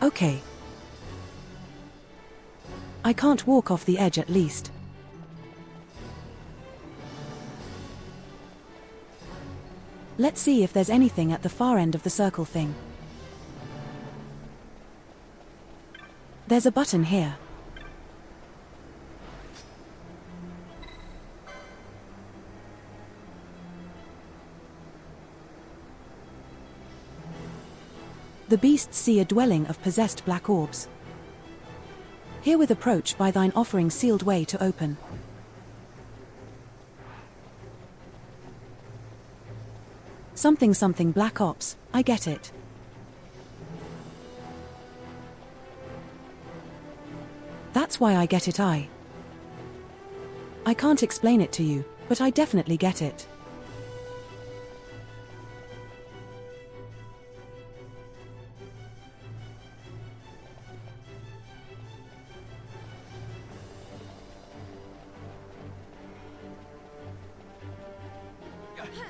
Okay. I can't walk off the edge at least. Let's see if there's anything at the far end of the circle thing. There's a button here. The beasts see a dwelling of possessed black orbs. Herewith approach by thine offering sealed way to open. Something something black ops, I get it. That's why I get it. I can't explain it to you, but I definitely get it.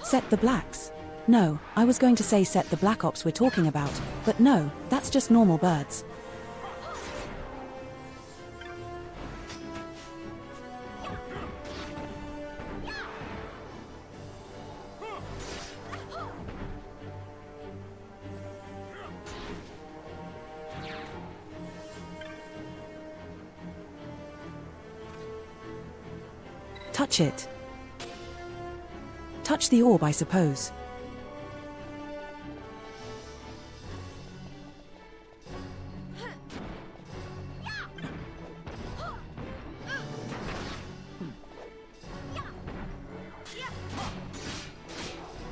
Set the blacks. No, I was going to say set the black ops we're talking about, but no, that's just normal birds. Touch it. Touch the orb, I suppose.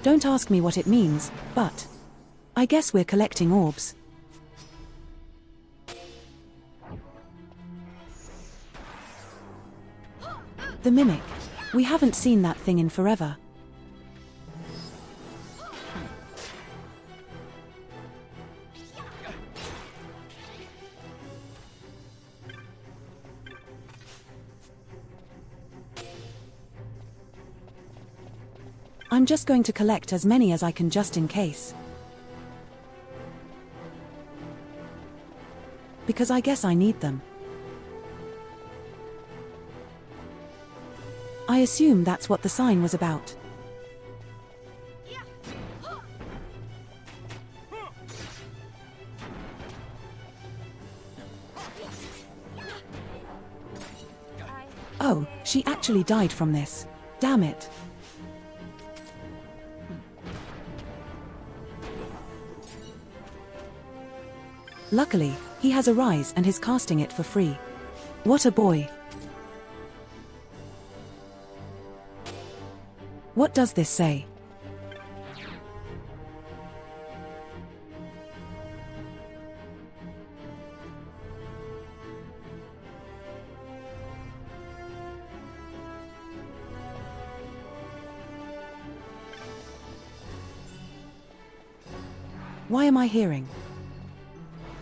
Don't ask me what it means, but I guess we're collecting orbs. The mimic. We haven't seen that thing in forever. I'm just going to collect as many as I can just in case. Because I guess I need them. I assume that's what the sign was about. Oh, she actually died from this. Damn it. Luckily, he has a rise and is casting it for free. What a boy. What does this say? Why am I hearing?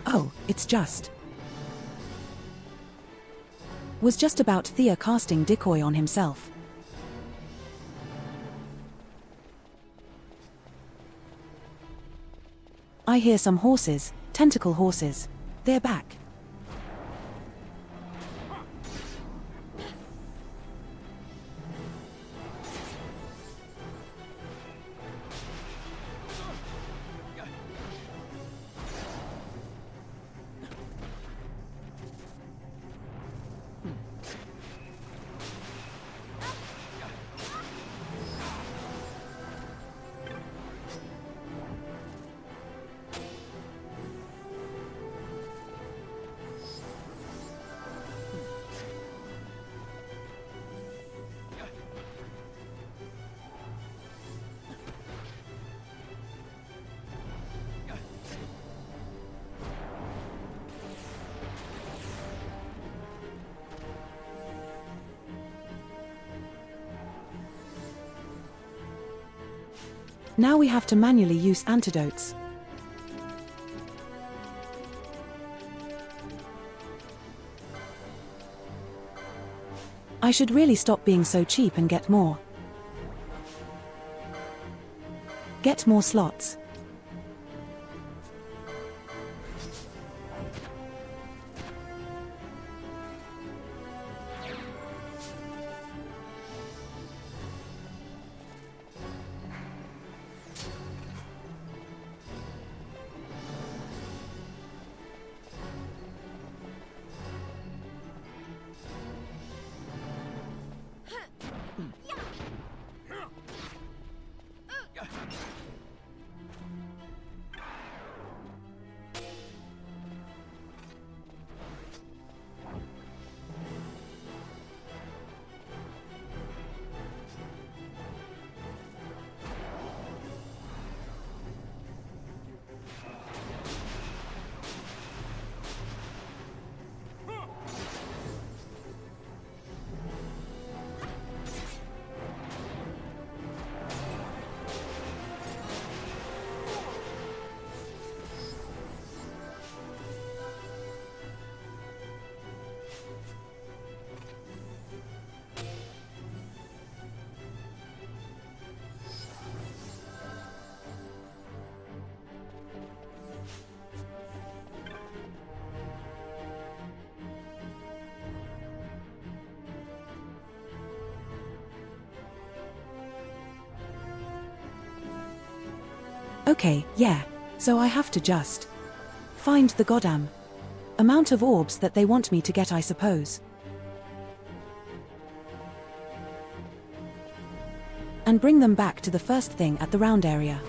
Oh, it's just. Was just about Thea casting decoy on himself. I hear some horses, tentacle horses. They're back. Now we have to manually use antidotes. I should really stop being so cheap and get more. Get more slots. Okay, yeah. So I have to just find the goddamn amount of orbs that they want me to get, I suppose. And bring them back to the first thing at the round area.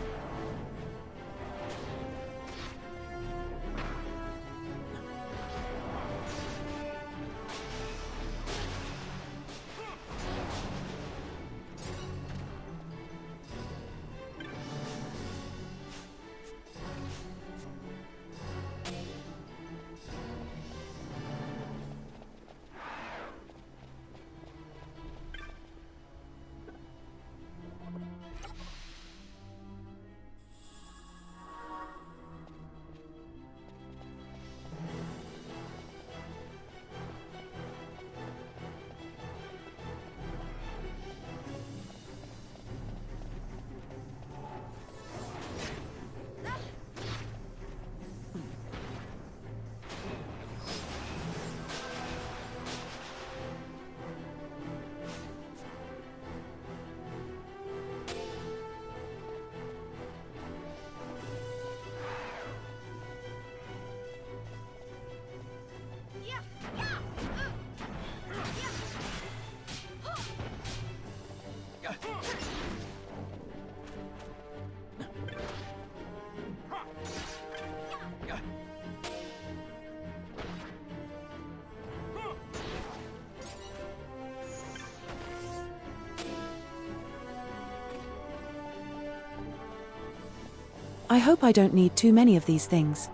I hope I don't need too many of these things.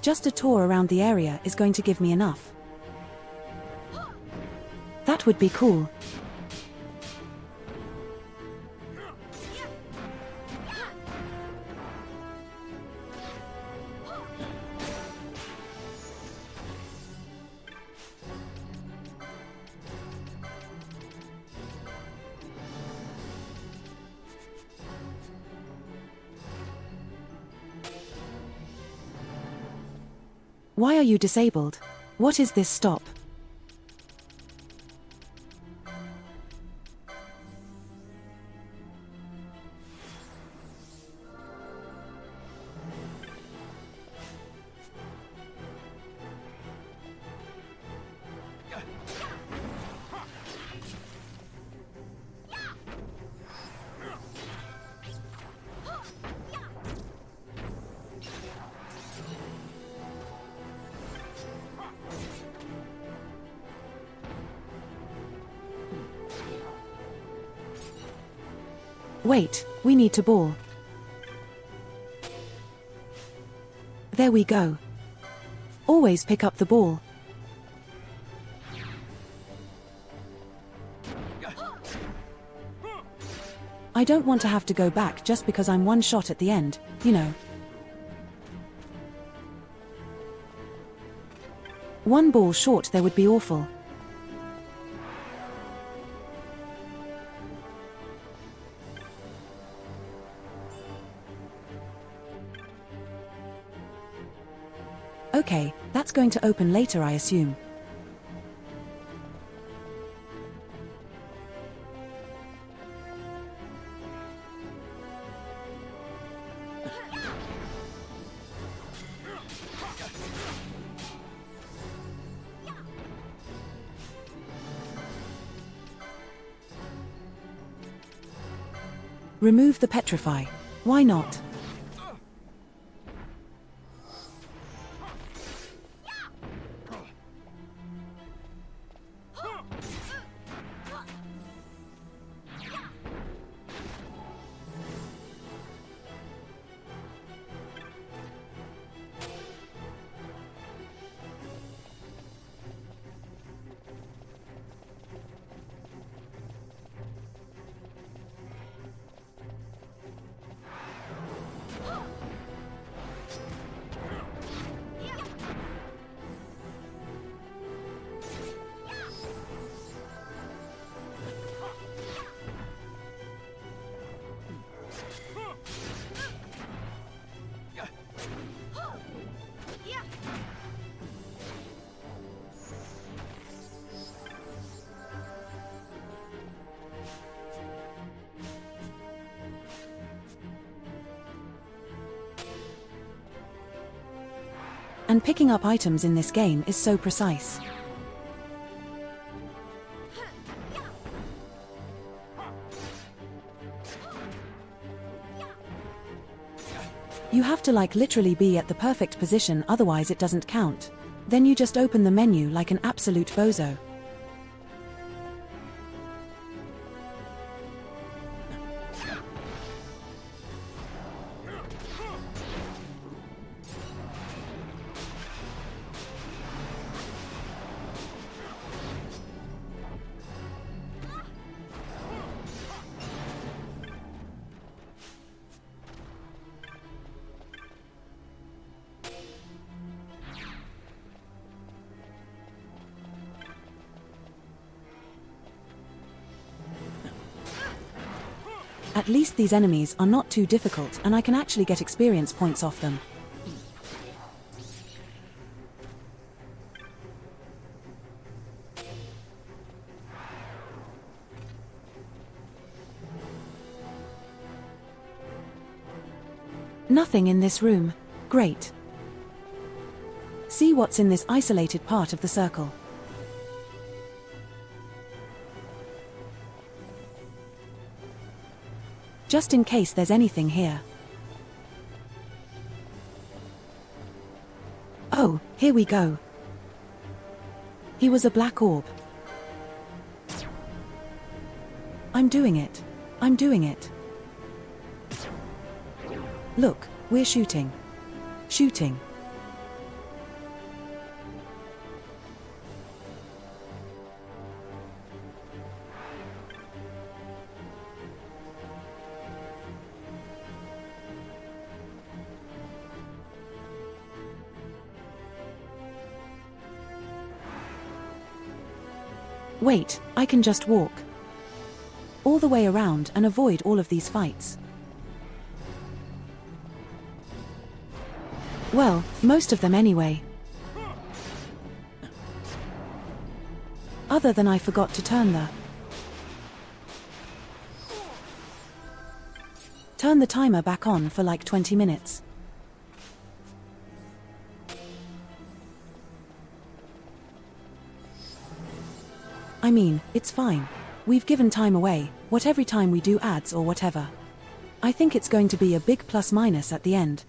Just a tour around the area is going to give me enough. That would be cool. Why are you disabled? What is this stop? Wait, we need to ball. There we go. Always pick up the ball. I don't want to have to go back just because I'm one shot at the end, you know. One ball short there would be awful. Okay, that's going to open later, I assume. Remove the petrify. Why not? And picking up items in this game is so precise. You have to literally be at the perfect position, otherwise it doesn't count. Then you just open the menu like an absolute bozo. At least these enemies are not too difficult and I can actually get experience points off them. Nothing in this room. Great. See what's in this isolated part of the circle. Just in case there's anything here. Oh, here we go. He was a black orb. I'm doing it. I'm doing it. Look, we're shooting. Shooting. Wait, I can just walk all the way around and avoid all of these fights. Well, most of them anyway. Other than I forgot to turn the timer back on for like 20 minutes. I mean, it's fine. We've given time away, what every time we do ads or whatever. I think it's going to be a big plus minus at the end.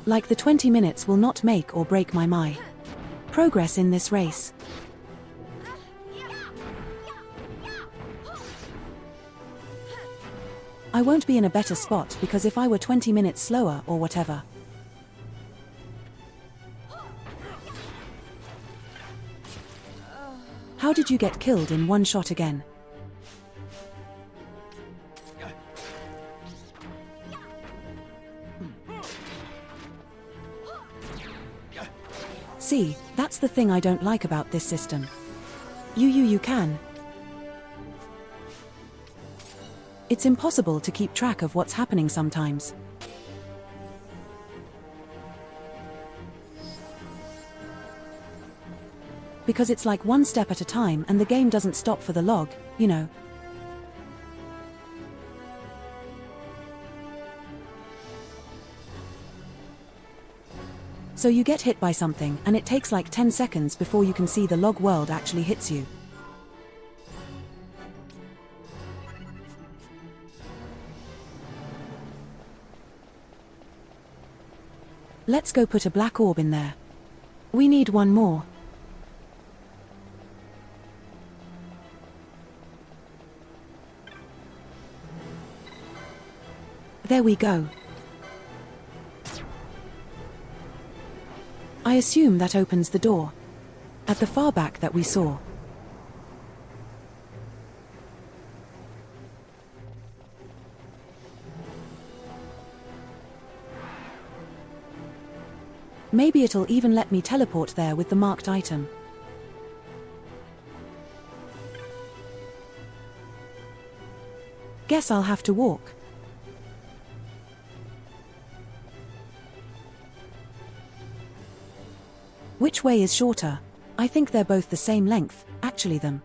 Like the 20 minutes will not make or break my progress in this race. I won't be in a better spot because if I were 20 minutes slower or whatever. How did you get killed in one shot again? See, that's the thing I don't like about this system. You can. It's impossible to keep track of what's happening sometimes. Because it's like one step at a time and the game doesn't stop for the log, you know. So you get hit by something and it takes like 10 seconds before you can see the log world actually hits you. Let's go put a black orb in there. We need one more. There we go. I assume that opens the door. At the far back that we saw. Maybe it'll even let me teleport there with the marked item. Guess I'll have to walk. Which way is shorter? I think they're both the same length, actually them.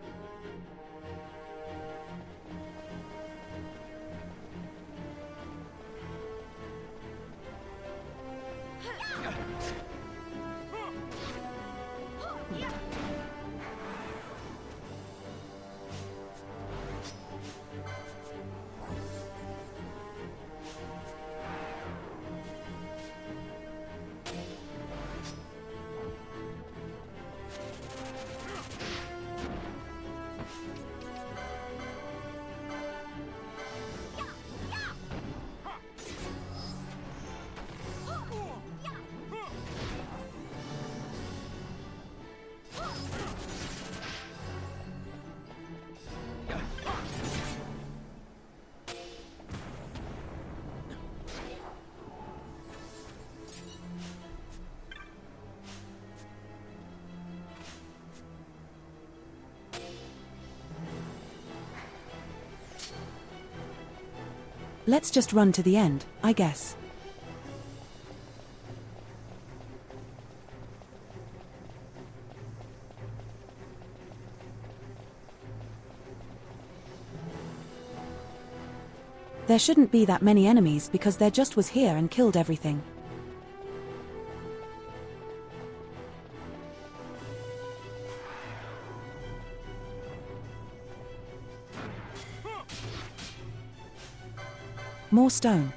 Let's just run to the end, I guess. There shouldn't be that many enemies because there just was here and killed everything. More stone.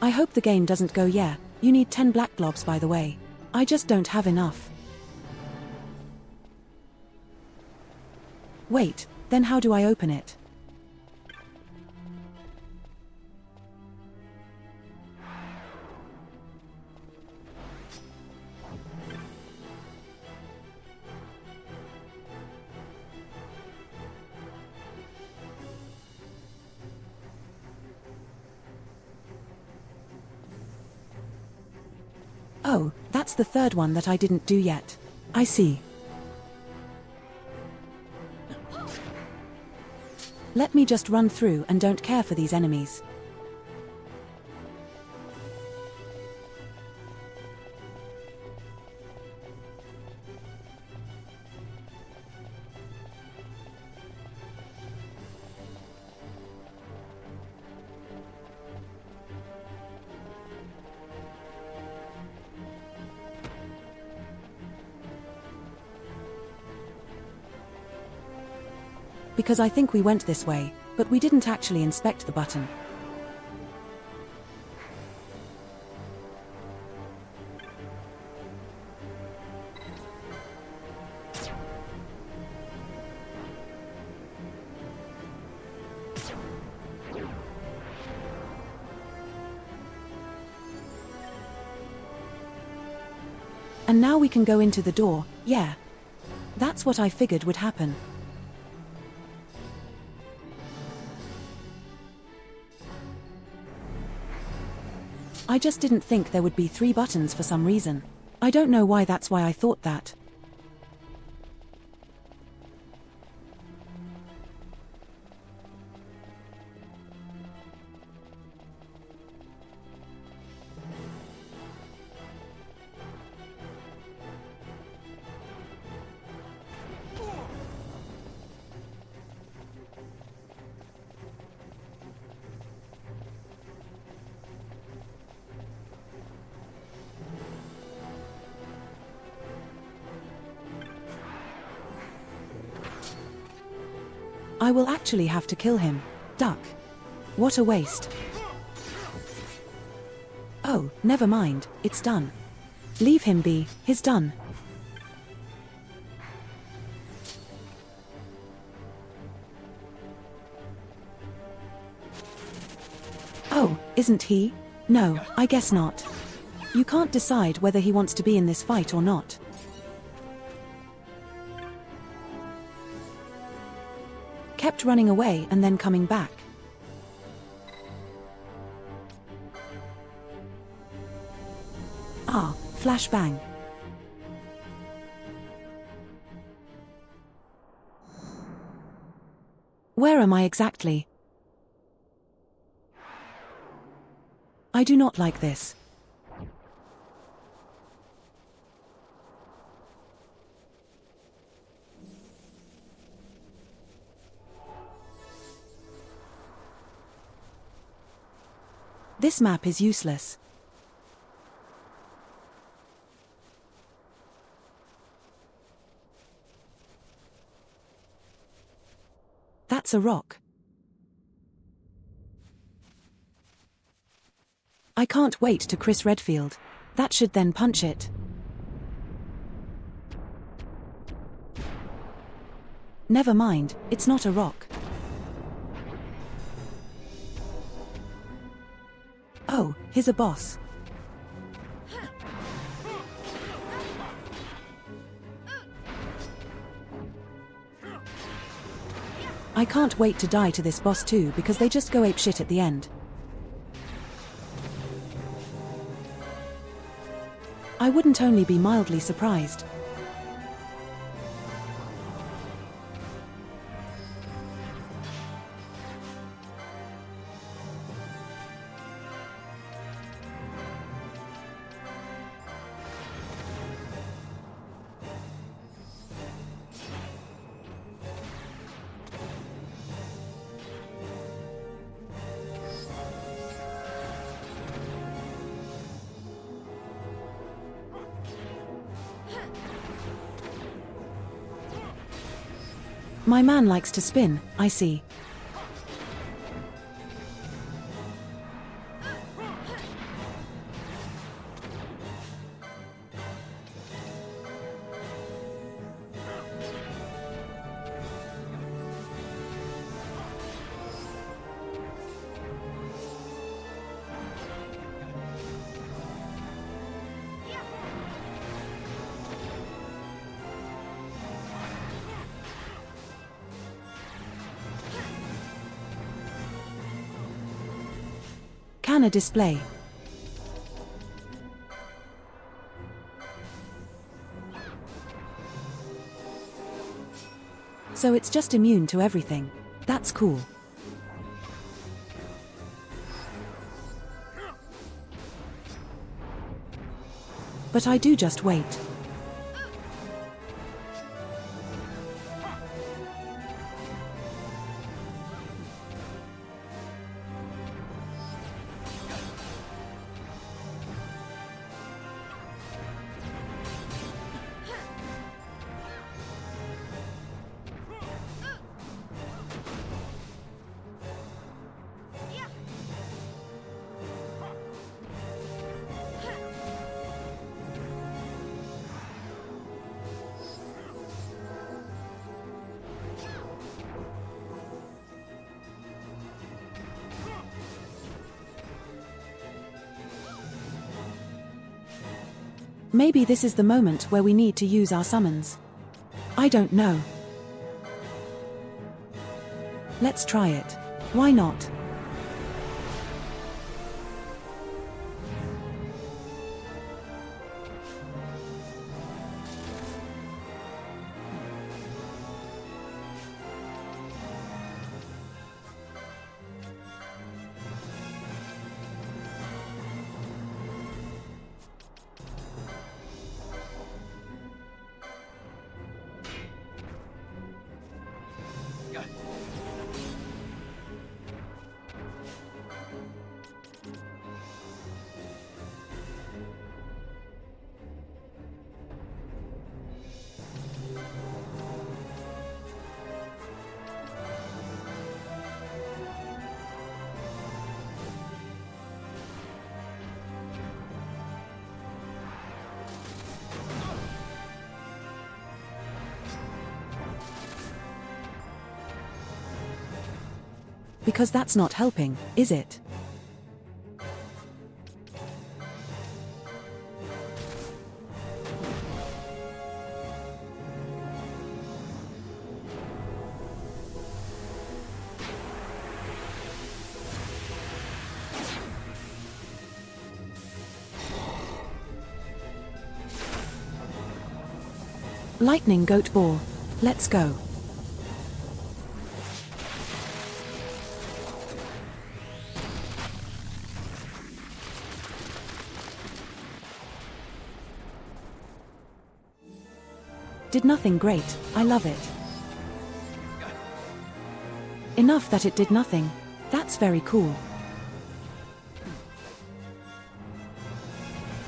I hope the game doesn't go yeah, you need 10 black globs by the way. I just don't have enough. Wait, then how do I open it? Oh, that's the third one that I didn't do yet. I see. Let me just run through and don't care for these enemies. because I think we went this way, but we didn't actually inspect the button. And now we can go into the door, yeah. That's what I figured would happen. I just didn't think there would be 3 buttons for some reason. I don't know why, that's why I thought that. I will actually have to kill him. Duck. What a waste. Oh, never mind, it's done. Leave him be, he's done. Oh, isn't he? No, I guess not. You can't decide whether he wants to be in this fight or not. Kept running away and then coming back. Ah, flashbang. Where am I exactly? I do not like this. This map is useless. That's a rock. I can't wait to Chris Redfield. That should then punch it. Never mind, it's not a rock. Oh, he's a boss. I can't wait to die to this boss too, because they just go apeshit at the end. I wouldn't only be mildly surprised. My man likes to spin, I see. Can a display. So it's just immune to everything. That's cool. But I do just wait. Maybe this is the moment where we need to use our summons. I don't know. Let's try it. Why not? Because that's not helping, is it? Lightning Goat Ball. Let's go. Did nothing great, I love it. Enough that it did nothing. That's very cool.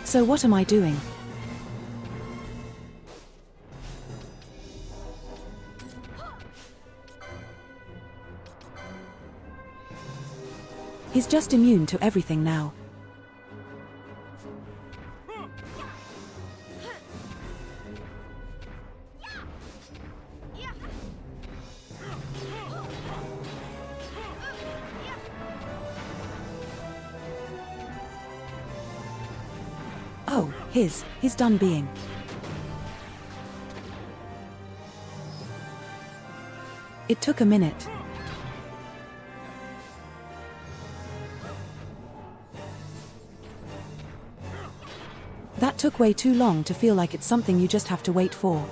So what am I doing? He's just immune to everything now. Oh, he's done being. It took a minute. That took way too long to feel like it's something you just have to wait for.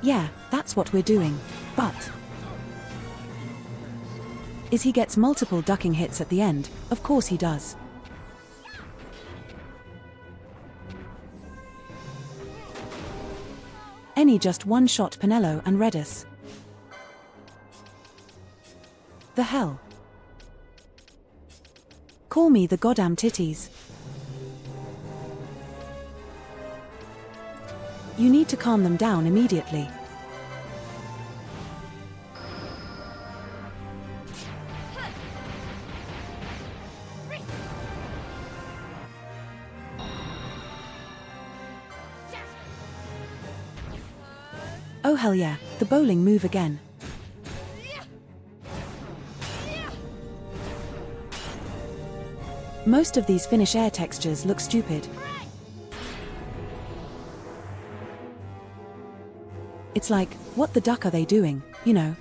Yeah, that's what we're doing. But is he gets multiple ducking hits at the end? Of course he does. Any just one-shot Penelo and Redis. The hell? Call me the goddamn titties. You need to calm them down immediately. Oh hell yeah, the bowling move again. Most of these Finnish air textures look stupid. It's like, what the duck are they doing, you know?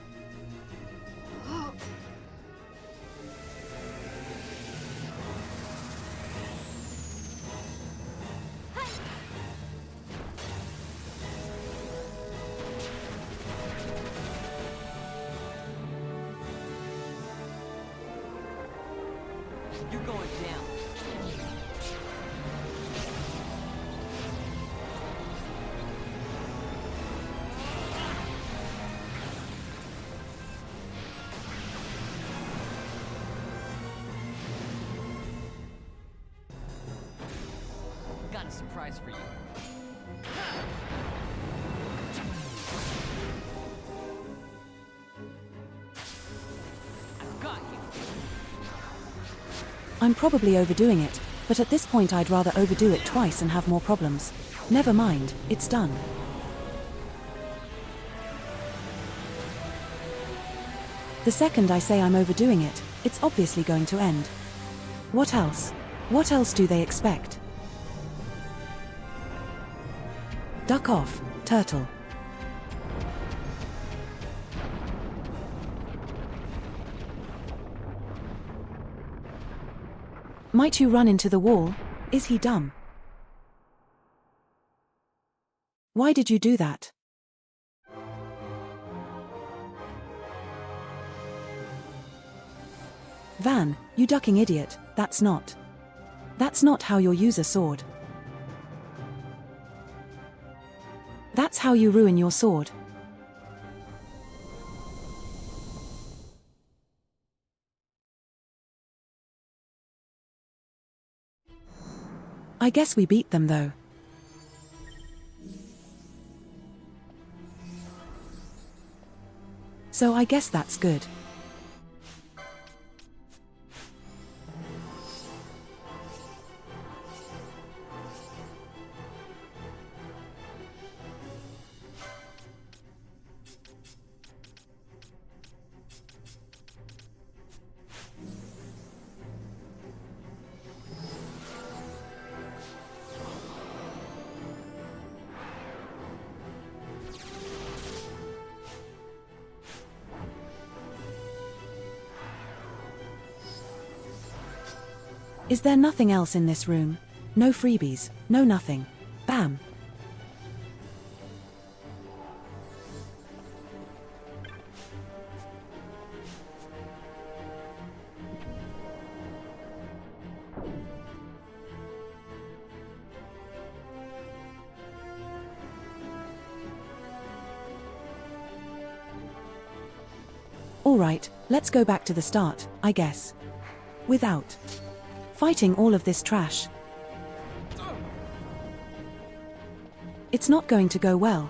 You're going down. surprise for you. I've got you. I'm probably overdoing it, but at this point I'd rather overdo it twice and have more problems. Never mind, it's done. The second I say I'm overdoing it, it's obviously going to end. What else? What else do they expect? Duck off, turtle. Might you run into the wall? Is he dumb? Why did you do that? Van, you ducking idiot, that's not how you'll use a sword. That's how you ruin your sword. I guess we beat them though. So I guess that's good. Is there nothing else in this room? No freebies, no nothing. Bam. All right, let's go back to the start, I guess. Without fighting all of this trash. It's not going to go well.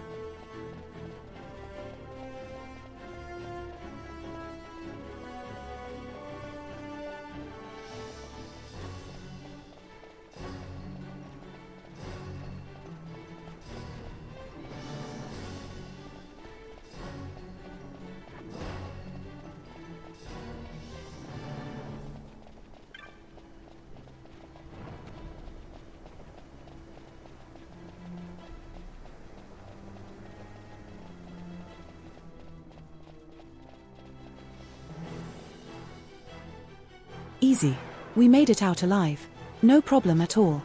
Easy. We made it out alive. No problem at all.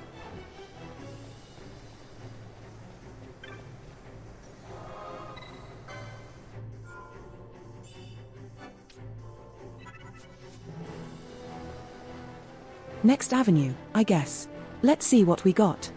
Next avenue, I guess. Let's see what we got.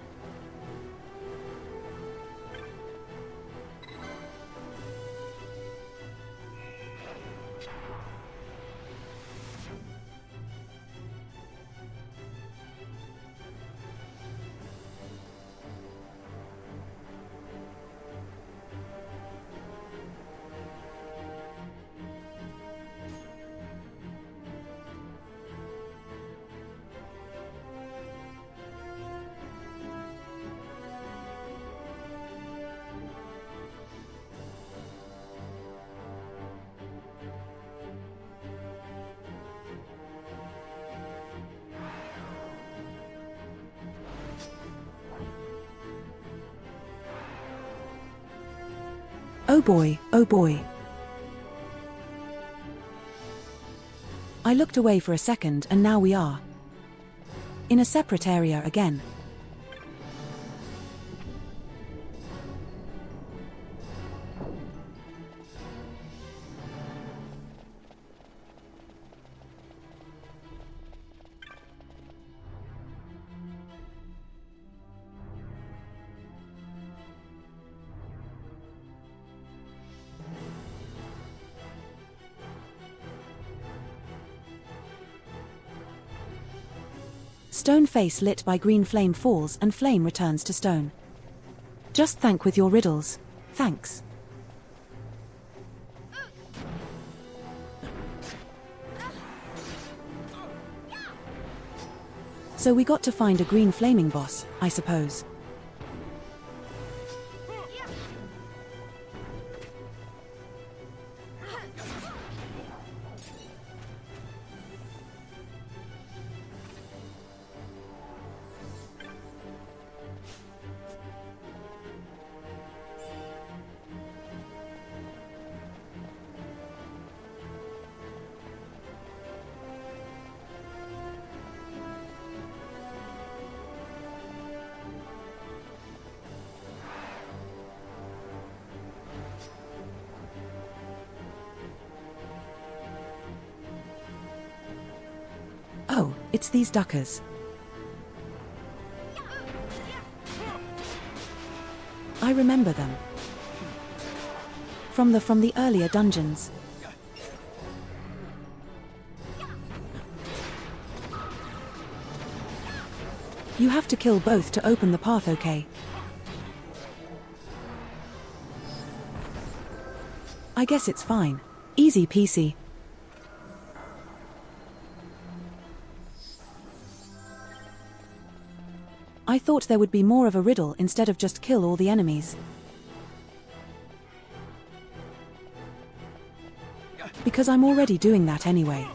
Oh boy, oh boy. I looked away for a second and now we are in a separate area again. Stone face lit by green flame falls and flame returns to stone. Just thank with your riddles. Thanks. So we got to find a green flaming boss, I suppose. Oh, it's these duckers. I remember them. From the earlier dungeons. You have to kill both to open the path, okay? I guess it's fine. Easy peasy. I thought there would be more of a riddle instead of just kill all the enemies. Because I'm already doing that anyway.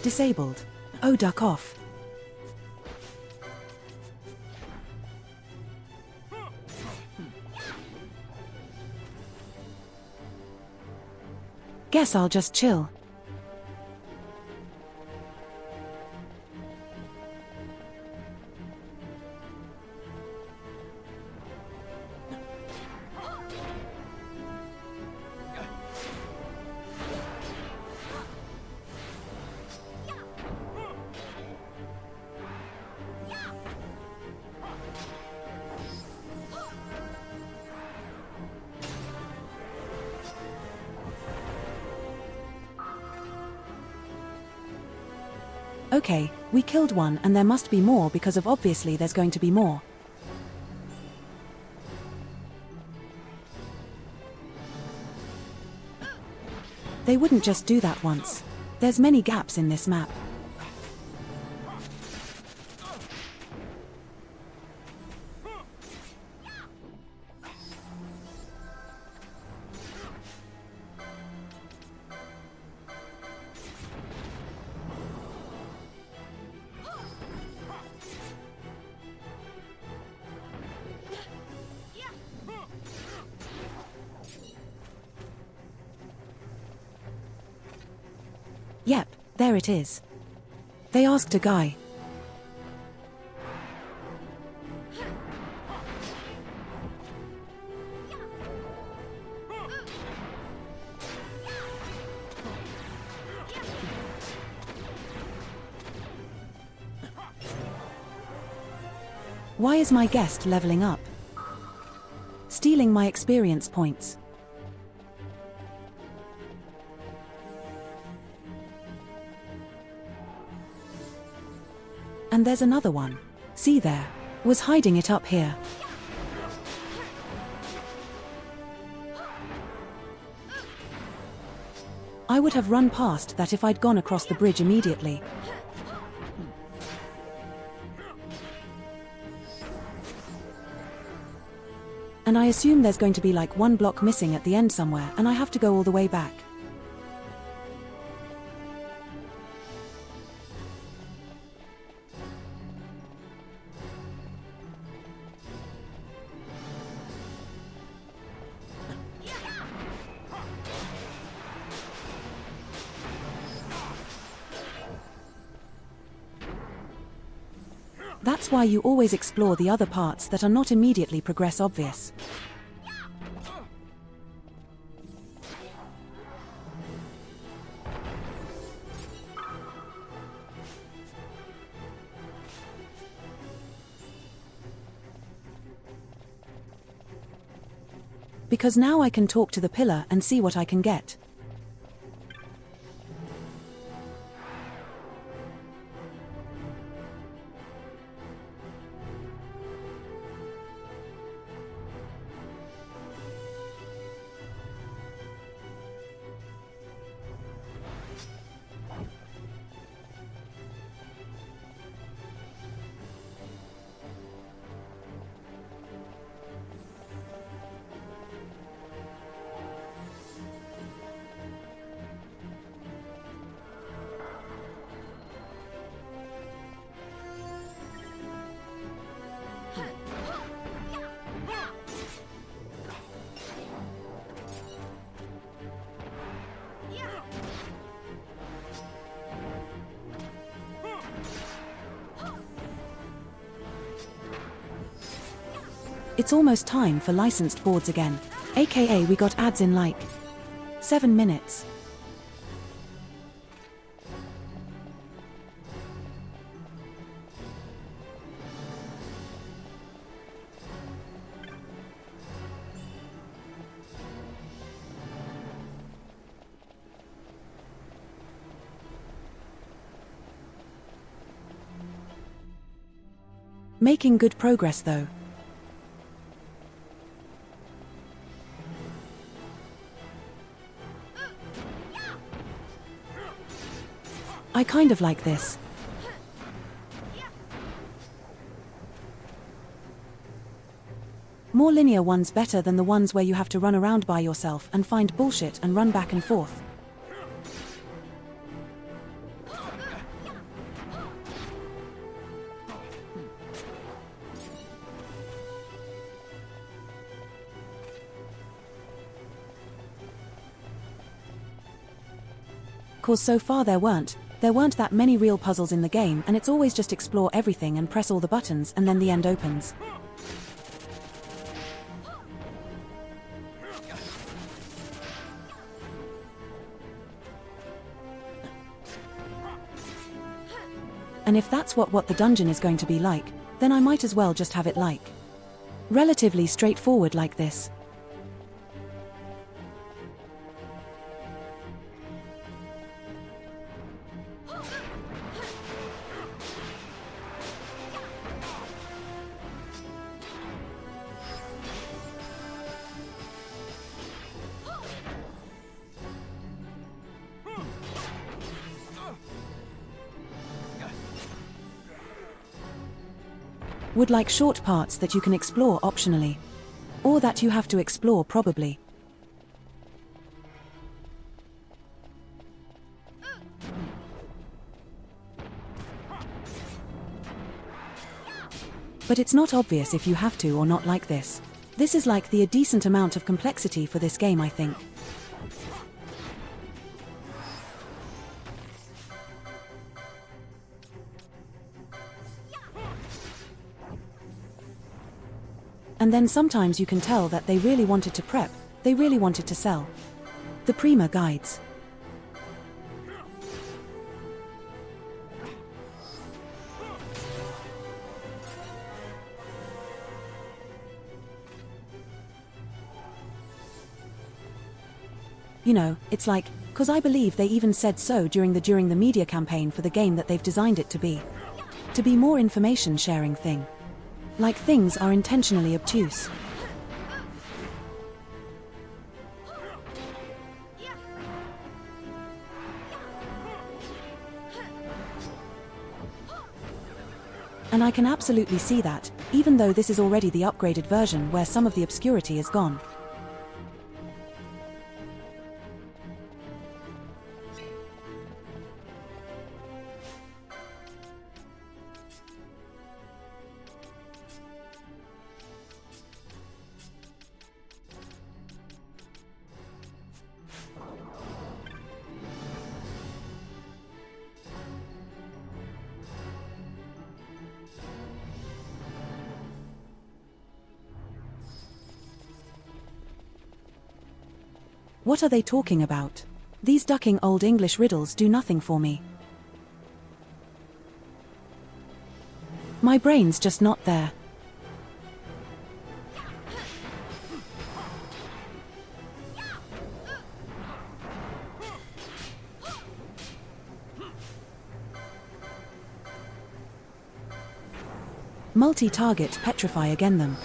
Disabled. Oh, duck off. Guess I'll just chill. Okay, we killed one and there must be more because of obviously there's going to be more. They wouldn't just do that once. There's many gaps in this map. Yep, there it is. They asked a guy. Why is my guest leveling up? Stealing my experience points. And there's another one. See there. Was hiding it up here. I would have run past that if I'd gone across the bridge immediately. And I assume there's going to be like one block missing at the end somewhere, and I have to go all the way back. That's why you always explore the other parts that are not immediately progress obvious. Because now I can talk to the pillar and see what I can get. It's almost time for licensed boards again. AKA we got ads in like 7 minutes. Making good progress though. I kind of like this. More linear ones better than the ones where you have to run around by yourself and find bullshit and run back and forth. Cause so far there weren't that many real puzzles in the game, and it's always just explore everything and press all the buttons and then the end opens. And if that's what the dungeon is going to be like, then I might as well just have it like relatively straightforward like this. Would like short parts that you can explore optionally. Or that you have to explore probably. But it's not obvious if you have to or not like this. This is like a decent amount of complexity for this game, I think. And then sometimes you can tell that they really wanted to prep, they really wanted to sell. The Prima guides. You know, it's like, 'cause I believe they even said so during the media campaign for the game that they've designed it to be. To be more information sharing thing. Like things are intentionally obtuse. And I can absolutely see that, even though this is already the upgraded version where some of the obscurity is gone. What are they talking about? These ducking old English riddles do nothing for me. My brain's just not there. Multi-target petrify again them.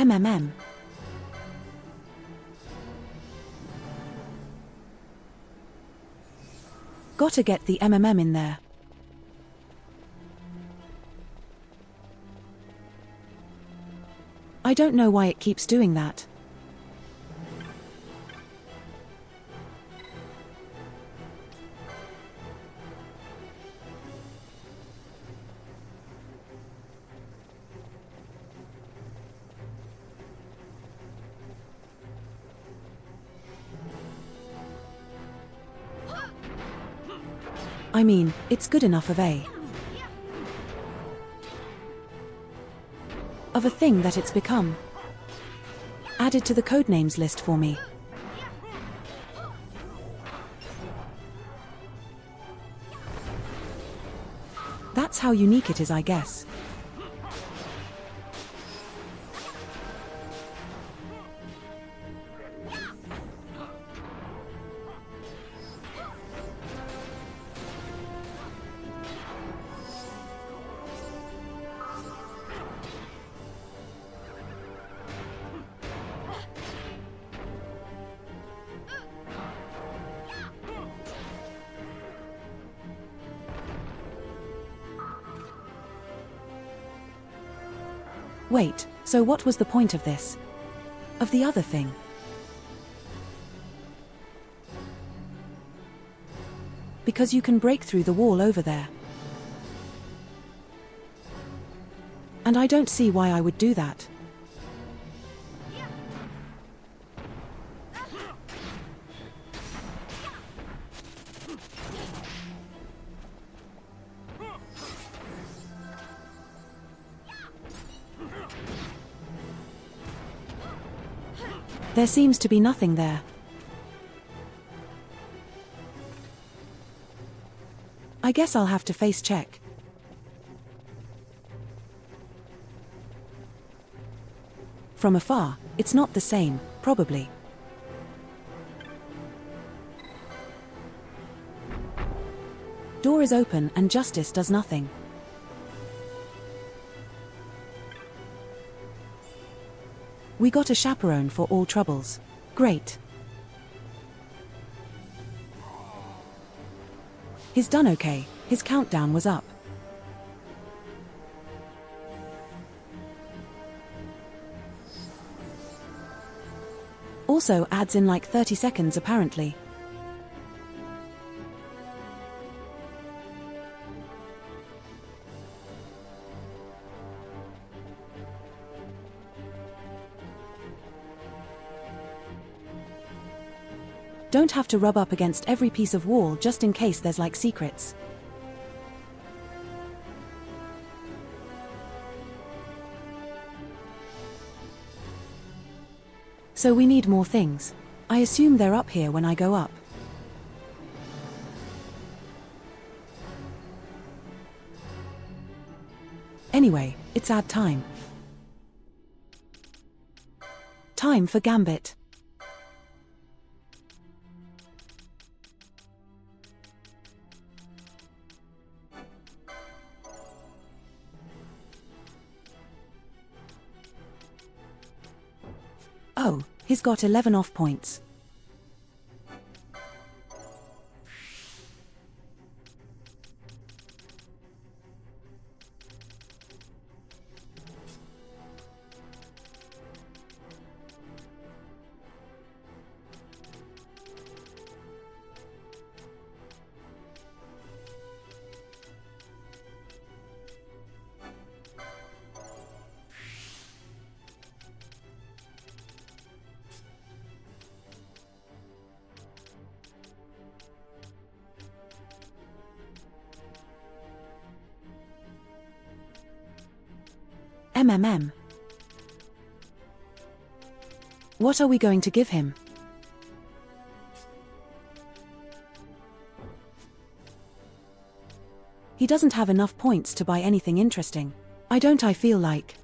MMM. Gotta get the MMM in there. I don't know why it keeps doing that. I mean, it's good enough of a thing that it's become. Added to the codenames list for me. That's how unique it is, I guess. Wait, so what was the point of this? Of the other thing? Because you can break through the wall over there. And I don't see why I would do that. There seems to be nothing there. I guess I'll have to face check. From afar, it's not the same, probably. Door is open and justice does nothing. We got a chaperone for all troubles. Great. He's done okay, his countdown was up. Also adds in like 30 seconds apparently. Don't have to rub up against every piece of wall just in case there's like secrets. So we need more things. I assume they're up here when I go up. Anyway, it's ad time. Time for Gambit. Oh, he's got 11 off points. MMM. What are we going to give him? He doesn't have enough points to buy anything interesting. I feel like.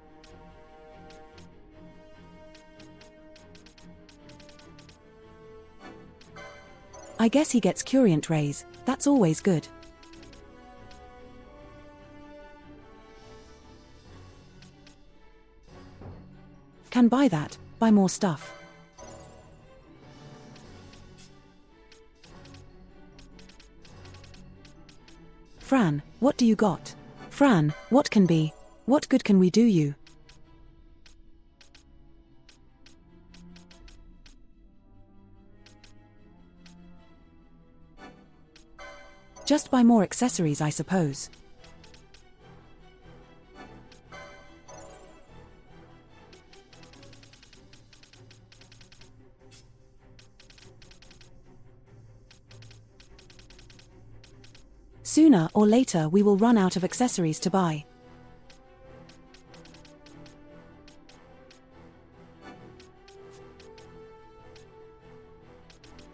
I guess he gets Curient Rays, that's always good. Can buy that, buy more stuff. Fran, what do you got? Fran, what good can we do you? Just buy more accessories, I suppose. Sooner or later we will run out of accessories to buy.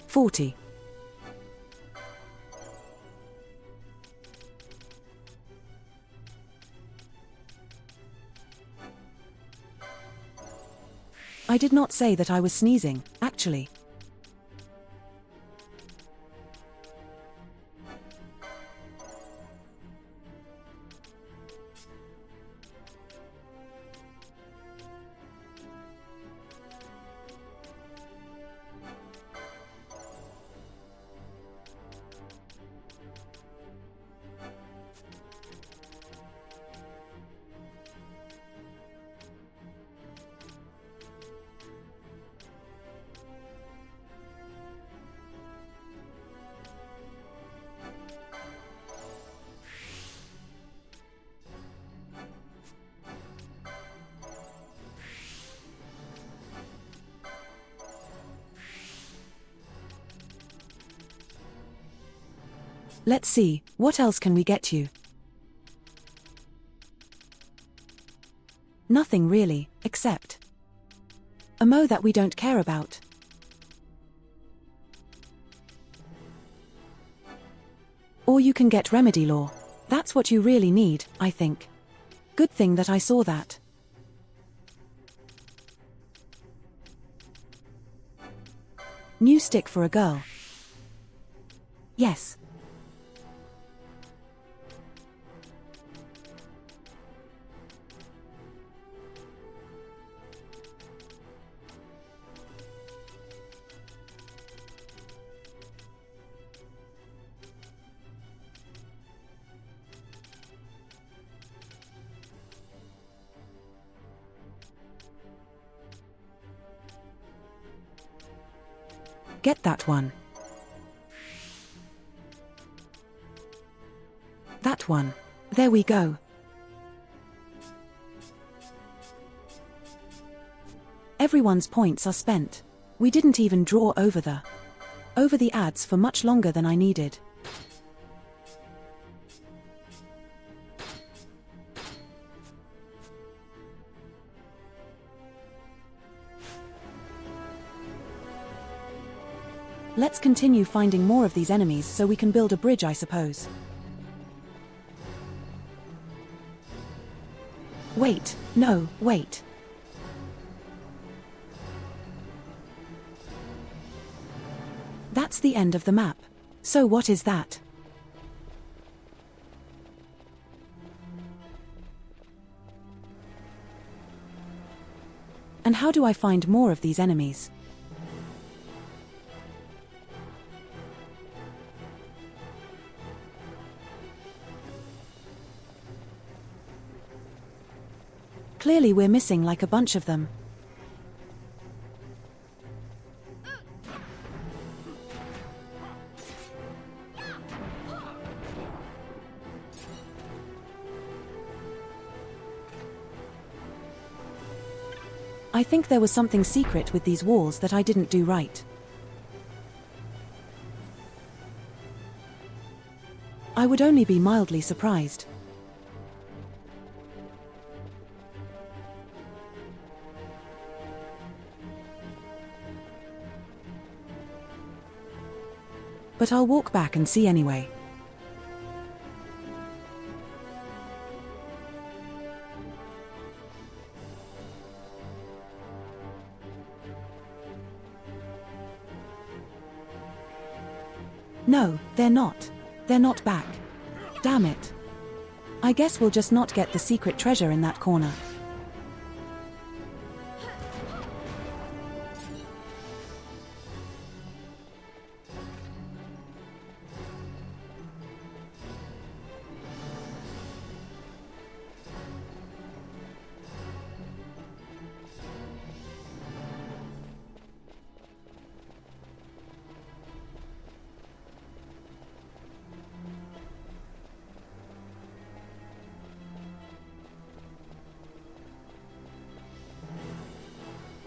$40. I did not say that I was sneezing, actually. Let's see, what else can we get you? Nothing really, except a Mo that we don't care about. Or you can get Remedy Law. That's what you really need, I think. Good thing that I saw that. New stick for a girl. Yes. Get that one. That one. There we go. Everyone's points are spent. We didn't even draw over the ads for much longer than I needed. Let's continue finding more of these enemies so we can build a bridge, I suppose. Wait, no, wait. That's the end of the map. So what is that? And how do I find more of these enemies? Clearly we're missing like a bunch of them. I think there was something secret with these walls that I didn't do right. I would only be mildly surprised. But I'll walk back and see anyway. No, they're not. They're not back. Damn it. I guess we'll just not get the secret treasure in that corner.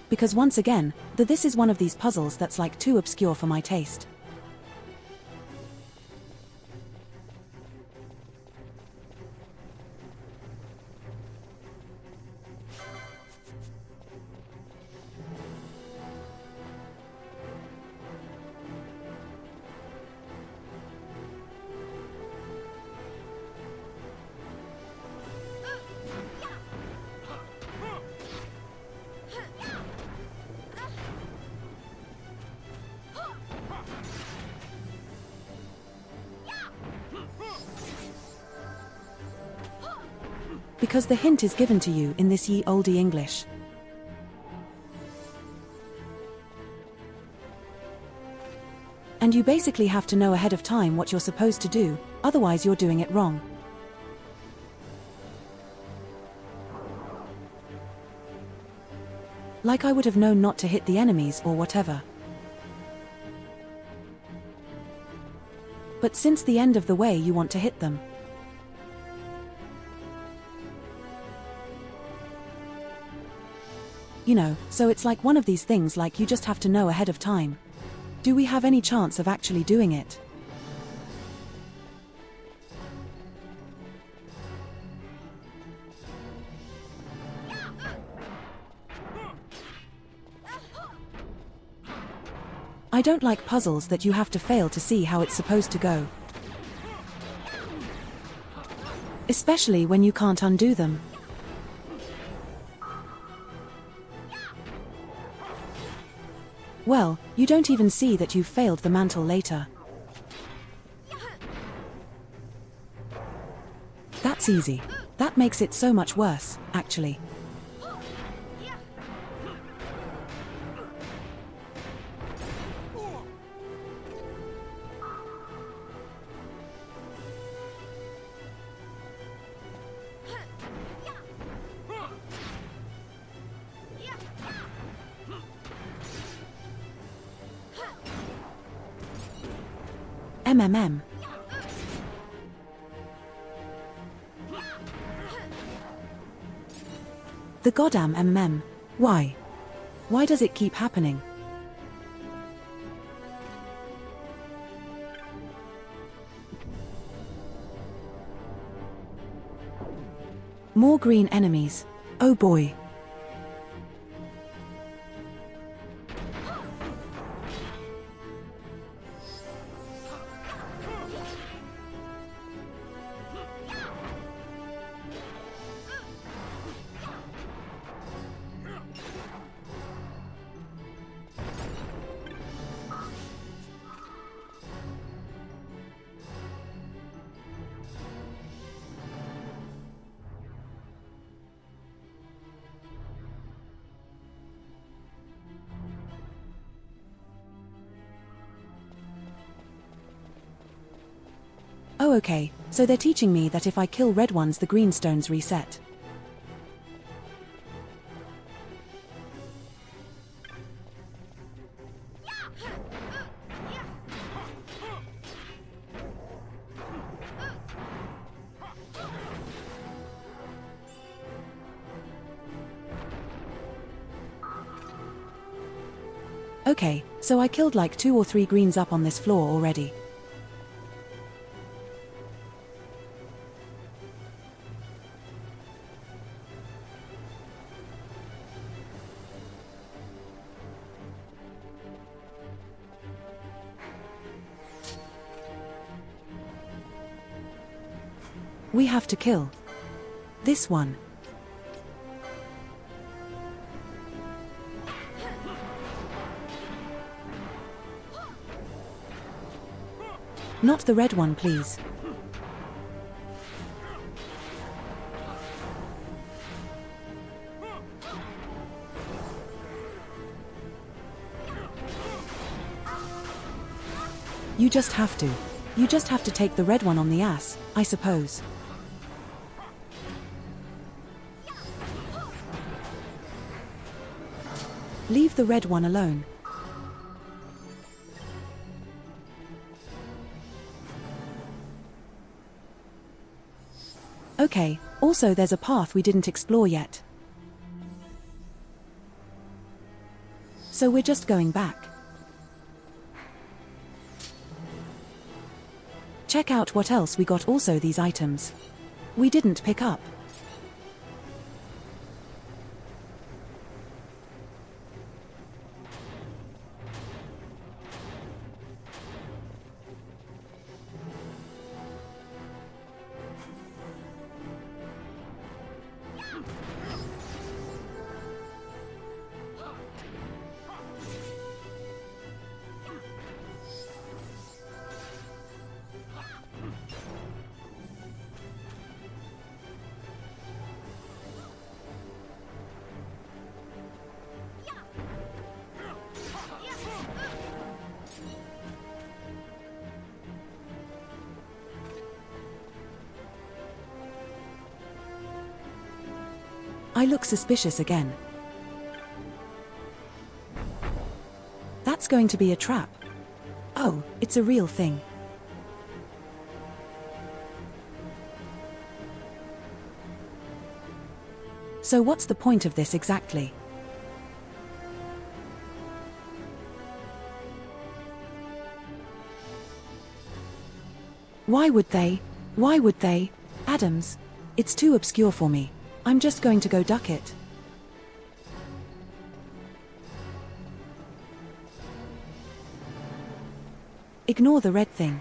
Because once again, this is one of these puzzles that's like too obscure for my taste. Because the hint is given to you in this ye olde English. And you basically have to know ahead of time what you're supposed to do, otherwise you're doing it wrong. Like I would have known not to hit the enemies or whatever. But since the end of the way you want to hit them. You know, so it's like one of these things like you just have to know ahead of time. Do we have any chance of actually doing it? I don't like puzzles that you have to fail to see how it's supposed to go. Especially when you can't undo them. Well, you don't even see that you've failed the mantle later. That's easy. That makes it so much worse, actually. MMM. The goddamn MMM. Why? Why does it keep happening? More green enemies. Oh boy. Oh okay, so they're teaching me that if I kill red ones the green stones reset. Okay, so I killed like 2 or 3 greens up on this floor already. We have to kill this one. Not the red one, please. You just have to. You just have to take the red one on the ass, I suppose. Leave the red one alone. Okay, also there's a path we didn't explore yet. So we're just going back. Check out what else we got. Also these items we didn't pick up. I look suspicious again. That's going to be a trap. Oh, it's a real thing. So what's the point of this exactly? Why would they? Why would they? Adams. It's too obscure for me. I'm just going to go duck it. Ignore the red thing.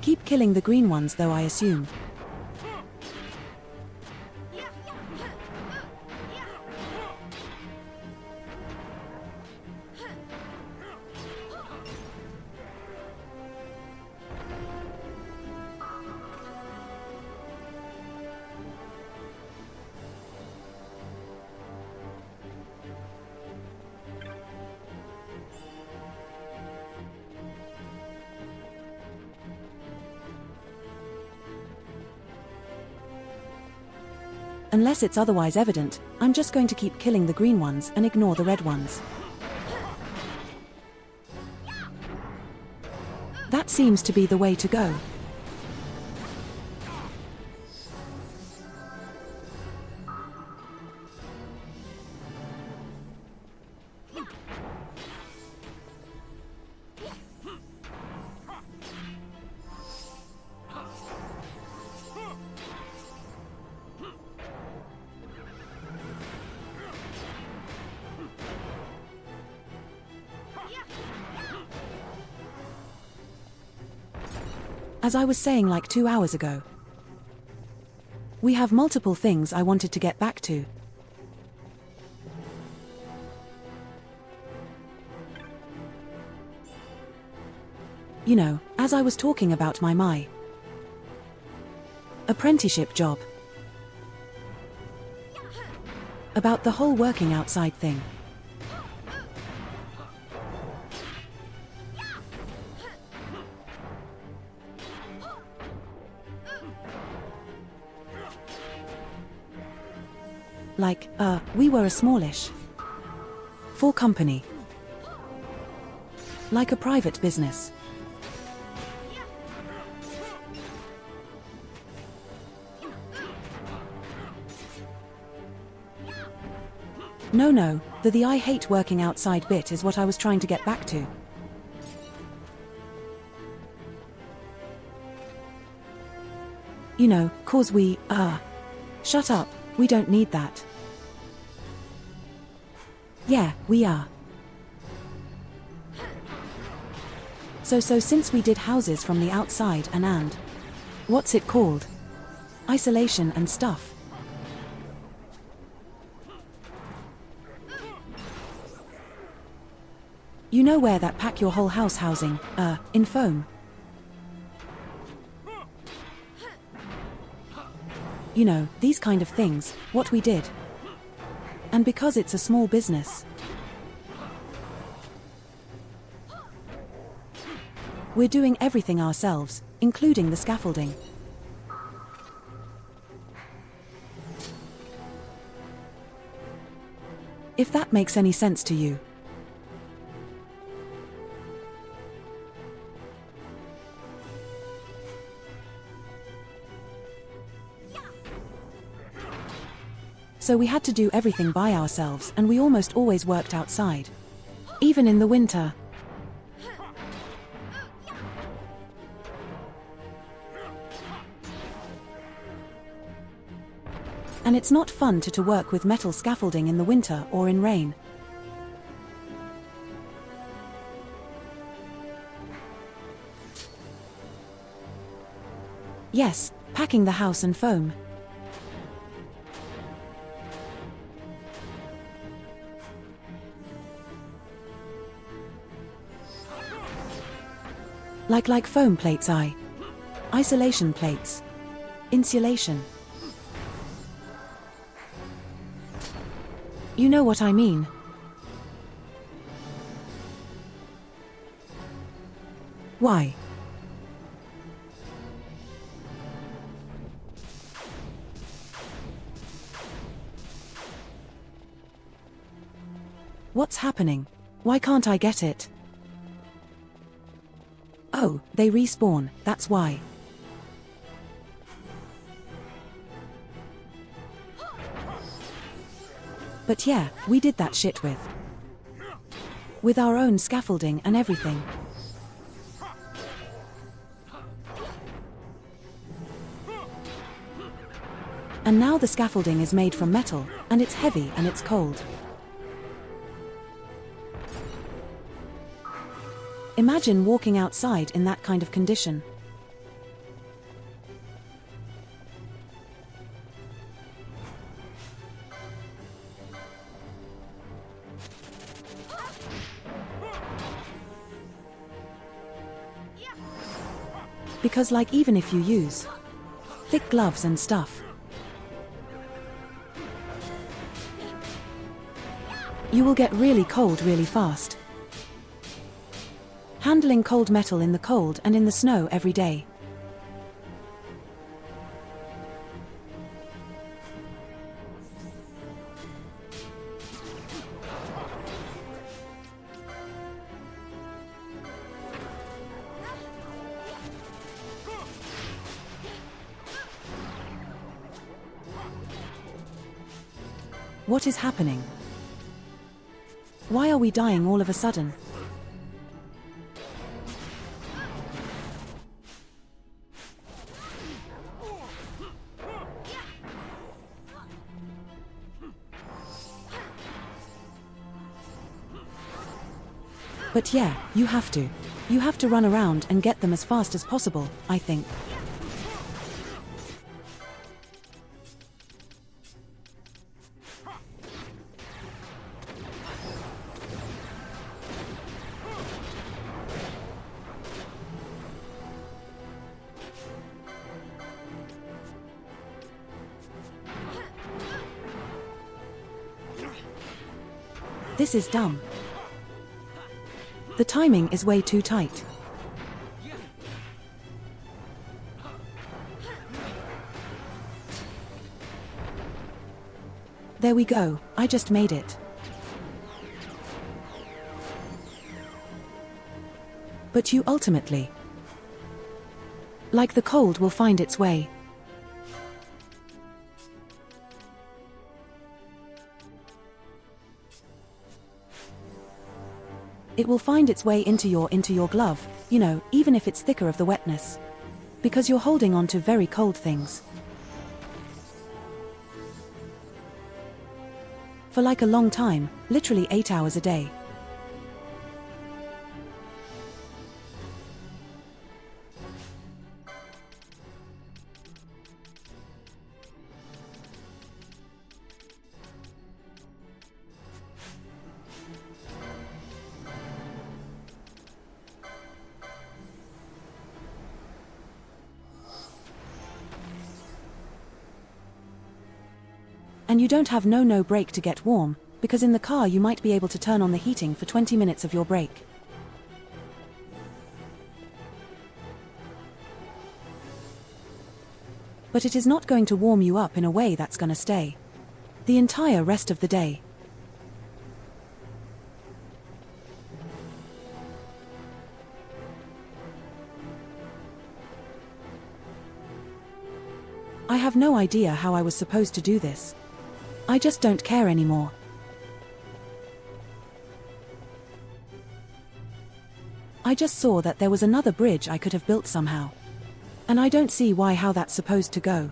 Keep killing the green ones though, I assume. Unless it's otherwise evident, I'm just going to keep killing the green ones and ignore the red ones. That seems to be the way to go. As I was saying like 2 hours ago, we have multiple things I wanted to get back to. You know, as I was talking about my apprenticeship job. About the whole working outside thing. Like, we were a smallish. For company. Like a private business. No, the I hate working outside bit is what I was trying to get back to. You know, 'cause we, shut up, we don't need that. Yeah, we are. So since we did houses from the outside and what's it called? Isolation and stuff. You know where that pack your whole house housing, in foam? You know, these kind of things, what we did. And because it's a small business, we're doing everything ourselves, including the scaffolding. If that makes any sense to you. So we had to do everything by ourselves, and we almost always worked outside. Even in the winter. And it's not fun to work with metal scaffolding in the winter or in rain. Yes, packing the house and foam. Like foam plates, isolation plates. Insulation. You know what I mean. Why? What's happening? Why can't I get it? Oh, they respawn, that's why. But yeah, we did that shit with our own scaffolding and everything. And now the scaffolding is made from metal, and it's heavy and it's cold. Imagine walking outside in that kind of condition. Because like even if you use thick gloves and stuff, you will get really cold really fast. Handling cold metal in the cold and in the snow every day. What is happening? Why are we dying all of a sudden? But yeah, you have to. You have to run around and get them as fast as possible, I think. This is dumb. The timing is way too tight. There we go, I just made it. But you ultimately, like the cold, will find its way. It will find its way into your glove, you know, even if it's thicker of the wetness. Because you're holding on to very cold things. For like a long time, literally 8 hours a day. And you don't have no break to get warm, because in the car you might be able to turn on the heating for 20 minutes of your break. But it is not going to warm you up in a way that's gonna stay the entire rest of the day. I have no idea how I was supposed to do this. I just don't care anymore. I just saw that there was another bridge I could have built somehow. And I don't see how that's supposed to go.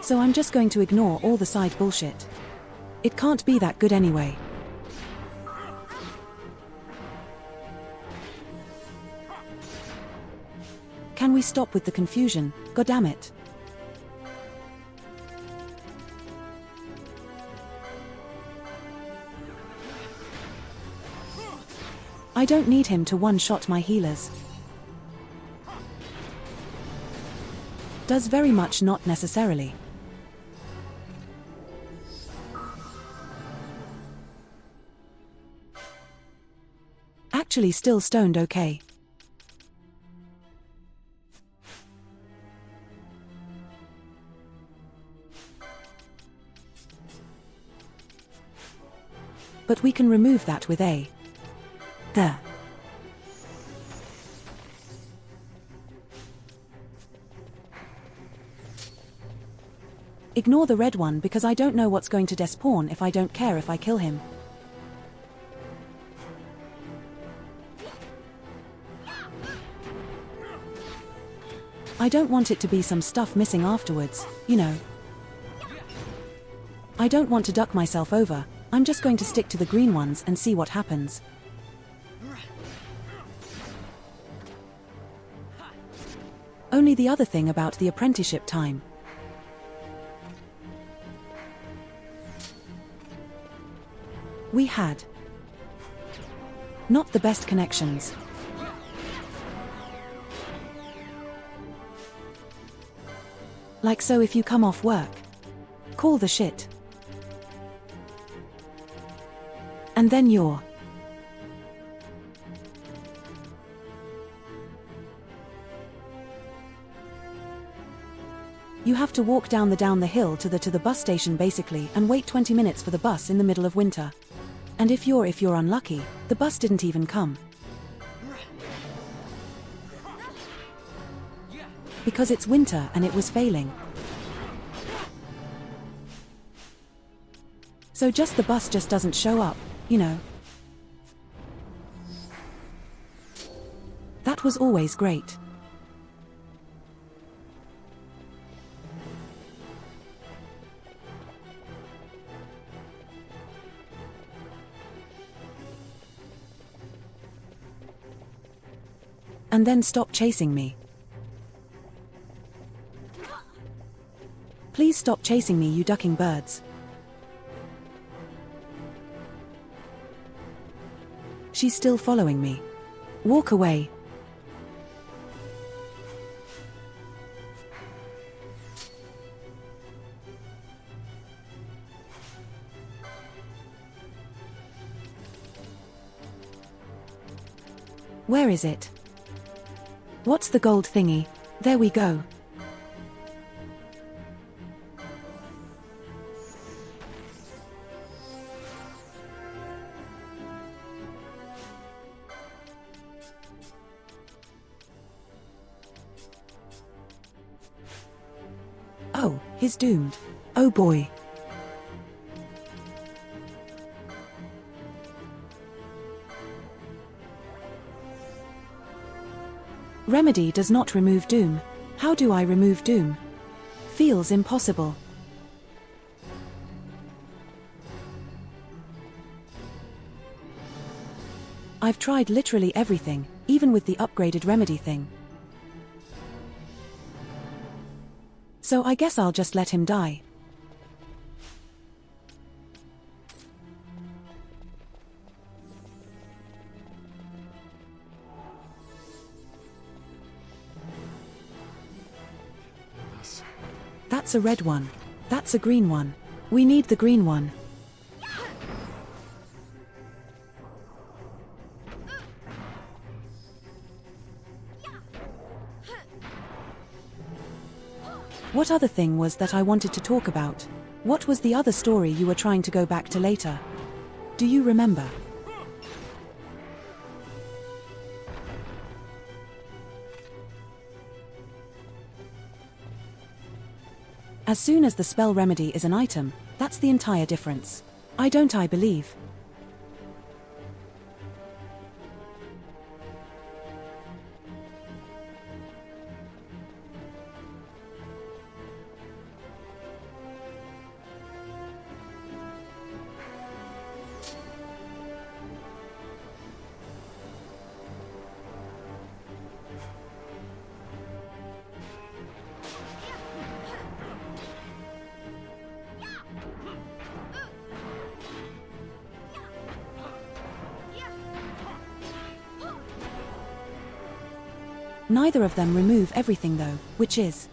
So I'm just going to ignore all the side bullshit. It can't be that good anyway. Can we stop with the confusion, goddammit? I don't need him to one-shot my healers. Does very much not necessarily. Actually still stoned okay. But we can remove that with a there. Ignore the red one because I don't know what's going to despawn if I don't care if I kill him. I don't want it to be some stuff missing afterwards, you know. I don't want to duck myself over, I'm just going to stick to the green ones and see what happens. Only the other thing about the apprenticeship time. We had not the best connections. Like so if you come off work, call the shit. And then you're you have to walk down the hill to the bus station basically and wait 20 minutes for the bus in the middle of winter. And if you're unlucky, the bus didn't even come. Because it's winter and it was failing. So the bus just doesn't show up, you know. That was always great. And then stop chasing me. Please stop chasing me, you ducking birds. She's still following me. Walk away. Where is it? What's the gold thingy? There we go. Oh, he's doomed. Oh boy. Remedy does not remove doom. How do I remove doom? Feels impossible. I've tried literally everything, even with the upgraded remedy thing. So I guess I'll just let him die. That's a red one. That's a green one. We need the green one. What other thing was that I wanted to talk about? What was the other story you were trying to go back to later? Do you remember? As soon as the spell remedy is an item, that's the entire difference. I believe. Neither of them remove everything though, which is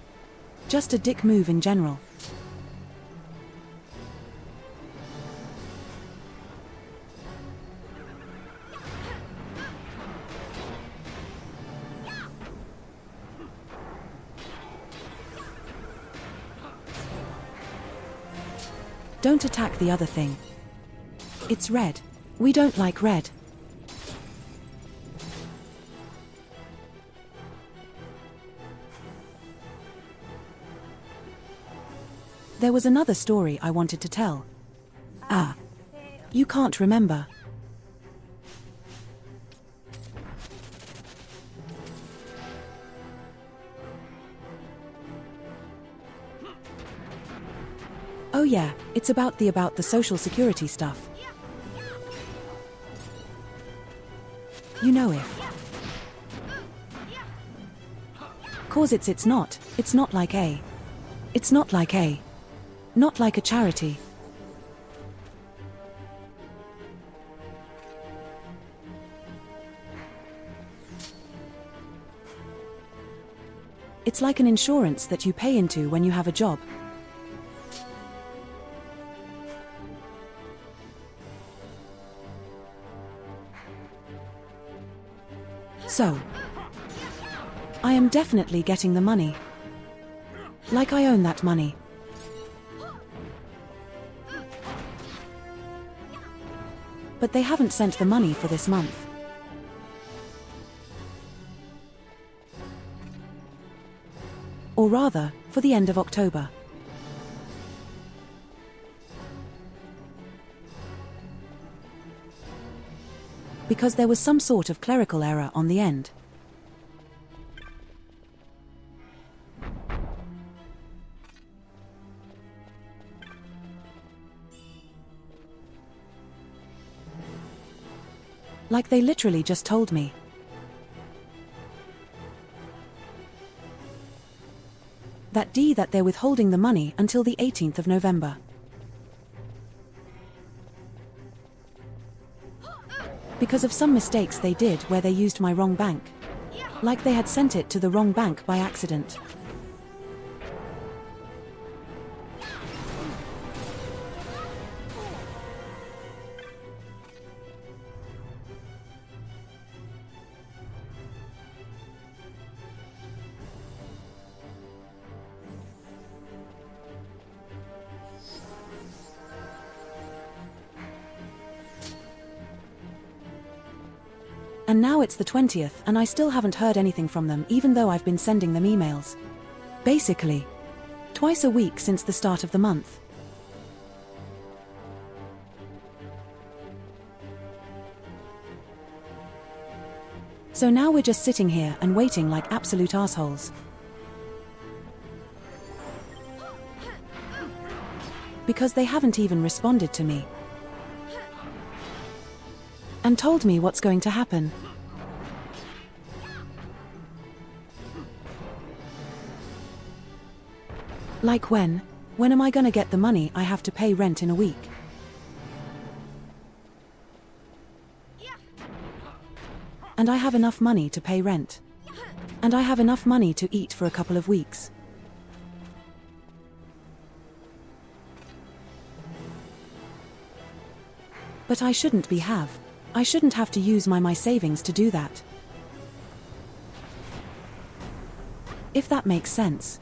just a dick move in general. Don't attack the other thing. It's red. We don't like red. There was another story I wanted to tell. Ah. You can't remember. Oh yeah, it's about the social security stuff. You know if. Cause it's not like a. It's not like a. Not like a charity. It's like an insurance that you pay into when you have a job. So, I am definitely getting the money. Like I own that money. But they haven't sent the money for this month. Or rather, for the end of October. Because there was some sort of clerical error on the end. Like they literally just told me. That they're withholding the money until the 18th of November. Because of some mistakes they did where they used my wrong bank. Like they had sent it to the wrong bank by accident. And now it's the 20th and I still haven't heard anything from them even though I've been sending them emails. Basically, twice a week since the start of the month. So now we're just sitting here and waiting like absolute assholes. Because they haven't even responded to me. And told me what's going to happen. Like when? When am I gonna get the money I have to pay rent in a week? And I have enough money to pay rent. And I have enough money to eat for a couple of weeks. But I shouldn't I shouldn't have to use my savings to do that. If that makes sense.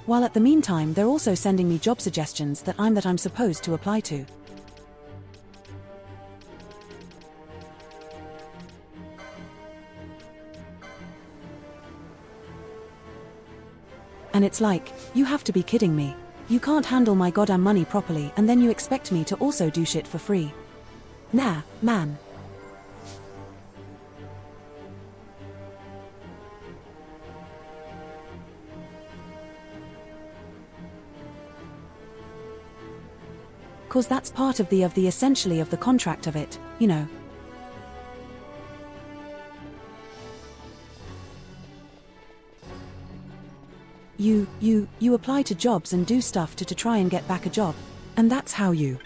While at the meantime they're also sending me job suggestions that I'm supposed to apply to. And it's like, you have to be kidding me. You can't handle my goddamn money properly and then you expect me to also do shit for free. Nah, man. Cause that's part of the essentially of the contract of it, you know. You apply to jobs and do stuff to try and get back a job. And that's how you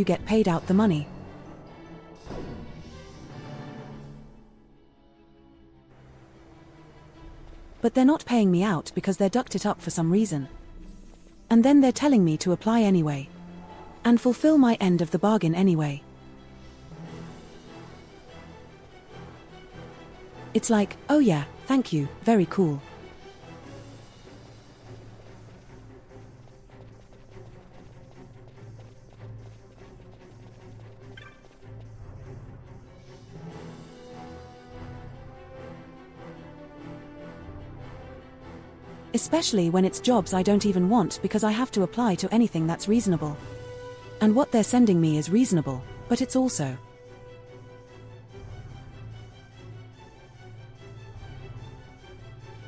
get paid out the money. But they're not paying me out because they're ducked it up for some reason. And then they're telling me to apply anyway. And fulfill my end of the bargain anyway. It's like, oh yeah, thank you, very cool. Especially when it's jobs I don't even want because I have to apply to anything that's reasonable. And what they're sending me is reasonable, but it's also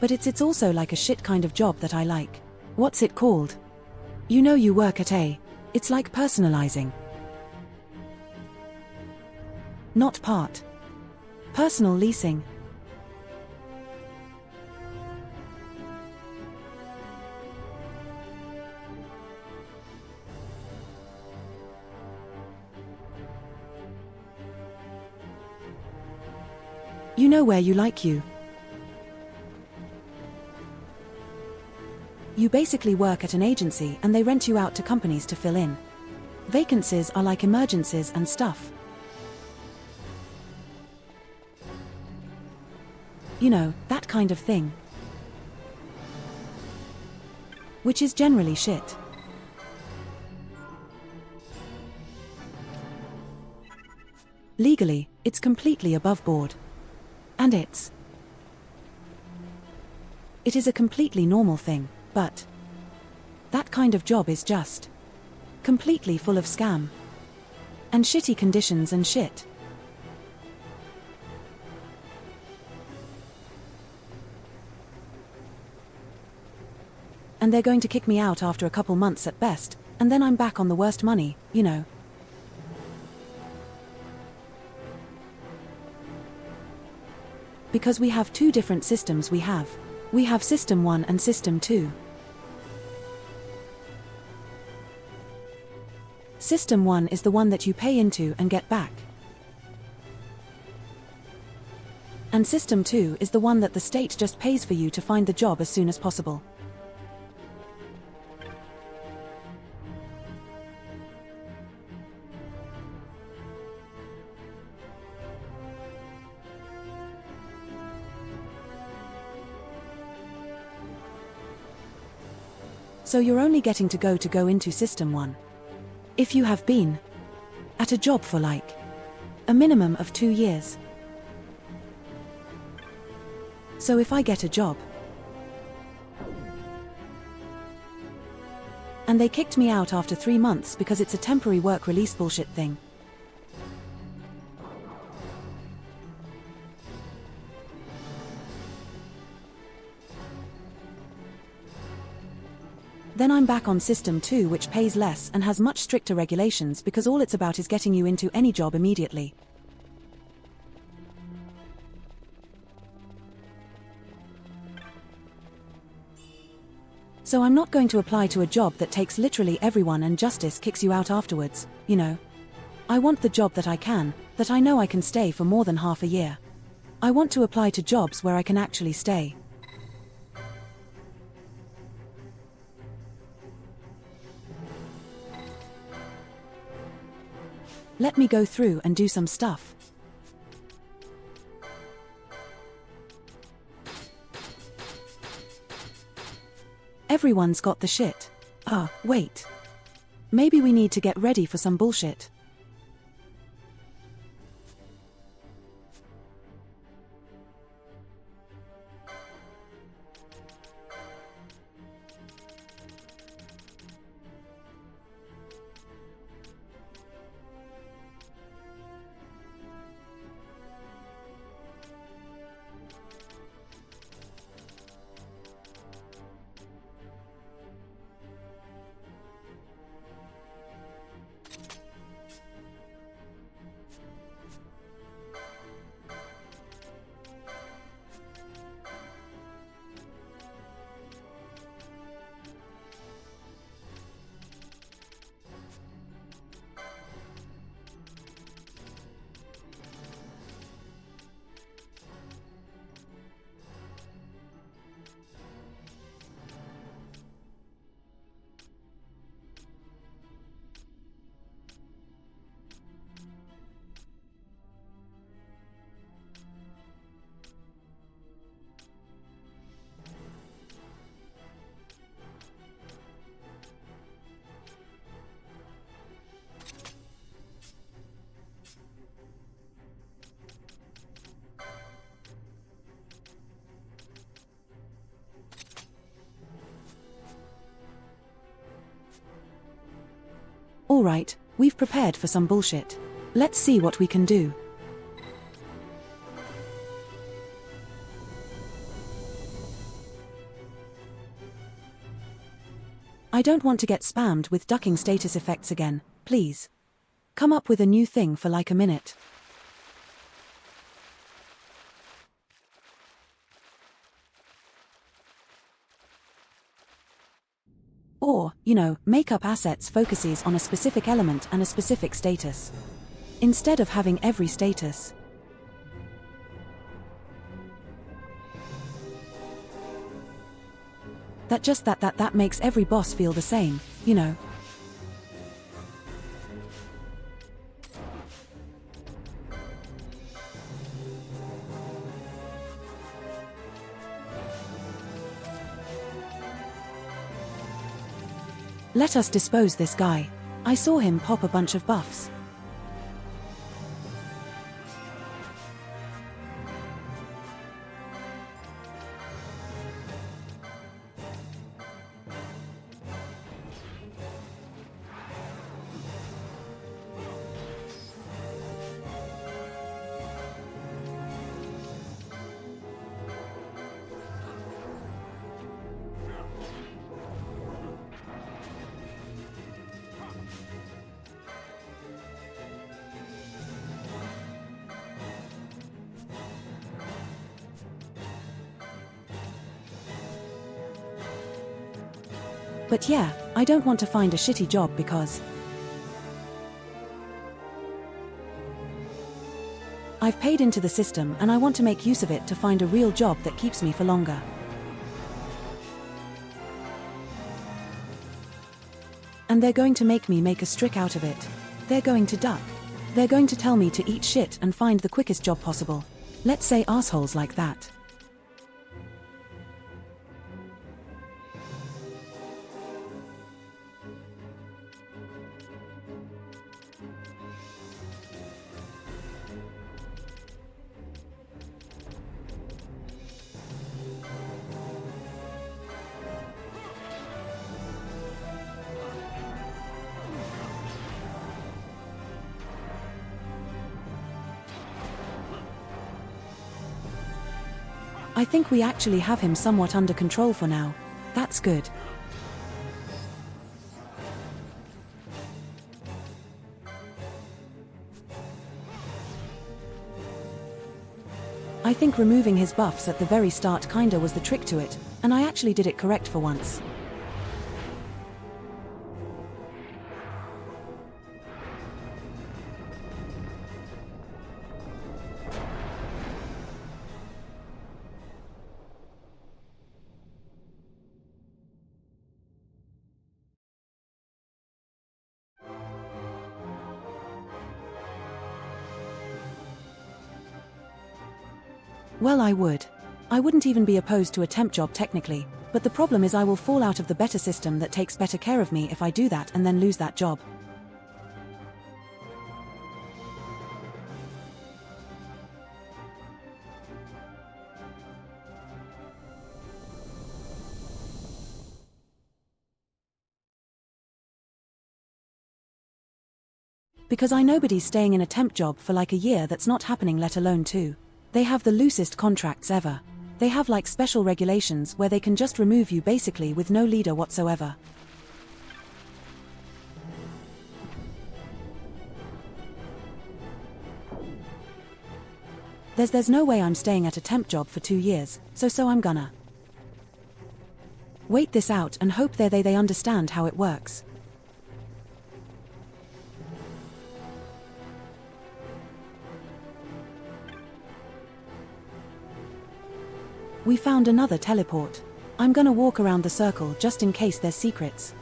it's also like a shit kind of job that I like. What's it called? You know, you work at it's like personalizing. Not part. Personal leasing. You know where you basically work at an agency and they rent you out to companies to fill in. Vacancies are like emergencies and stuff. You know, that kind of thing. Which is generally shit. Legally, it's completely above board. And it is a completely normal thing, but that kind of job is just completely full of scam and shitty conditions and shit. And they're going to kick me out after a couple months at best, and then I'm back on the worst money, you know. Because we have two different systems. We have System 1 and System 2. System 1 is the one that you pay into and get back. And System 2 is the one that the state just pays for you to find the job as soon as possible. So you're only getting to go into System 1. If you have been at a job for like a minimum of 2 years. So if I get a job and they kicked me out after 3 months because it's a temporary work release bullshit thing. Then I'm back on System 2, which pays less and has much stricter regulations because all it's about is getting you into any job immediately. So I'm not going to apply to a job that takes literally everyone and justice kicks you out afterwards, you know. I want the job that I know I can stay for more than half a year. I want to apply to jobs where I can actually stay. Let me go through and do some stuff. Everyone's got the shit. Wait. Maybe we need to get ready for some bullshit. Alright, we've prepared for some bullshit. Let's see what we can do. I don't want to get spammed with ducking status effects again, please. Come up with a new thing for like a minute. Or, make up assets focuses on a specific element and a specific status. Instead of having every status. That makes every boss feel the same, Let us dispose this guy. I saw him pop a bunch of buffs. But yeah, I don't want to find a shitty job because I've paid into the system and I want to make use of it to find a real job that keeps me for longer. And they're going to make me make a strick out of it. They're going to duck. They're going to tell me to eat shit and find the quickest job possible. Let's say assholes like that. I think we actually have him somewhat under control for now. That's good. I think removing his buffs at the very start kinda was the trick to it, and I actually did it correct for once. Well, I would. I wouldn't even be opposed to a temp job technically, but the problem is I will fall out of the better system that takes better care of me if I do that and then lose that job. Because I know nobody's staying in a temp job for like a year that's not happening, let alone 2. They have the loosest contracts ever. They have like special regulations where they can just remove you basically with no leader whatsoever. There's no way I'm staying at a temp job for 2 years, so I'm gonna wait this out and hope they understand how it works. We found another teleport. I'm gonna walk around the circle just in case there's secrets.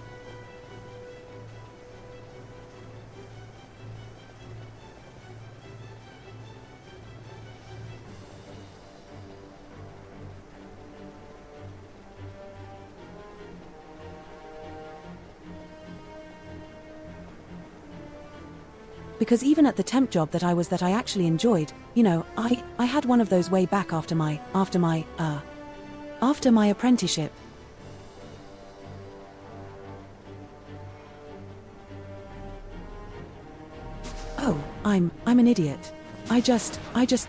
Because even at the temp job that I actually enjoyed, you know, I had one of those way back after my apprenticeship. Oh, I'm an idiot. I just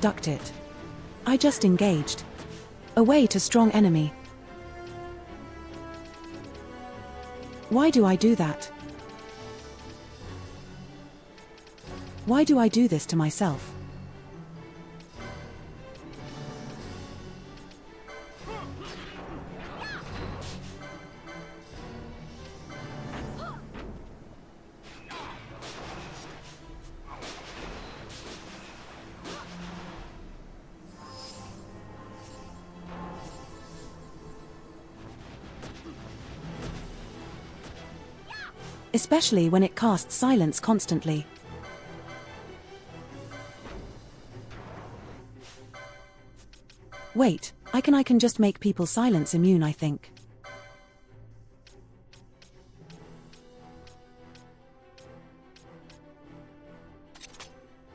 ducked it. I just engaged. Away to strong enemy. Why do I do that? Why do I do this to myself? Especially when it casts silence constantly. Wait, I can just make people silence immune, I think.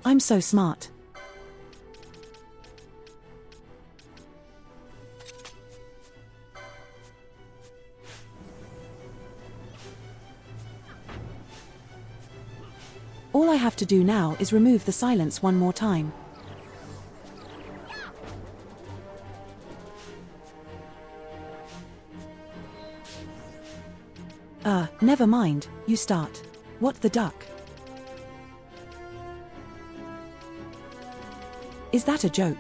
I'm so smart. All I have to do now is remove the silence one more time. Never mind, you start. What the duck? Is that a joke?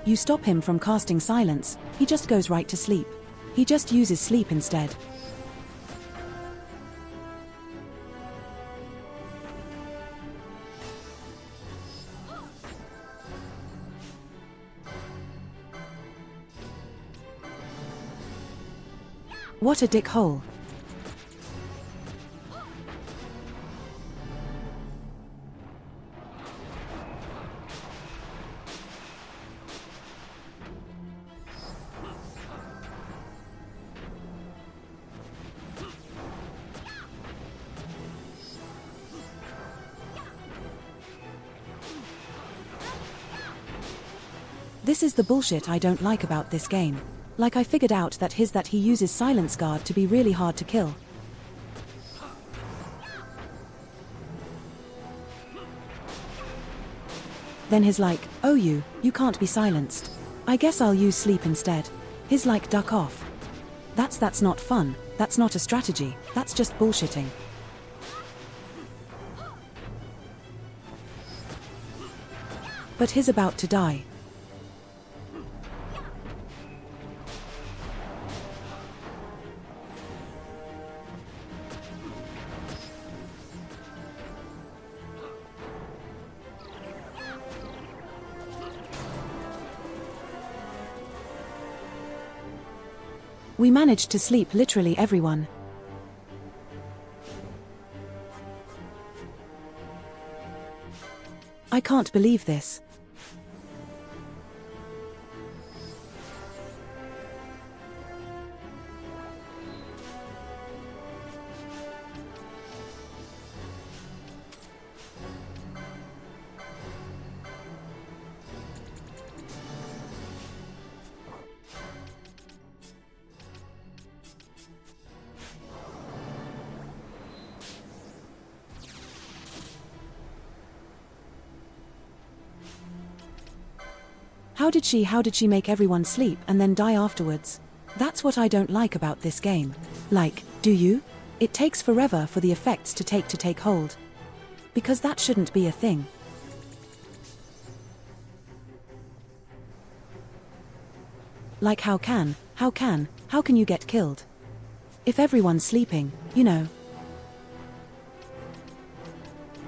You stop him from casting silence, he just goes right to sleep. He just uses sleep instead. What a dickhole. This is the bullshit I don't like about this game. Like I figured out that he uses Silence Guard to be really hard to kill. Then he's like, oh you can't be silenced. I guess I'll use sleep instead. He's like, duck off. That's not fun, that's not a strategy, that's just bullshitting. But he's about to die. We managed to sleep literally everyone. I can't believe this. How did she make everyone sleep and then die afterwards? That's what I don't like about this game. Like, do you? It takes forever for the effects to take hold. Because that shouldn't be a thing. Like how can you get killed? If everyone's sleeping, you know.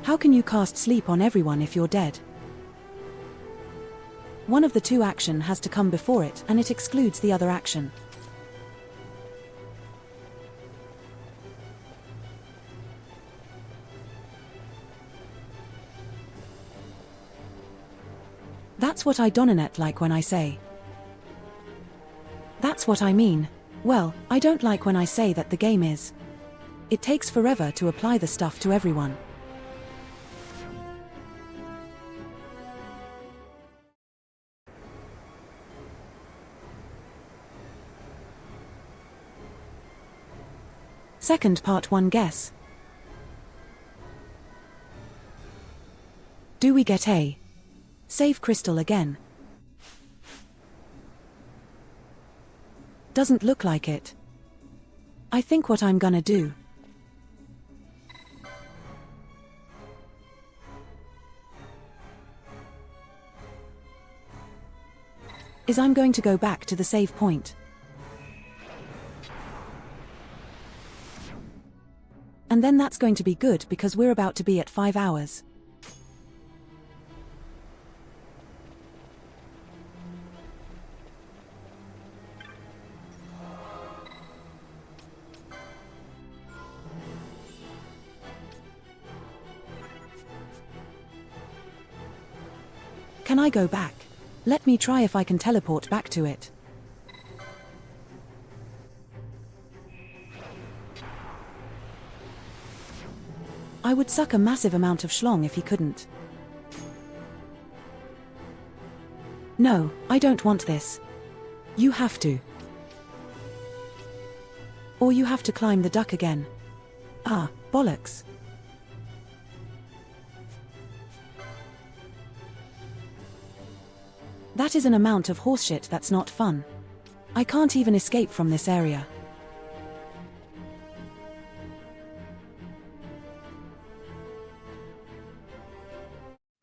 How can you cast sleep on everyone if you're dead? One of the two action has to come before it, and it excludes the other action. That's what I don't like when I say. That's what I mean. Well, I don't like when I say that the game is. It takes forever to apply the stuff to everyone. Second part 1 guess. Do we get a save crystal again? Doesn't look like it. I think what I'm gonna do is I'm going to go back to the save point. And then that's going to be good because we're about to be at 5 hours. Can I go back? Let me try if I can teleport back to it. I would suck a massive amount of schlong if he couldn't. No, I don't want this. You have to. Or you have to climb the duck again. Ah, bollocks. That is an amount of horseshit that's not fun. I can't even escape from this area.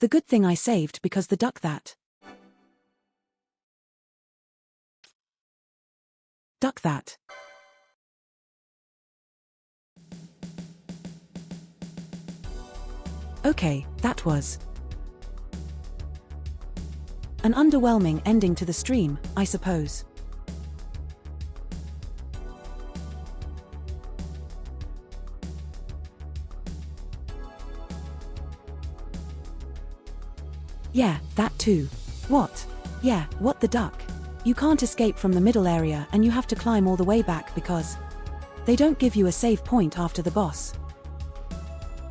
The good thing I saved because the duck that. Duck that. Okay, that was an underwhelming ending to the stream, I suppose. Yeah, that too. What? Yeah, what the duck? You can't escape from the middle area and you have to climb all the way back because they don't give you a save point after the boss.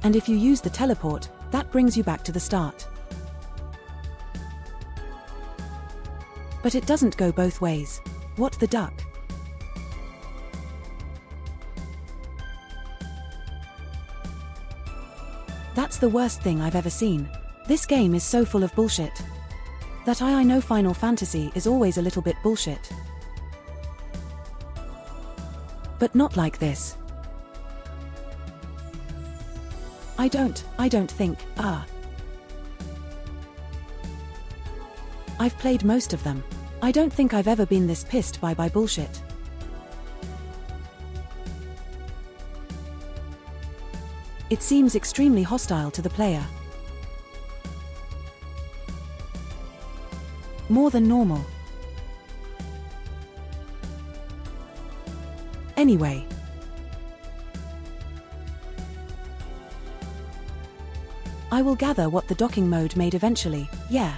And if you use the teleport, that brings you back to the start. But it doesn't go both ways. What the duck? That's the worst thing I've ever seen. This game is so full of bullshit. That I know Final Fantasy is always a little bit bullshit. But not like this. I don't think, I've played most of them. I don't think I've ever been this pissed by bullshit. It seems extremely hostile to the player. More than normal. Anyway. I will gather what the docking mode made eventually, yeah.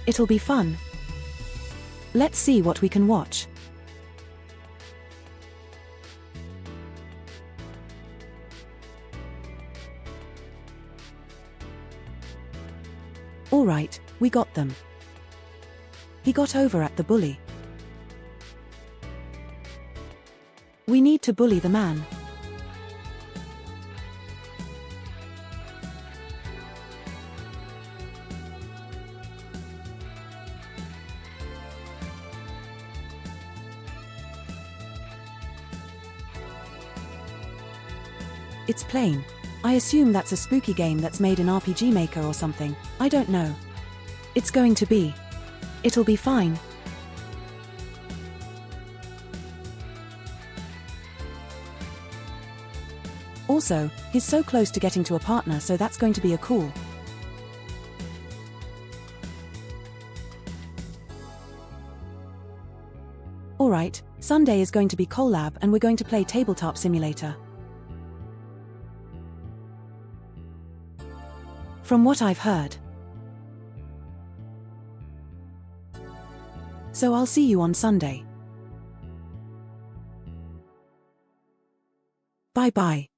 It'll be fun. Let's see what we can watch. Alright, we got them. He got over at the bully. We need to bully the man. It's plain. I assume that's a spooky game that's made in RPG Maker or something, I don't know. It's going to be. It'll be fine. Also, he's so close to getting to a partner, so that's going to be a cool. Alright, Sunday is going to be collab and we're going to play Tabletop Simulator. From what I've heard. So I'll see you on Sunday. Bye-bye.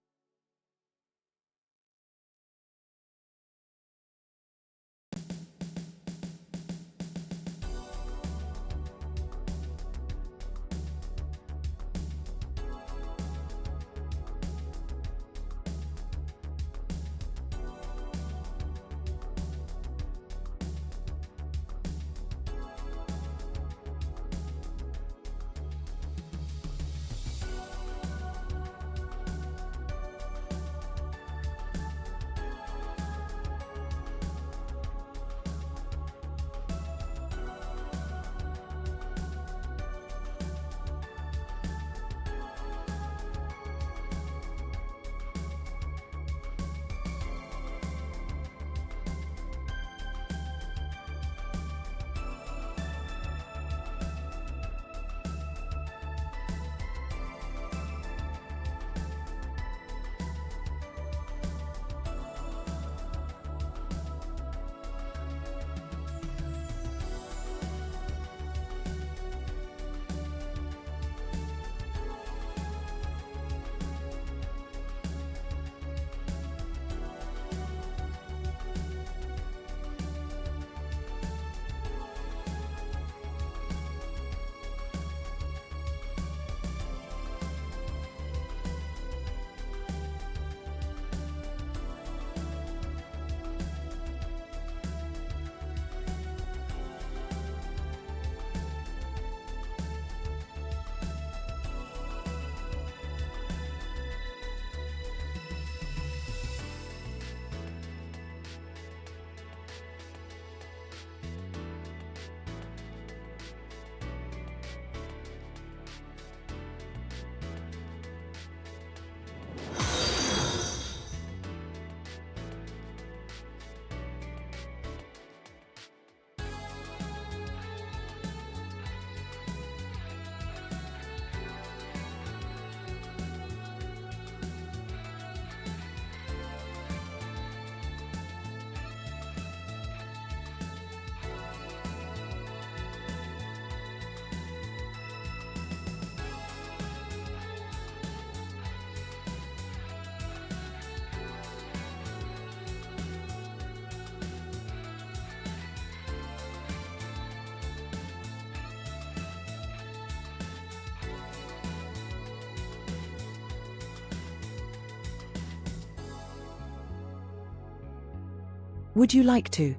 Would you like to?